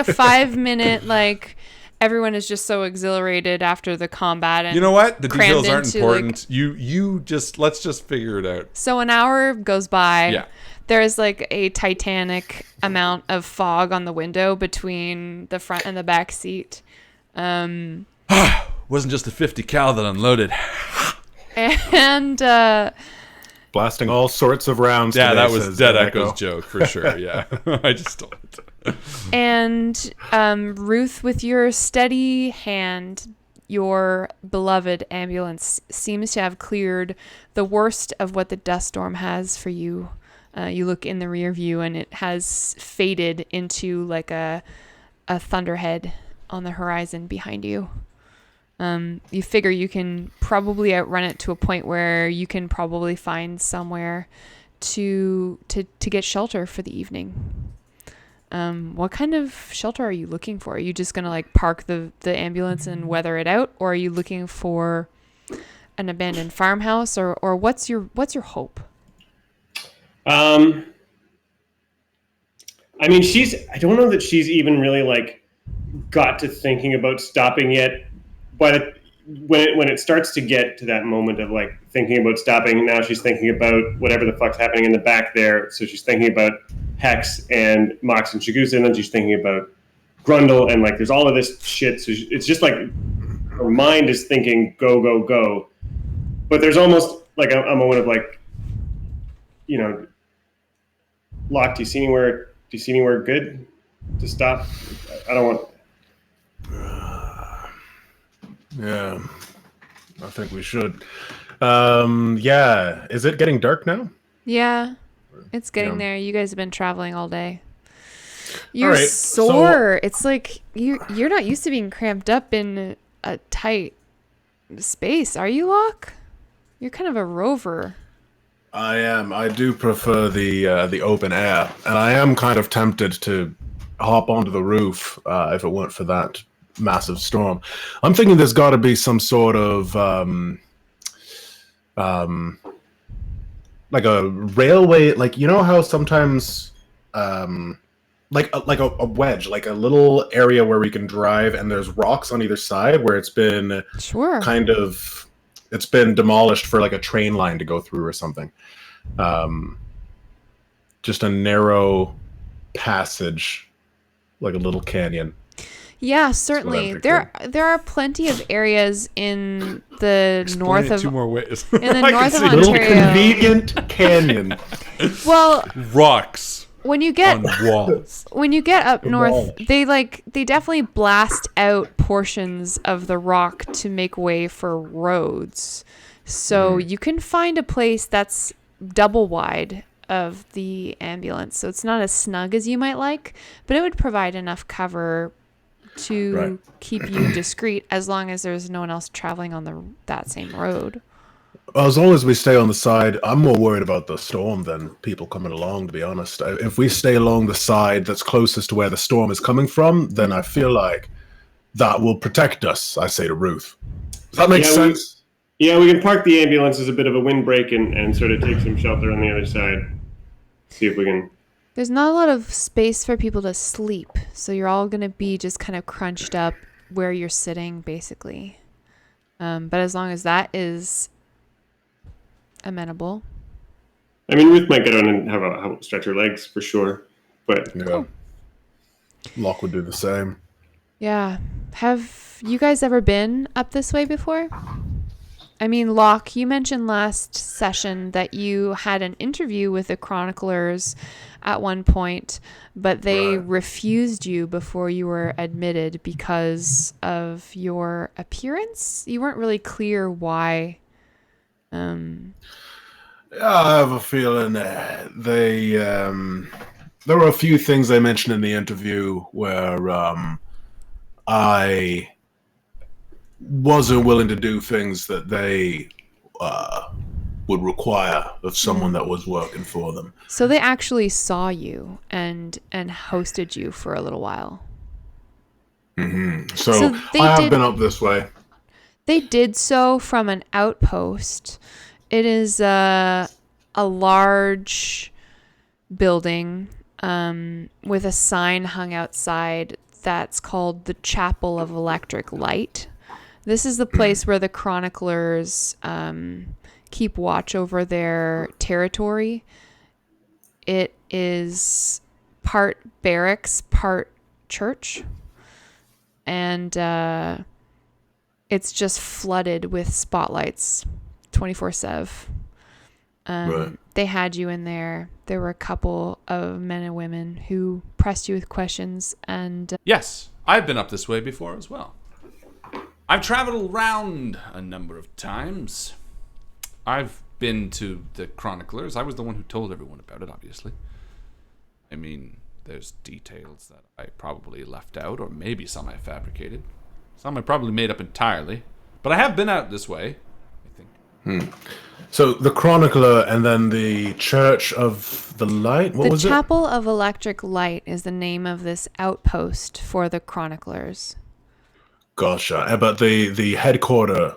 5-minute like everyone is just so exhilarated after the combat. And You know what? The crammed details aren't into, important. You just let's just figure it out. So an hour goes by. Yeah. There's like a titanic amount of fog on the window between the front and the back seat. Wasn't just a 50 cal that unloaded. And Blasting all sorts of rounds. Yeah, today, that was says Dead Echo. Echo's joke for sure. Yeah, I just stole it. And Ruth, with your steady hand, your beloved ambulance seems to have cleared the worst of what the dust storm has for you. You look in the rear view, and it has faded into like a thunderhead on the horizon behind you. You figure you can probably outrun it to a point where you can probably find somewhere to get shelter for the evening. What kind of shelter are you looking for? Are you just gonna like park the ambulance and weather it out, or are you looking for an abandoned farmhouse, or what's your hope? I mean, I don't know that she's even really like got to thinking about stopping yet, but when it starts to get to that moment of like thinking about stopping, now she's thinking about whatever the fuck's happening in the back there. So she's thinking about Hex and Mox and Chigusa, and then she's thinking about Grundle, and like there's all of this shit. So it's just like her mind is thinking go, go, go. But there's almost like a moment of like, you know, Locke, do you see anywhere good to stop? I don't want. Yeah, I think we should. Yeah, is it getting dark now? Yeah, it's getting Yeah. there. You guys have been traveling all day. You're right, sore. It's like you're not used to being cramped up in a tight space, are you, Locke? You're kind of a rover. I am. I do prefer the open air, and I am kind of tempted to hop onto the roof if it weren't for that massive storm. I'm thinking there's got to be some sort of like a railway, like you know how sometimes like a wedge, like a little area where we can drive, and there's rocks on either side where it's been Sure. it's been demolished for like a train line to go through or something. Just a narrow passage, like a little canyon. Yeah, certainly. There are plenty of areas in the north of two more ways. in the I can north of see Little Ontario. convenient canyon. Well, rocks when you get on walls. when you get up north, Demolished. they definitely blast out portions of the rock to make way for roads. So you can find a place that's double wide of the ambulance. So it's not as snug as you might like, but it would provide enough cover to Right. keep you discreet as long as there's no one else traveling on that same road. Well, as long as we stay on the side, I'm more worried about the storm than people coming along, to be honest. If we stay along the side that's closest to where the storm is coming from, then I feel like that will protect us, I say to Ruth. Does that make Yeah, sense? We can park the ambulance as a bit of a windbreak and sort of take some shelter on the other side. See if we can. There's not a lot of space for people to sleep, so you're all going to be just kind of crunched up where you're sitting, basically. But as long as that is amenable. I mean, Ruth might get on and have a stretch her legs for sure, but Yeah. Locke would do the same. Yeah. Have you guys ever been up this way before? I mean, Locke, you mentioned last session that you had an interview with the chroniclers at one point, but they Right. refused you before you were admitted because of your appearance. You weren't really clear why. I have a feeling there were a few things they mentioned in the interview where I wasn't willing to do things that they would require of someone that was working for them. So they actually saw you and hosted you for a little while. So they I have did- been up this way. They did so from an outpost. It is a large building with a sign hung outside that's called the Chapel of Electric Light. This is the place where the chroniclers keep watch over their territory. It is part barracks, part church. And it's just flooded with spotlights 24/7. Right. They had you in there. There were a couple of men and women who pressed you with questions. And Yes, I've been up this way before as well. I've traveled around a number of times. I've been to the chroniclers. I was the one who told everyone about it, obviously. I mean, there's details that I probably left out, or maybe some I fabricated. Some I probably made up entirely. But I have been out this way, I think. So the Chronicler and then the Church of the Light. What was the Chapel of Electric Light is the name of this outpost for the chroniclers. Gotcha. But the headquarters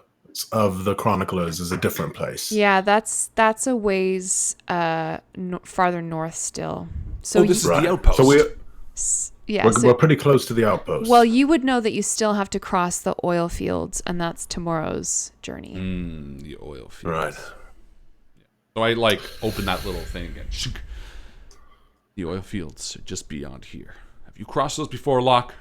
of the Chroniclers is a different place. Yeah, that's a ways farther north still. So this is Right. the outpost. So we're pretty close to the outpost. well, you would know that you still have to cross the oil fields, and that's tomorrow's journey. The oil fields. Right. So I open that little thing again. The oil fields are just beyond here. Have you crossed those before, Locke?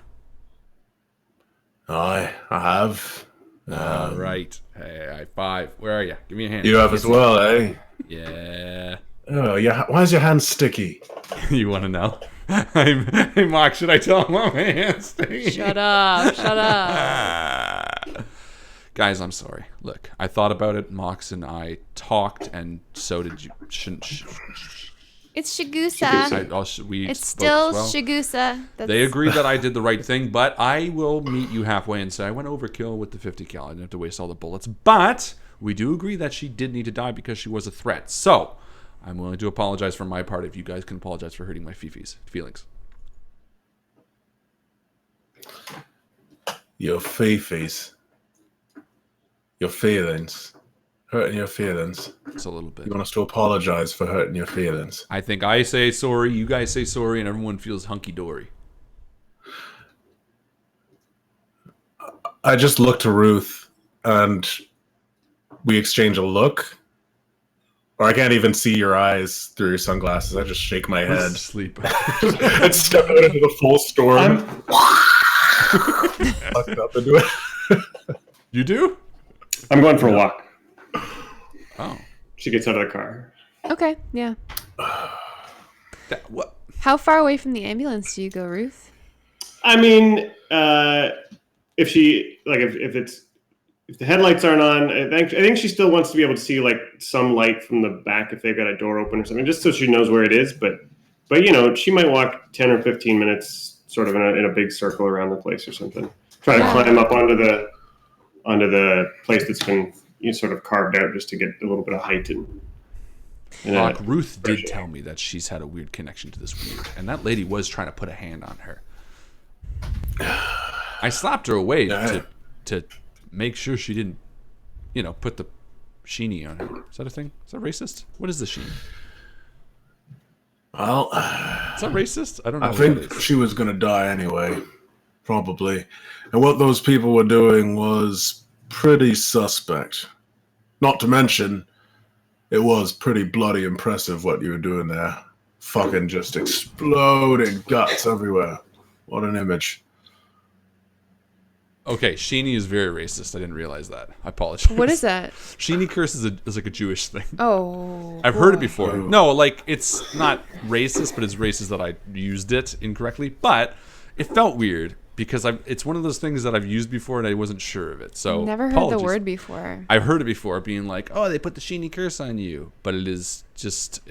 I have. All right. Hey, high five. Where are you? Give me a hand. You have as well, eh? Yeah. Oh, yeah. Why is your hand sticky? You want to know? Hey, Mark, should I tell him my hand's sticky? Shut up! Shut up! Guys, I'm sorry. Look, I thought about it. Mox and I talked, and so did you. It's Shigusa. We It's spoke still as well. Shigusa. They agreed that I did the right thing, but I will meet you halfway and say I went overkill with the 50 cal. I didn't have to waste all the bullets. But we do agree that she did need to die because she was a threat. So I'm willing to apologize for my part if you guys can apologize for hurting my Fifi's feelings. Your fifis. Your feelings. Hurting your feelings. It's a little bit. You want us to apologize for hurting your feelings? I think I say sorry, you guys say sorry, and everyone feels hunky-dory. I just look to Ruth, and we exchange a look. Or I can't even see your eyes through your sunglasses. I just shake my head Sleep. and step out into the full storm. Fucked up into it. You do? I'm going for a walk. Oh. She gets out of the car. Okay, yeah. What? How far away from the ambulance do you go, Ruth? I mean, if the headlights aren't on, I think she still wants to be able to see some light from the back if they've got a door open or something, just so she knows where it is. But she might walk 10 or 15 minutes, sort of in a big circle around the place or something. Try to climb up onto the place that's been sort of carved out just to get a little bit of height and Ruth did tell me that she's had a weird connection to this weird, and that lady was trying to put a hand on her. I slapped her away to make sure she didn't, put the sheenie on her. Is that a thing? Is that racist? What is the sheenie? Well, Is that racist? I don't know. I what think that is. she was going to die anyway. Probably. And what those people were doing was pretty suspect. Not to mention, it was pretty bloody impressive what you were doing there. Fucking just exploding guts everywhere. What an image. Okay, sheenie is very racist. I didn't realize that. I apologize. What is that? Sheenie curse is like a Jewish thing. Oh. I've heard it boy. before. No, it's not racist, but it's racist that I used it incorrectly. But it felt weird because it's one of those things that I've used before and I wasn't sure of it. So Never heard apologies. the word before. I've heard it before, being like, "Oh, they put the sheenie curse on you," but it is just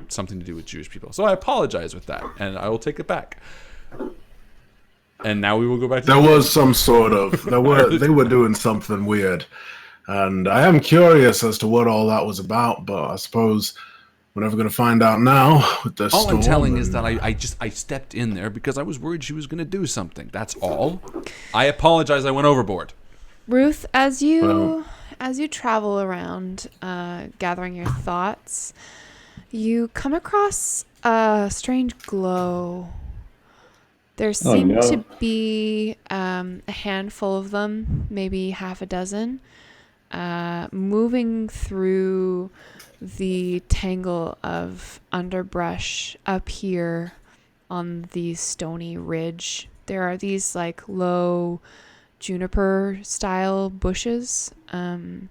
something to do with Jewish people. So I apologize with that, and I will take it back. And now we will go back to There was some sort of they were doing something weird. And I am curious as to what all that was about, but I suppose we're never gonna find out now with this. All I'm telling is that I stepped in there because I was worried she was going to do something. That's all. I apologize. I went overboard. Ruth, as you travel around, gathering your thoughts, you come across a strange glow. There Oh, seem no. to be a handful of them, maybe half a dozen, moving through the tangle of underbrush up here on the stony ridge. There are these like low juniper style bushes, and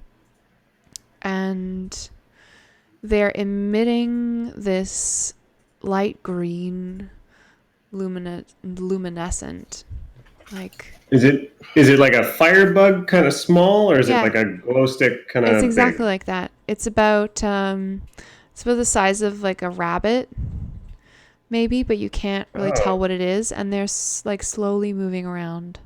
they're emitting this light green luminescent, like, Is it like a firebug kind of small, or is Yeah. it like a glow stick kind of it's exactly big? like that. It's about the size of like a rabbit maybe, but you can't really Oh. tell what it is, and they're like slowly moving around.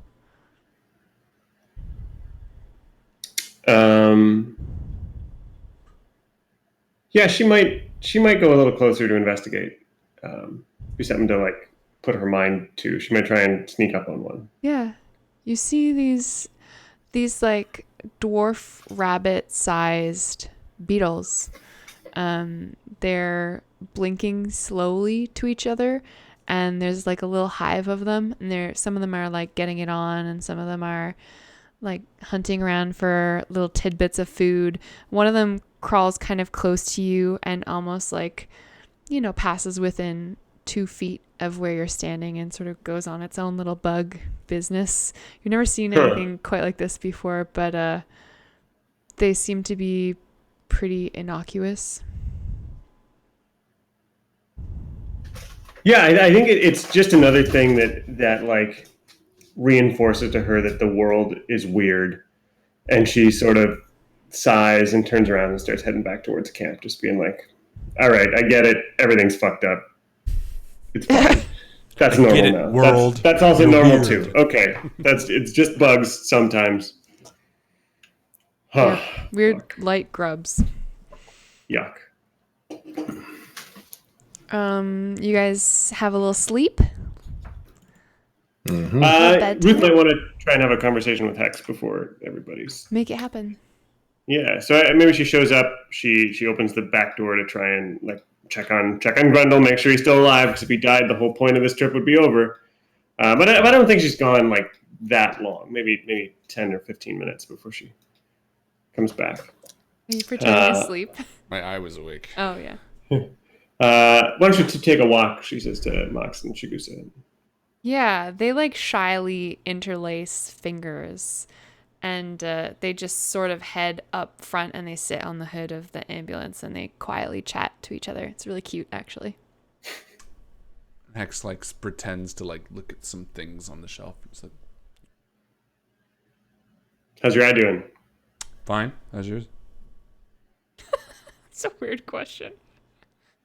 Yeah, she might go a little closer to investigate. Be something to like put her mind to. She might try and sneak up on one. Yeah, you see these like dwarf rabbit sized beetles. They're blinking slowly to each other, and there's like a little hive of them, and some of them are like getting it on, and some of them are like hunting around for little tidbits of food. One of them crawls kind of close to you and almost like, passes within 2 feet of where you're standing and sort of goes on its own little bug business. You've never seen anything quite like this before, but they seem to be pretty innocuous. Yeah, I think it's just another thing that like reinforces to her that the world is weird, and she sort of sighs and turns around and starts heading back towards camp, just being like, "All right, I get it. Everything's fucked up. It's fine. That's normal get it, now. world. That's also You're normal weird." too. Okay, it's just bugs sometimes. Huh. Yeah, weird light grubs. Yuck. You guys have a little sleep? Ruth bedtime? might want to try and have a conversation with Hex before everybody's. Make it happen. Yeah, so maybe she shows up. She opens the back door to try and like check on Grundle, make sure he's still alive. Because if he died, the whole point of this trip would be over. But I don't think she's gone like that long. Maybe 10 or 15 minutes before she comes back. Are you pretending to sleep? My eye was awake. Oh yeah. Why don't you take a walk? She says to Mox and Chigusa. Yeah, they like shyly interlace fingers, and they just sort of head up front and they sit on the hood of the ambulance and they quietly chat to each other. It's really cute, actually. Hex like pretends to like look at some things on the shelf. It's like, How's your eye doing? fine. How's yours? It's a weird question.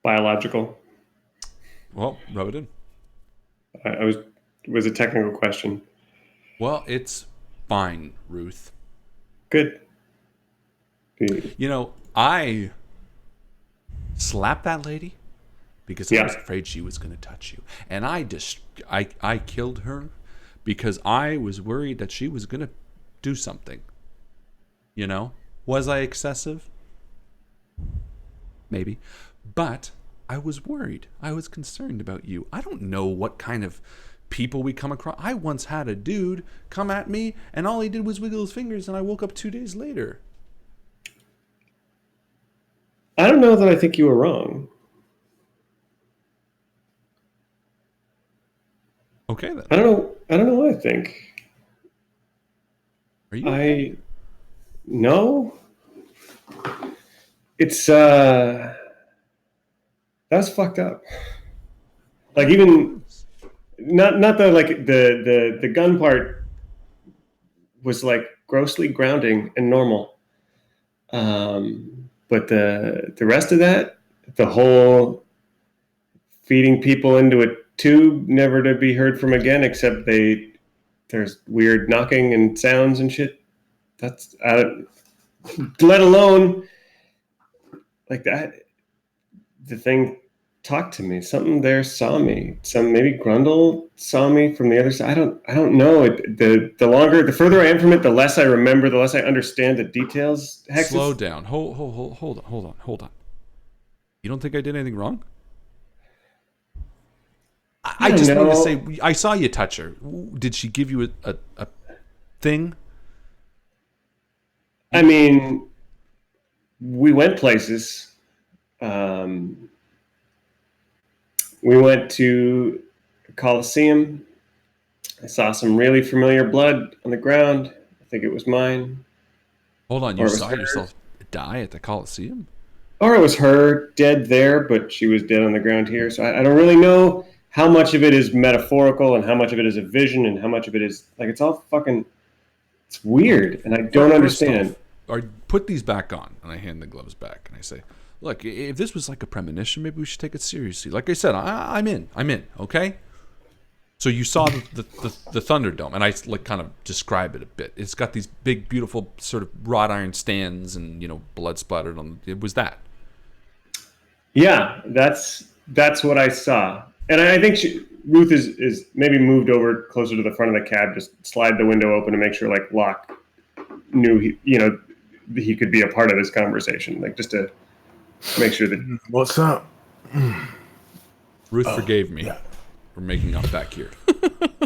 Biological. Well, rub it in. It was a technical question. Well, it's fine, Ruth. Good. I slapped that lady because I Yeah. was afraid she was going to touch you. And I killed her because I was worried that she was going to do something. Was I excessive? Maybe. But I was worried. I was concerned about you. I don't know what kind of people we come across. I once had a dude come at me and all he did was wiggle his fingers and I woke up 2 days later. I don't know that I think you were wrong. Okay then. I don't know what I think. Are you? No. It's that's fucked up. Like even not the like the gun part was like grossly grounding and normal. But the rest of that, the whole feeding people into a tube, never to be heard from again, except there's weird knocking and sounds and shit. That's let alone like that. The thing talked to me. Something there saw me. Maybe Grundle saw me from the other side. I don't know. The further I am from it, the less I remember, the less I understand the details. Hex, Slow down. Hold on. You don't think I did anything wrong? I just wanted to know. say, I saw you touch her. Did she give you a thing? I mean, we went places. We went to the Coliseum. I saw some really familiar blood on the ground. I think it was mine. Hold on, Or you it was saw hers. yourself die at the Coliseum? Or it was her dead there, but she was dead on the ground here. So I don't really know how much of it is metaphorical and how much of it is a vision and how much of it is like it's all fucking. It's weird, and I don't First understand. off, I put these back on, and I hand the gloves back, and I say, "Look, if this was like a premonition, maybe we should take it seriously." Like I said, I'm in. Okay. So you saw the Thunderdome, and I like kind of describe it a bit. It's got these big, beautiful sort of wrought iron stands, and blood splattered on. It was that. Yeah, that's what I saw, and I think Ruth is maybe moved over closer to the front of the cab, just slide the window open to make sure like Locke knew he could be a part of this conversation, like just to make sure that. What's up? Ruth forgave me for making up back here.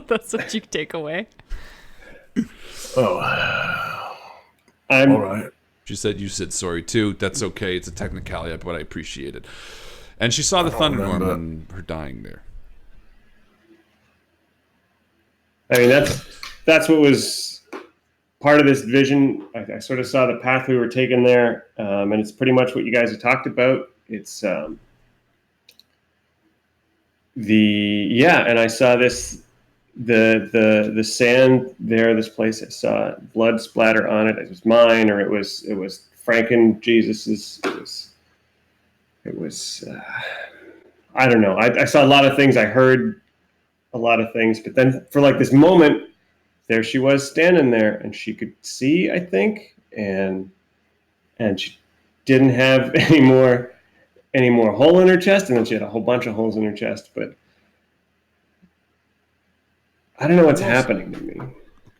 That's what you take away. Oh, I'm all right. She said you said sorry too. That's okay. It's a technicality, but I appreciate it. And she saw the Thunderdome remember. and her dying there. I mean, that's what was part of this vision. I sort of saw the path we were taking there, and it's pretty much what you guys have talked about. It's and I saw this the sand there. This place, I saw blood splatter on it. It was mine, or it was Franken Jesus's. It was I don't know. I saw a lot of things. I heard a lot of things, but then for like this moment, there she was standing there, and she could see, I think, and she didn't have any more hole in her chest, and then she had a whole bunch of holes in her chest, but I don't know what's happening to me.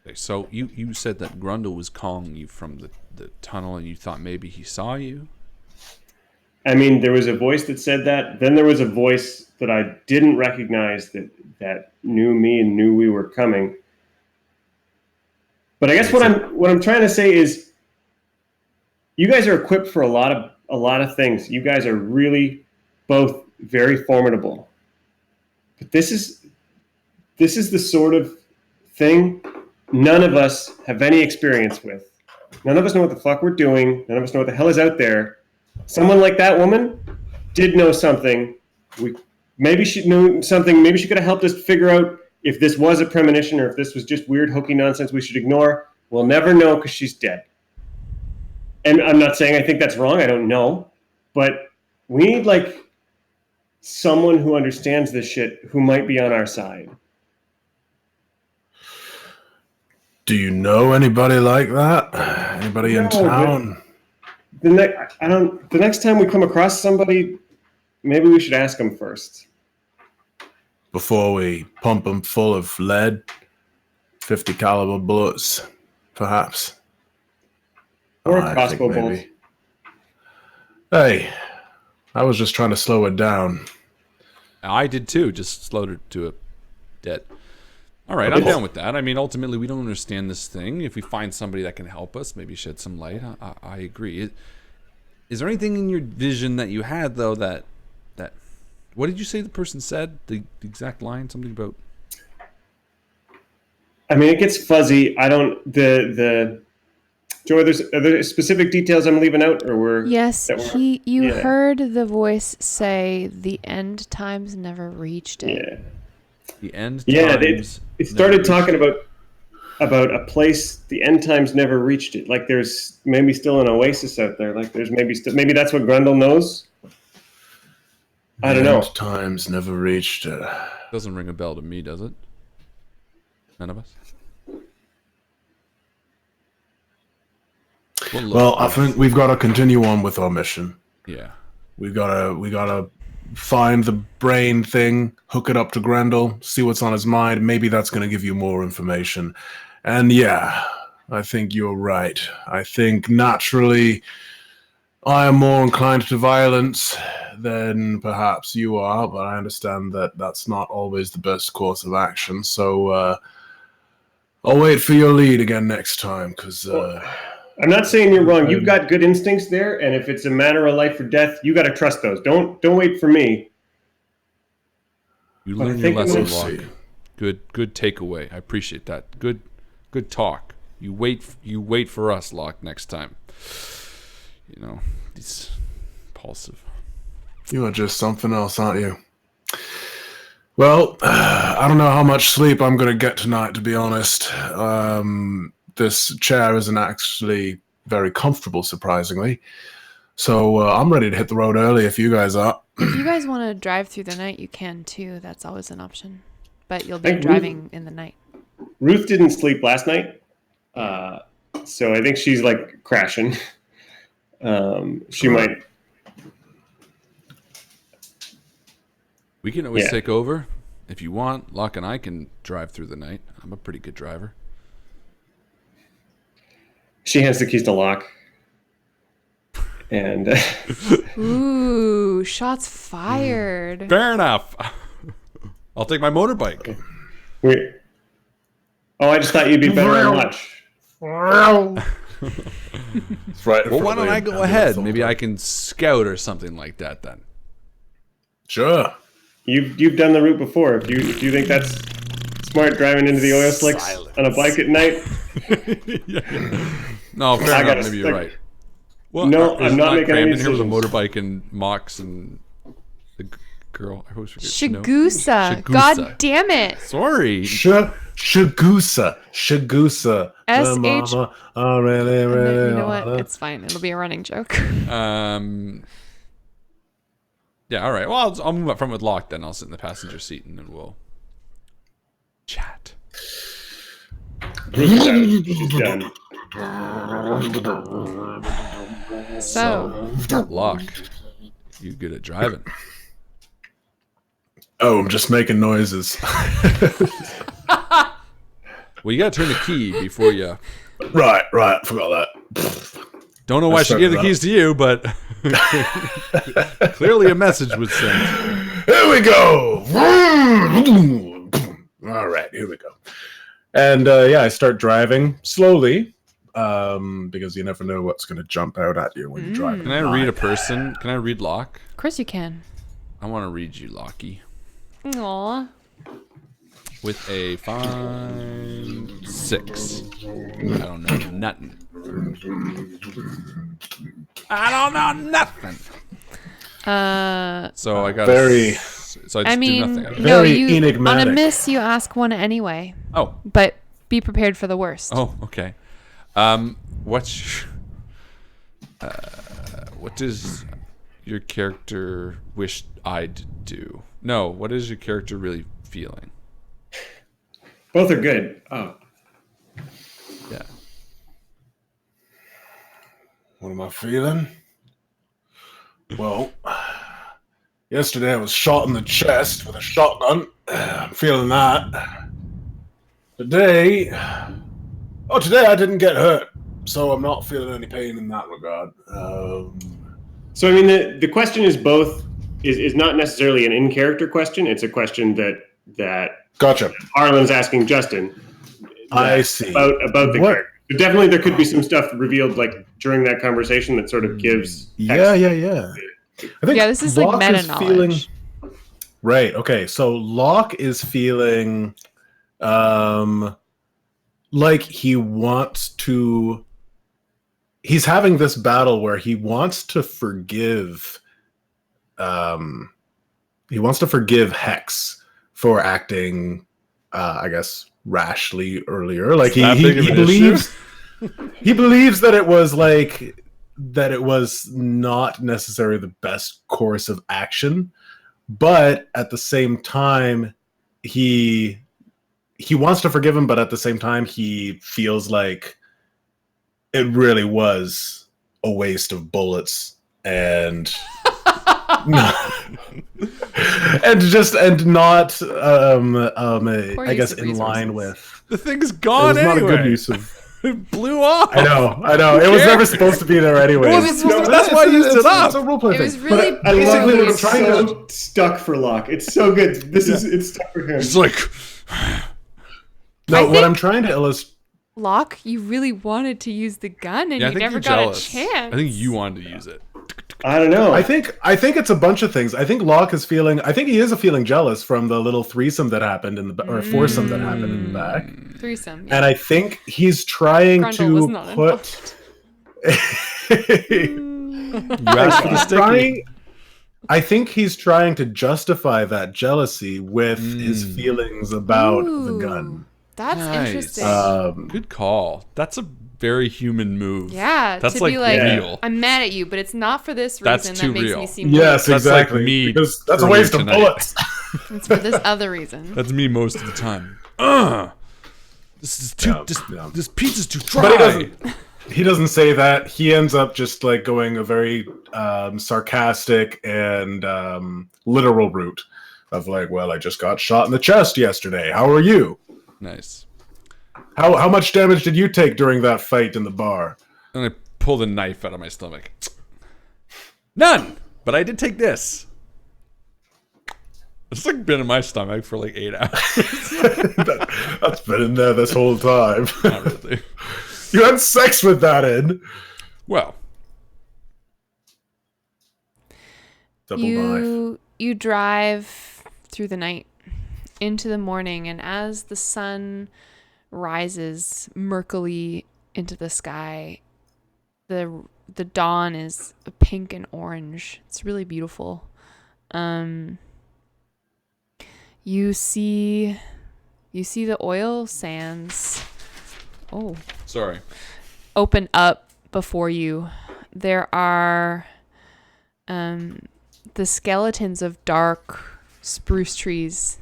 Okay, so you said that Grundle was calling you from the tunnel, and you thought maybe he saw you? I mean, there was a voice that said that. Then there was a voice that I didn't recognize that knew me and knew we were coming. But I guess what I'm trying to say is, you guys are equipped for a lot of things. You guys are really both very formidable. But this is the sort of thing none of us have any experience with. None of us know what the fuck we're doing. None of us know what the hell is out there. Someone like that woman did know something. Maybe she knew something. Maybe she could have helped us figure out if this was a premonition or if this was just weird, hokey nonsense we should ignore. We'll never know because she's dead. And I'm not saying I think that's wrong. I don't know. But we need like someone who understands this shit who might be on our side. Do you know anybody like that? Anybody in No, town? The next time we come across somebody, maybe we should ask them first. Before we pump them full of lead, 50 caliber bullets, perhaps. Or I a crossbow think bolt. maybe. Hey, I was just trying to slow it down. I did too, just slowed her to a dead. All right, I'm down with that. I mean, ultimately, we don't understand this thing. If we find somebody that can help us, maybe shed some light, I agree. Is there anything in your vision that you had, though, that what did you say the person said? The exact line? Something about... I mean, it gets fuzzy. I don't... Joy, are there specific details I'm leaving out, or we're... Yes, you yeah. heard the voice say the end times never reached it. Yeah. The end Yeah, times... it started talking about a place the end times never reached it. Like there's maybe still an oasis out there. Like there's maybe that's what Grundle knows. I don't know. End times never reached. Doesn't ring a bell to me, does it? None of us? Well, I think we've got to continue on with our mission. Yeah. We gotta find the brain thing, hook it up to Grendel, see what's on his mind. Maybe that's going to give you more information. And yeah, I think you're right. I think naturally I am more inclined to violence than perhaps you are, but I understand that that's not always the best course of action. So I'll wait for your lead again next time, because I'm not saying you're wrong. You've got good instincts there, and if it's a matter of life or death, you got to trust those. Don't wait for me. You But I learn your think I'm lesson, gonna Locke. Good takeaway. I appreciate that. Good talk. You wait for us, Locke, next time. You know, he's impulsive. you are just something else, aren't you? Well, I don't know how much sleep I'm going to get tonight, to be honest. This chair isn't actually very comfortable, surprisingly. So I'm ready to hit the road early if you guys are. If you guys want to drive through the night, you can too. That's always an option. But you'll be Hey, Ruth. driving in the night. Ruth didn't sleep last night, so I think she's like crashing. She might. We can always Yeah. take over if you want. Locke and I can drive through the night. I'm a pretty good driver. She hands the keys to Locke, and Ooh, shots fired. Fair enough. I'll take my motorbike. we. Oh, I just thought you'd be better on watch. It's right. Well, why don't I go ahead? Maybe I can scout or something like that then. Sure. You've done the route before. If you think that's smart, driving into the oil slicks on a bike at night. No, fair I enough. gotta Maybe you're stick- right. Well, No, is I'm not making crammed any in here with a decisions. motorbike and Mox and the girl. I always forget. Shagusa. Shagusa. God damn it. Sorry. Shagusa. S.H. Mama, I really, You really know what? wanna- It's fine. It'll be a running joke. Yeah. All right. Well, I'll move up front with Locke then. I'll sit in the passenger seat and then we'll chat. Ruth's out. She's done. So, Locke, you good at driving? Oh, I'm just making noises. Well, you got to turn the key before you. Right. Forgot that. Don't know why she started gave the that. keys to you, but clearly a message was sent. Here we go. All right, here we go. And I start driving slowly because you never know what's going to jump out at you when you drive. Can I read a person? Can I read Locke? of course you can. I want to read you, Lockie. Aw. With a fine 6. I don't know nothing. I don't know nothing. So I got Very- So I just I mean, do nothing. no, Very you on a enigmatic. miss you ask one anyway, Oh, but be prepared for the worst. oh, okay. What does your character wish I'd do? No, what is your character really feeling? Both are good. Oh, Yeah. What am I feeling? Well, yesterday I was shot in the chest with a shotgun. I'm feeling that. Today I didn't get hurt, so I'm not feeling any pain in that regard. so I mean the question is both is not necessarily an in character question. It's a question that Gotcha. Harlan's asking Justin. I see. about the What? character. But definitely, there could be some stuff revealed like during that conversation that sort of gives. Yeah. I think Yeah, this is like Locke meta knowledge. Right. Okay. So Locke is feeling like he wants to. He's having this battle where he wants to forgive. He wants to forgive Hex for acting, I guess, rashly earlier. Like That big of he an believes. He believes that it was not necessarily the best course of action, but at the same time, he wants to forgive him, but at the same time, he feels like it really was a waste of bullets and and not Poor I use guess of in line resources. with. The thing's It gone was not a anyway. good use of. It blew off. I know. It was never supposed to be there anyway. That's why I used it up. It's a roleplay It was thing. really I love that it's trying so stuck for Locke. It's so good. It's stuck for him. It's like, No, I what think- I'm trying to illustrate. Locke, you really wanted to use the gun and yeah, I you think never you're got jealous. a chance. I think you wanted to use it. I don't know. I think it's a bunch of things. I think Locke is feeling. I think he is feeling jealous from the little threesome that happened in the or foursome that happened in the back. Threesome. Yeah. And I think he's trying Grundle was to not put. You asked for the sticky. I think he's trying to justify that jealousy with his feelings about the gun. That's Nice. interesting. Good call. That's a very human move. Yeah, That's to like be like, real. I'm mad at you, but it's not for this That's reason too that makes real. me seem Yes, That's like exactly. me Because that's a earlier waste of tonight. bullets. good. It's for this other reason. That's me most of the time. This is too. This pizza's too dry. But he doesn't say that. He ends up just like going a very sarcastic and literal route of like, well, I just got shot in the chest yesterday. How are you? Nice. How much damage did you take during that fight in the bar? And I pulled a knife out of my stomach. None. But I did take this. It's like been in my stomach for like 8 hours. That's been in there this whole time. Not really. You had sex with that in. Well, Double knife. You drive through the night into the morning, and as the sun rises murkily into the sky, the dawn is pink and orange. It's really beautiful. You see the oil sands sorry. open up before you. There are the skeletons of dark spruce trees,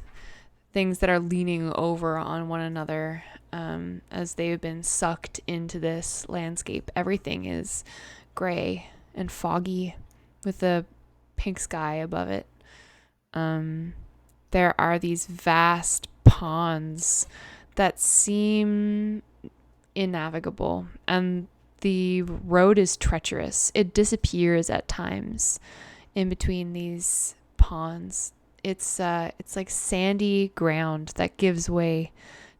things that are leaning over on one another as they've been sucked into this landscape. Everything is gray and foggy with a pink sky above it. There are these vast ponds that seem innavigable, and the road is treacherous. It disappears at times in between these ponds. It's like sandy ground that gives way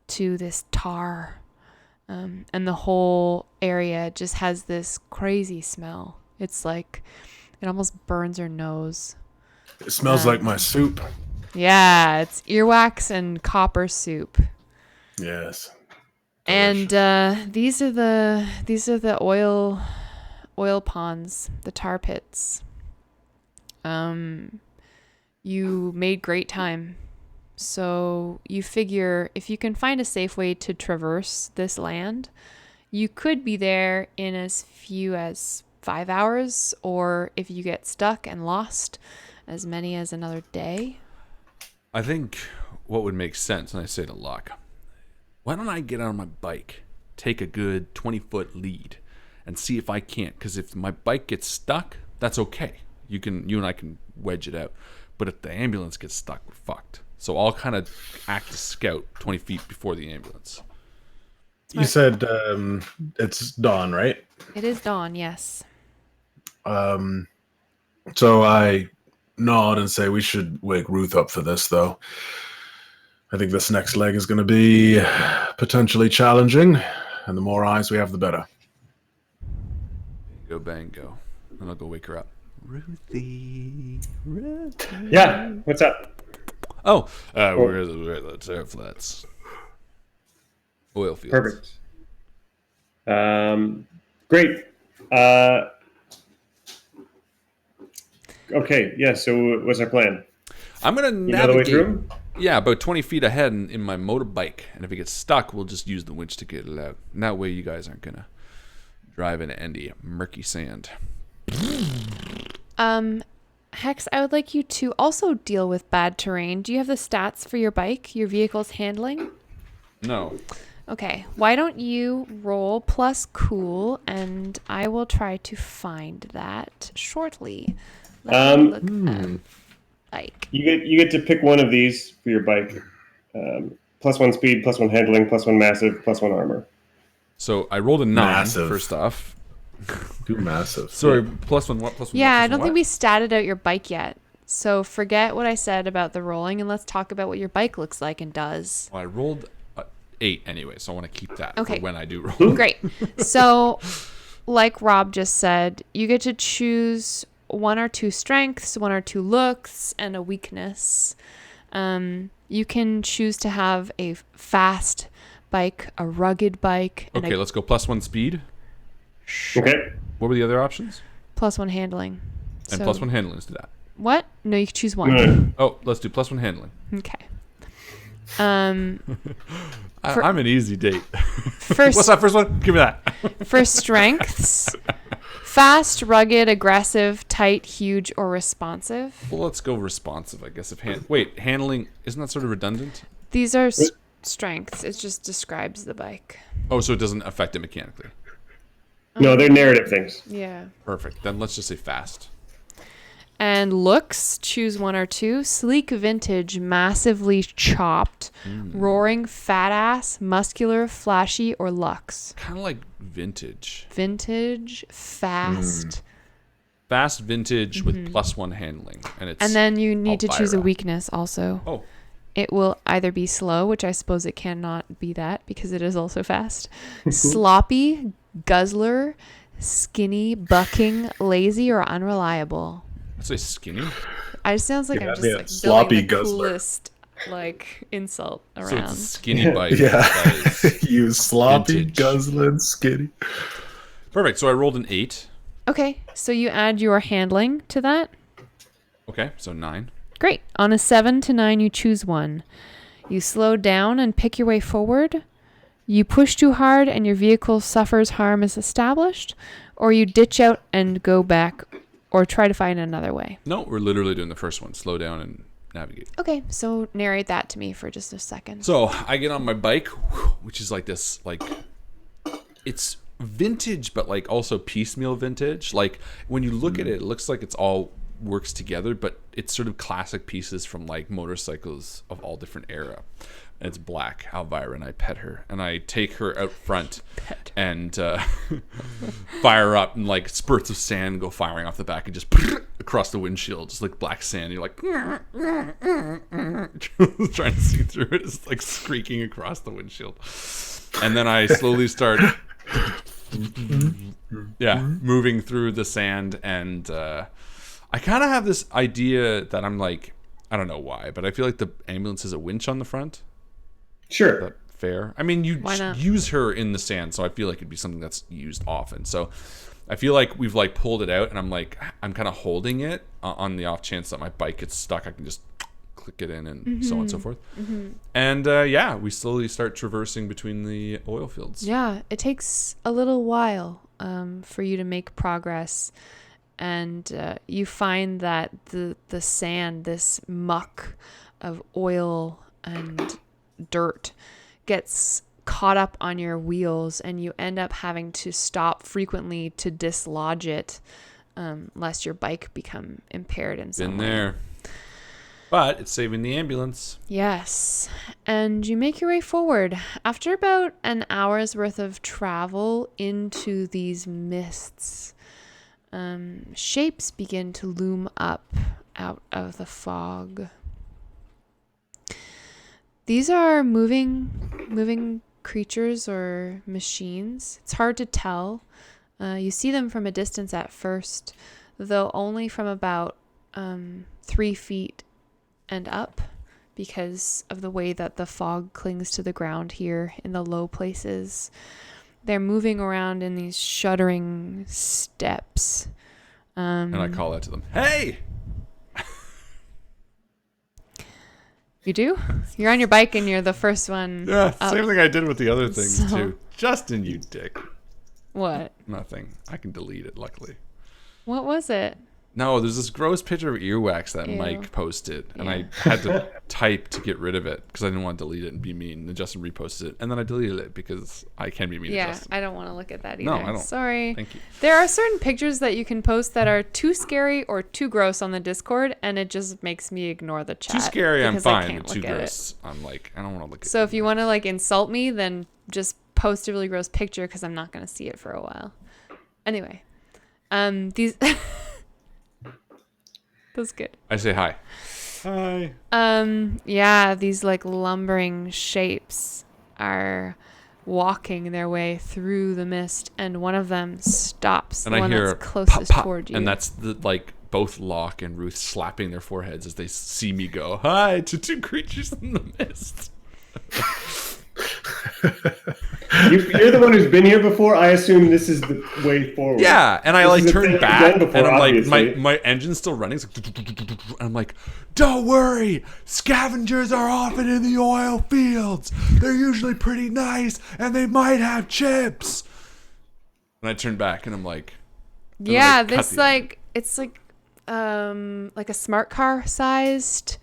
to this tar, and the whole area just has this crazy smell. It's like it almost burns your nose. It smells like my soup. Yeah, it's earwax and copper soup. Yes. And these are the oil ponds, the tar pits. You made great time. So you figure if you can find a safe way to traverse this land, you could be there in as few as 5 hours, or if you get stuck and lost, as many as another day. I think what would make sense, and I say to Locke, why don't I get on my bike, take a good 20-foot lead, and see if I can't? Because if my bike gets stuck, that's okay. You and I can wedge it out. But if the ambulance gets stuck, we're fucked. So I'll kind of act as scout 20 feet before the ambulance. You said it's dawn, right? It is dawn, yes. So I nod and say we should wake Ruth up for this, though. I think this next leg is going to be potentially challenging, and the more eyes we have, the better. Go bang go. And I'll go wake her up. Ruthie. Yeah, what's up? Oh, we're the turf flats. Oil fields. Perfect. Great. Okay, yeah, so what's our plan? I'm going to You know the way navigate. through? Yeah, about 20 feet ahead in my motorbike. And if it gets stuck, we'll just use the winch to get it out. And that way you guys aren't going to drive into any murky sand. Hex, I would like you to also deal with bad terrain. Do you have the stats for your bike, your vehicle's handling? No. Okay, why don't you roll plus cool, and I will try to find that shortly. Let me look at bike. You get to pick one of these for your bike. +1 speed, +1 handling, +1 massive, +1 armor. So I rolled a 9 Massive. first off. Too massive. Sorry, plus one what? Plus one Yeah, what? I Plus don't one think what? we statted out your bike yet. So forget what I said about the rolling and let's talk about what your bike looks like and does. Well, I rolled 8 anyway, so I want to keep that Okay. for when I do roll. Great. So, like Rob just said, you get to choose 1 or 2 strengths, 1 or 2 looks, and a weakness. You can choose to have a fast bike, a rugged bike, and Okay, a let's go plus 1 speed. Okay. What were the other options? plus 1 handling. And So- plus 1 handling. Let's do that. What? No, you can choose 1. Good. Oh, let's do plus 1 handling. Okay. I'm an easy date. First, What's that first one? Give me that. For strengths, fast, rugged, aggressive, tight, huge, or responsive. Well, let's go responsive, I guess. Wait, handling, isn't that sort of redundant? These are strengths. It just describes the bike. Oh, so it doesn't affect it mechanically. No, they're narrative things. Yeah. Perfect. Then let's just say fast. And looks, choose 1 or 2. Sleek, vintage, massively chopped, roaring, fat ass, muscular, flashy, or luxe. Kind of like vintage. Vintage, fast. Fast vintage with plus 1 handling. And then you need to choose a Elvira. weakness also. Oh, It will either be slow, which I suppose it cannot be that because it is also fast. Sloppy, guzzler, skinny, bucking, lazy, or unreliable. I'd say skinny. It sounds like I'm just yeah, like sloppy building the guzzler. coolest like insult So it's a around. skinny bike. Yeah. That is You sloppy, vintage. guzzling, skinny. perfect. So I rolled an 8. Okay, so you add your handling to that. Okay, so 9. Great. On a 7 to 9, you choose 1. You slow down and pick your way forward. You push too hard and your vehicle suffers harm as established, or you ditch out and go back or try to find another way. No, we're literally doing the first one. Slow down and navigate. Okay, so narrate that to me for just a second. So I get on my bike, which is like this, like, it's vintage, but like also piecemeal vintage. Like when you look at it, it looks like it's all works together, but it's sort of classic pieces from like motorcycles of all different era. And it's black, Elvira, and I pet her, and I take her out front and fire up, and like spurts of sand go firing off the back and just across the windshield, just like black sand. You're like trying to see through it. It's like squeaking across the windshield, and then I slowly start moving through the sand, and I kind of have this idea that I'm like, I don't know why, but I feel like the ambulance has a winch on the front. Sure. Is that fair? I mean, you Why not? use her in the sand, so I feel like it'd be something that's used often. So I feel like we've like pulled it out, and I'm kind of holding it on the off chance that my bike gets stuck. I can just click it in and so on and so forth. And we slowly start traversing between the oil fields. Yeah, it takes a little while for you to make progress. And you find that the sand, this muck of oil and dirt, gets caught up on your wheels, and you end up having to stop frequently to dislodge it, lest your bike become impaired in some Been way. there. But it's saving the ambulance. Yes. And you make your way forward. After about an hour's worth of travel into these mists, shapes begin to loom up out of the fog. These are moving creatures or machines. It's hard to tell. You see them from a distance at first, though only from about 3 feet and up, because of the way that the fog clings to the ground here in the low places. They're moving around in these shuddering steps. And I call out to them, "Hey!" You do? You're on your bike and you're the first one Yeah, up. same thing I did with the other things So- too. Justin, you dick. What? Nothing. I can delete it, luckily. What was it? No, there's this gross picture of earwax that Ew. Mike posted, and Yeah. I had to type to get rid of it because I didn't want to delete it and be mean. And Justin reposted it, and then I deleted it because I can be mean to Yeah, Justin. I don't want to look at that either. No, I don't. Sorry. Thank you. There are certain pictures that you can post that are too scary or too gross on the Discord, and it just makes me ignore the chat. Too scary, I'm because I fine. can't Too look at it. gross, I'm like, I don't want to look at So it. if you want to like insult me, then just post a really gross picture because I'm not going to see it for a while. Anyway, these that's good. I say hi. Hi. Yeah, these like lumbering shapes are walking their way through the mist, and one of them stops. And the I one hear that's closest pop, pop, toward you. and that's the like both Locke and Ruth slapping their foreheads as they see me go hi to two creatures in the mist. You're the one who's been here before. I assume this is the way forward. Yeah, and I This like is a thing turn you've back, done and before, I'm like, obviously. my engine's still running. It's like, and I'm like, don't worry, scavengers are often in the oil fields. They're usually pretty nice, and they might have chips. And I turn back, and I'm like, yeah, then I cut this the like it's like a smart car sized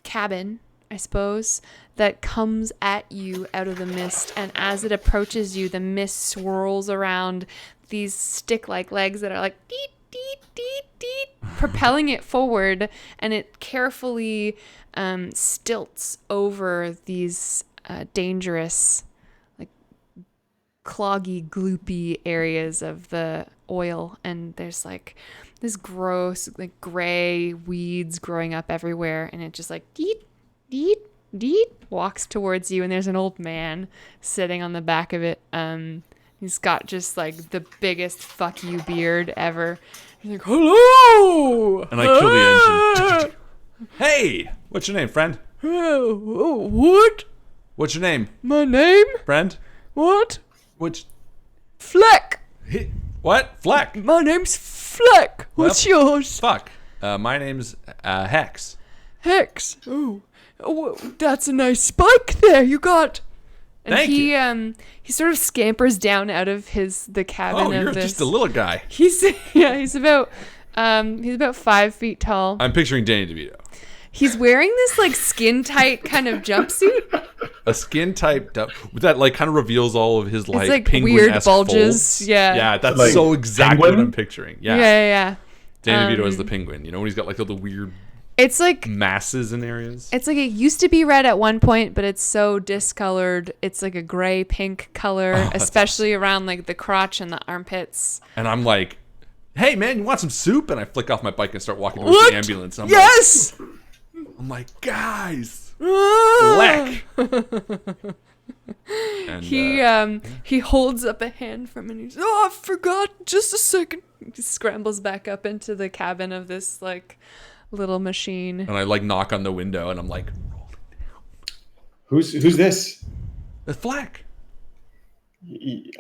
cabin, I suppose, that comes at you out of the mist, and as it approaches you, the mist swirls around these stick-like legs that are like deet deet deet deet, propelling it forward, and it carefully stilts over these dangerous, like cloggy, gloopy areas of the oil, and there's like this gross, like gray weeds growing up everywhere, and it just like deet deet deet walks towards you, and there's an old man sitting on the back of it. He's got just like the biggest fuck you beard ever. He's like, hello, and I kill the engine. Hey, what's your name, friend? What? What's your name, My name? friend? What? Which Fleck. what? Fleck. My name's Fleck. What's yours? Fuck. My name's Hex. Hex. Oh, that's a nice spike there you got. And Thank he sort of scampers down out of the cabin Oh, of you're this. just a little guy. He's about 5 feet tall. I'm picturing Danny DeVito. He's wearing this like skin tight kind of jumpsuit. A skin type that like kind of reveals all of his like penguin weird bulges. folds. Yeah. Yeah, that's Like so exactly penguin? what I'm picturing. Yeah. Yeah. Danny DeVito is the penguin. You know when he's got like all the weird It's like masses in areas. it used to be red at one point, but it's so discolored. It's like a gray pink color, especially around like the crotch and the armpits. And I'm like, hey man, you want some soup? And I flick off my bike and start walking towards What? the ambulance. And Yes. I'm like, guys, Ah! Fleck. And, He holds up a hand from him and he's, I forgot, just a second. He scrambles back up into the cabin of this like little machine. and I like knock on the window and I'm like, Who's this? Fleck.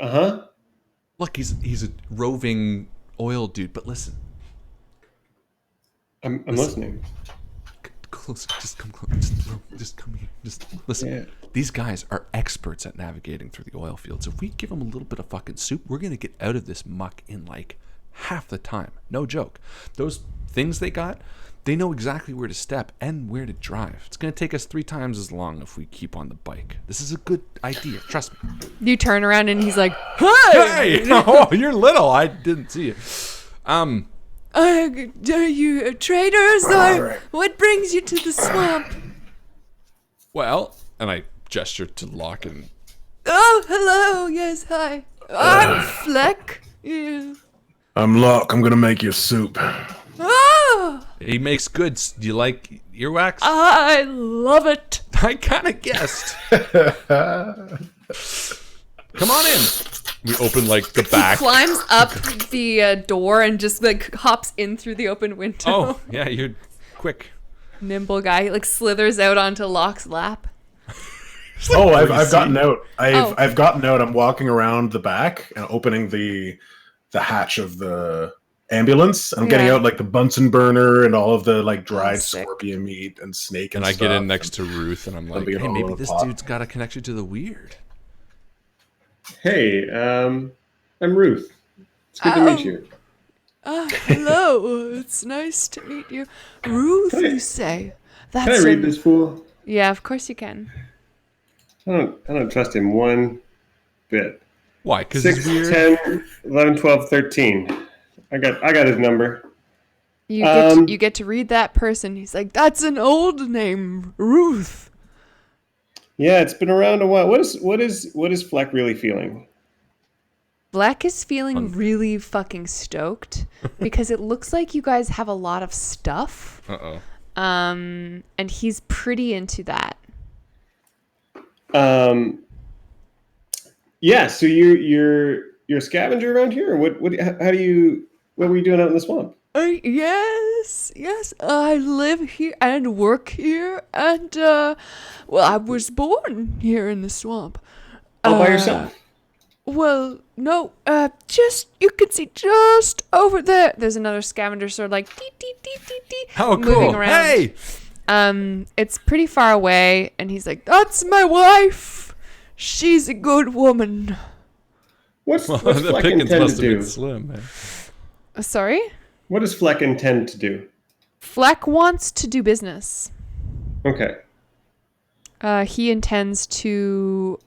Uh-huh. Look, he's a roving oil dude, but listen. I'm listening. Closer, just come close. Just come here. Just listen. Yeah. These guys are experts at navigating through the oil fields. If we give them a little bit of fucking soup, we're gonna get out of this muck in like half the time. No joke. Those things they got, they know exactly where to step and where to drive. It's gonna take us 3 times as long if we keep on the bike. This is a good idea. Trust me. You turn around and he's like, hey! Hey! Oh, you're little. I didn't see you. Are you traders or what brings you to the swamp? Well, and I gesture to Locke and Oh, hello. Yes, hi. I'm Fleck. Yeah. I'm Lark. I'm gonna make you soup. Oh, he makes goods. Do you like earwax? I love it. I kind of guessed. Come on in. We open like the back. Climbs up the door and just like hops in through the open window. Oh, yeah, you're quick. Nimble guy. He like slithers out onto Locke's lap. Oh, I've gotten out. Oh. I've gotten out. I'm walking around the back and opening the hatch of the ambulance. I'm getting Yeah. out like the Bunsen burner and all of the like dried sick. scorpion meat and snake And and I stuff. get in next to Ruth, and I'm like, being hey, all maybe over this the pot. dude's got a connection to the weird. Hey, I'm Ruth. It's good to meet you. Hello. It's nice to meet you. Ruth, you say? That's Can I read this fool? Yeah, of course you can. I don't trust him one bit. Why? Because 6, he's weird? 10, 11, 12, 13. I got his number. You get to read that person. He's like, that's an old name, Ruth. Yeah, it's been around a while. What is Fleck really feeling? Fleck is feeling really fucking stoked because it looks like you guys have a lot of stuff. Uh-oh. And he's pretty into that. Yeah. So you're a scavenger around here, or what? What were you doing out in the swamp? Yes, I live here and work here, and well, I was born here in the swamp. All by yourself. Well, no, just, you can see just over there. There's another scavenger sort of like dee, dee, dee, dee, dee, Oh, moving cool. around. Hey! It's pretty far away, and he's like, that's my wife. She's a good woman. What's The Fleck pickings intend must to have do? been slim, man. Sorry? What does Fleck intend to do? Fleck wants to do business. Okay. He intends to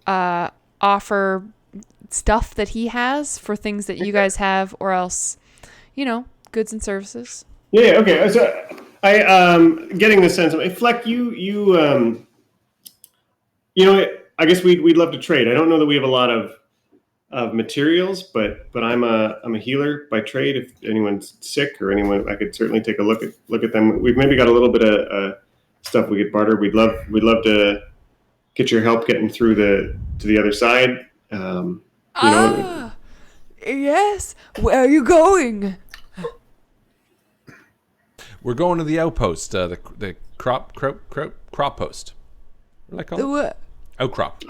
offer stuff that he has for things that you guys have, or else, goods and services. Yeah. Okay. So I getting the sense of Fleck. I guess we'd love to trade. I don't know that we have a lot of materials, but I'm a healer by trade. If anyone's sick or anyone, I could certainly take a look at them. We've maybe got a little bit of stuff we could barter. We'd love to get your help getting through to the other side. Yes. Where are you going? We're going to the outpost, the crop post. What do I call it? What? Outcrop.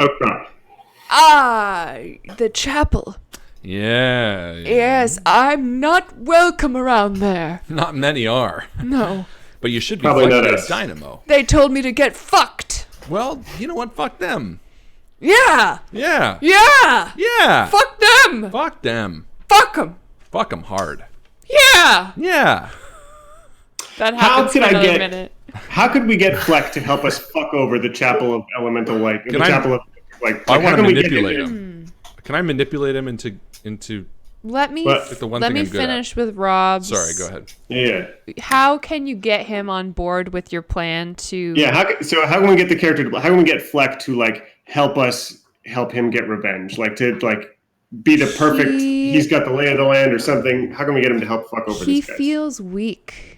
The chapel. Yeah. Yes, I'm not welcome around there. Not many are. No. But you should be Probably fucked not with us. Dynamo. They told me to get fucked. Well, you know what? Fuck them. Yeah. Yeah. Yeah. Yeah. Fuck them. Fuck them. Fuck them. Fuck them hard. Yeah. Yeah. That happens for another minute. How could we get Fleck to help us fuck over the Chapel of Elemental Light? Can I- Chapel of I want to how can we get manipulate him. Can I manipulate him into? Let me But- the one let thing me I'm good finish with Rob's. Sorry, go ahead. Yeah. How can you get him on board with your plan to? Yeah. How can we get the character? How can we get Fleck to help him get revenge? To be the perfect. He's got the lay of the land or something. How can we get him to help fuck over He these guys? feels weak.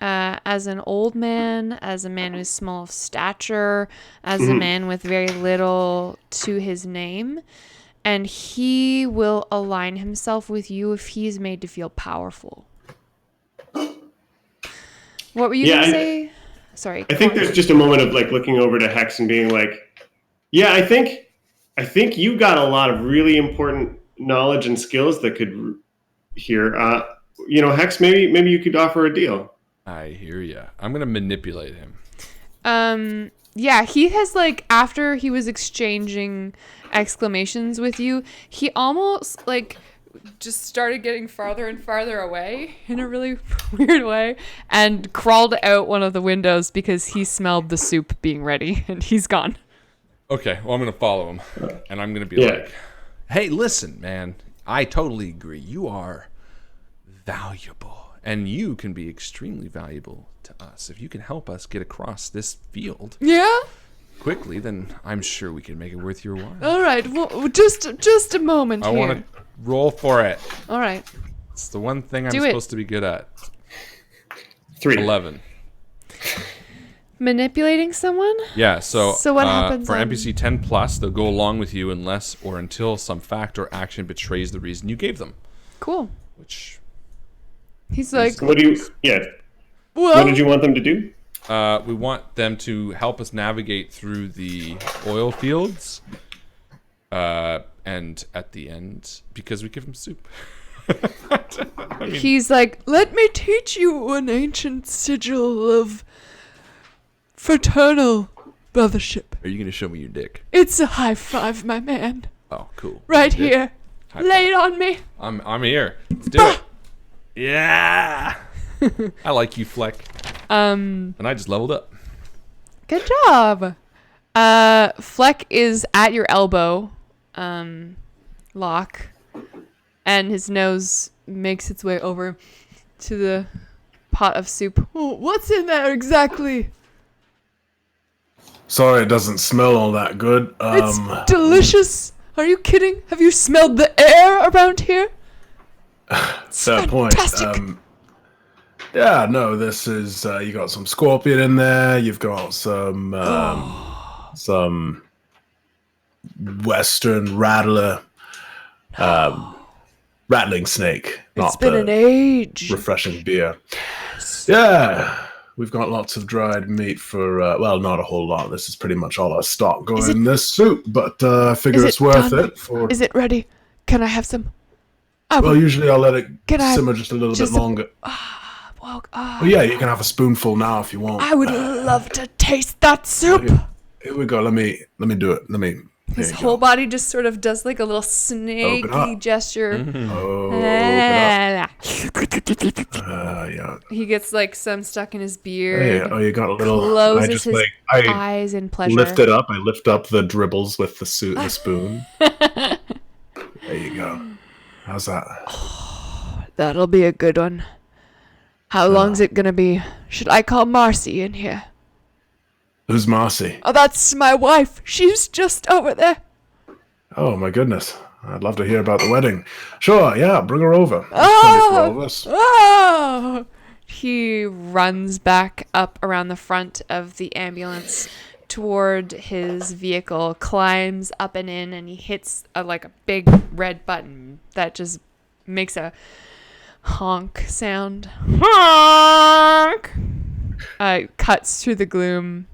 As an old man, as a man who's small of stature, as a man with very little to his name, and he will align himself with you if he's made to feel powerful. What were you gonna say? Sorry. I think there's just a moment of looking over to Hex and being like, yeah, I think you got a lot of really important knowledge and skills that could here. Hex, maybe you could offer a deal. I hear ya. I'm gonna manipulate him. Yeah, he has after he was exchanging exclamations with you, he almost just started getting farther and farther away in a really weird way and crawled out one of the windows because he smelled the soup being ready and he's gone. Okay, well I'm gonna follow him, and I'm gonna be like, "Hey, listen, man. I totally agree. You are valuable." And you can be extremely valuable to us. If you can help us get across this field Yeah? quickly, then I'm sure we can make it worth your while. All right. Well, just a moment I here. want to roll for it. All right. It's the one thing I'm Do it. supposed to be good at. 3. 11. Manipulating someone? Yeah, so what happens for on- NPC 10 plus, they'll go along with you unless or until some fact or action betrays the reason you gave them. Cool. Which He's like, What do you? Yeah. well, What did you want them to do? we want them to help us navigate through the oil fields. And at the end, because we give them soup. he's like, let me teach you an ancient sigil of fraternal brothership. Are you going to show me your dick? It's a high five, my man. Oh, cool. Right Your dick? here. High Lay it on me. I'm here. Let's do it. Yeah. I like you, Fleck. And I just leveled up. Good job. Fleck is at your elbow, Locke, and his nose makes its way over to the pot of soup. Oh, what's in there exactly? Sorry, it doesn't smell all that good. It's delicious. Are you kidding? Have you smelled the air around here? Fair point. Fantastic. Yeah, no, this is you got some scorpion in there. You've got some Western rattler, rattling snake. It's been an age. Refreshing beer. Yeah, we've got lots of dried meat for well, not a whole lot. This is pretty much all our stock going in this soup, but I figure it's worth it. For Is it ready? Can I have some? well, usually I'll let it Can I simmer just a little just bit longer. Well, Well, yeah, you can have a spoonful now if you want. I would love to taste that soup. Here we go. Let me do it. His there you whole go. body just sort of does like a little snaky up. gesture. Oh, open up. Yeah. He gets like some stuck in his beard. Hey, oh, you got a little. Closes I just his like I eyes in pleasure. lift it up. I lift up the dribbles with the spoon. There you go. How's that? That'll be a good one. How long's it gonna be? Should I call Marcy in here? Who's Marcy? Oh, that's my wife. She's just over there. Oh my goodness. I'd love to hear about the wedding. Sure, yeah, bring her over. There's Oh! plenty for all of us. Oh! He runs back up around the front of the ambulance toward his vehicle, climbs up and in, and he hits like a big red button that just makes a honk sound. Honk! Cuts through the gloom,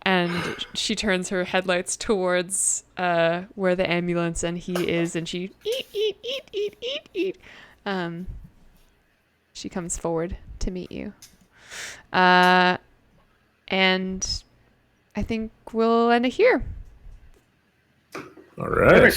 and she turns her headlights towards where the ambulance and he is, and she eat. She comes forward to meet you. And I think we'll end it here. All right.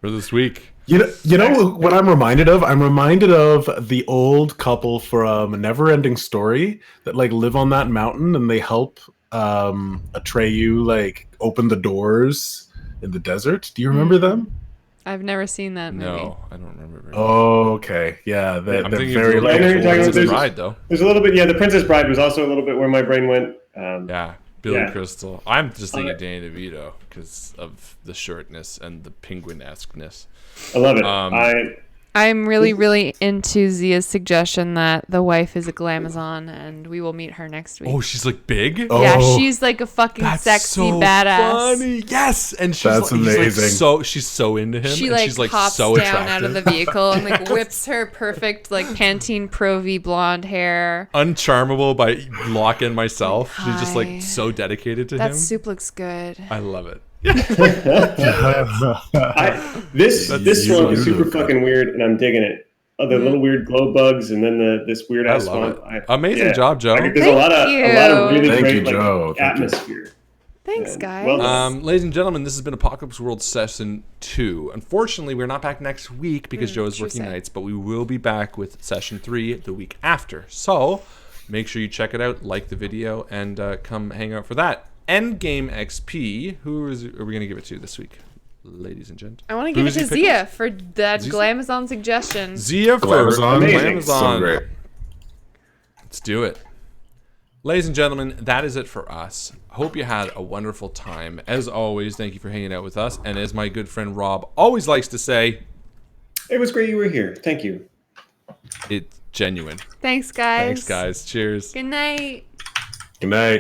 For this week. You know what I'm reminded of? I'm reminded of the old couple from Neverending Story that like live on that mountain and they help Atreyu like open the doors in the desert. Do you remember them? I've never seen that movie. No, I don't remember. Very Oh, okay. Yeah, they're I'm thinking very of I know you're talking about Princess there's- Bride, though. There's a little bit, yeah. The Princess Bride was also a little bit where my brain went. Yeah, Billy Yeah. Crystal. I'm just thinking Danny DeVito because of the shortness and the penguin-esqueness. I love it. I'm really, really into Zia's suggestion that the wife is a glamazon, and we will meet her next week. Oh, she's like big. Oh, Yeah, she's like a fucking That's sexy so badass. funny. Yes, and she's That's like, he's amazing. she's so into him. She and like she's like hops so down out of the attractive. vehicle and like whips her perfect like Pantene Pro V blonde hair. Uncharmable by Locke and myself. She's just Hi. like so dedicated to That him. soup looks good. I love it. This you swamp is do super look fucking weird, and I'm digging it. The little weird glow bugs, and then this weird I ass love swamp. it. Amazing job, Joe. There's a lot of really Thank great you, Joe. Thank you. atmosphere. Thanks, Yeah. guys. Well done. Ladies and gentlemen, this has been Apocalypse World Session 2. Unfortunately, we're not back next week because Joe is true working sad. nights, but we will be back with Session 3 the week after. So make sure you check it out, like the video, and come hang out for that. Endgame XP. Are we going to give it to this week, ladies and gents? I want to give it to Boozy Zia for that Zia? glamazon suggestion. Zia for Glamazon. Amazing. So great. Let's do it. Ladies and gentlemen, that is it for us. Hope you had a wonderful time. As always, thank you for hanging out with us. And as my good friend Rob always likes to say, It was great you were here. Thank you. it's genuine. Thanks, guys. Thanks, guys. Cheers. Good night. Good night.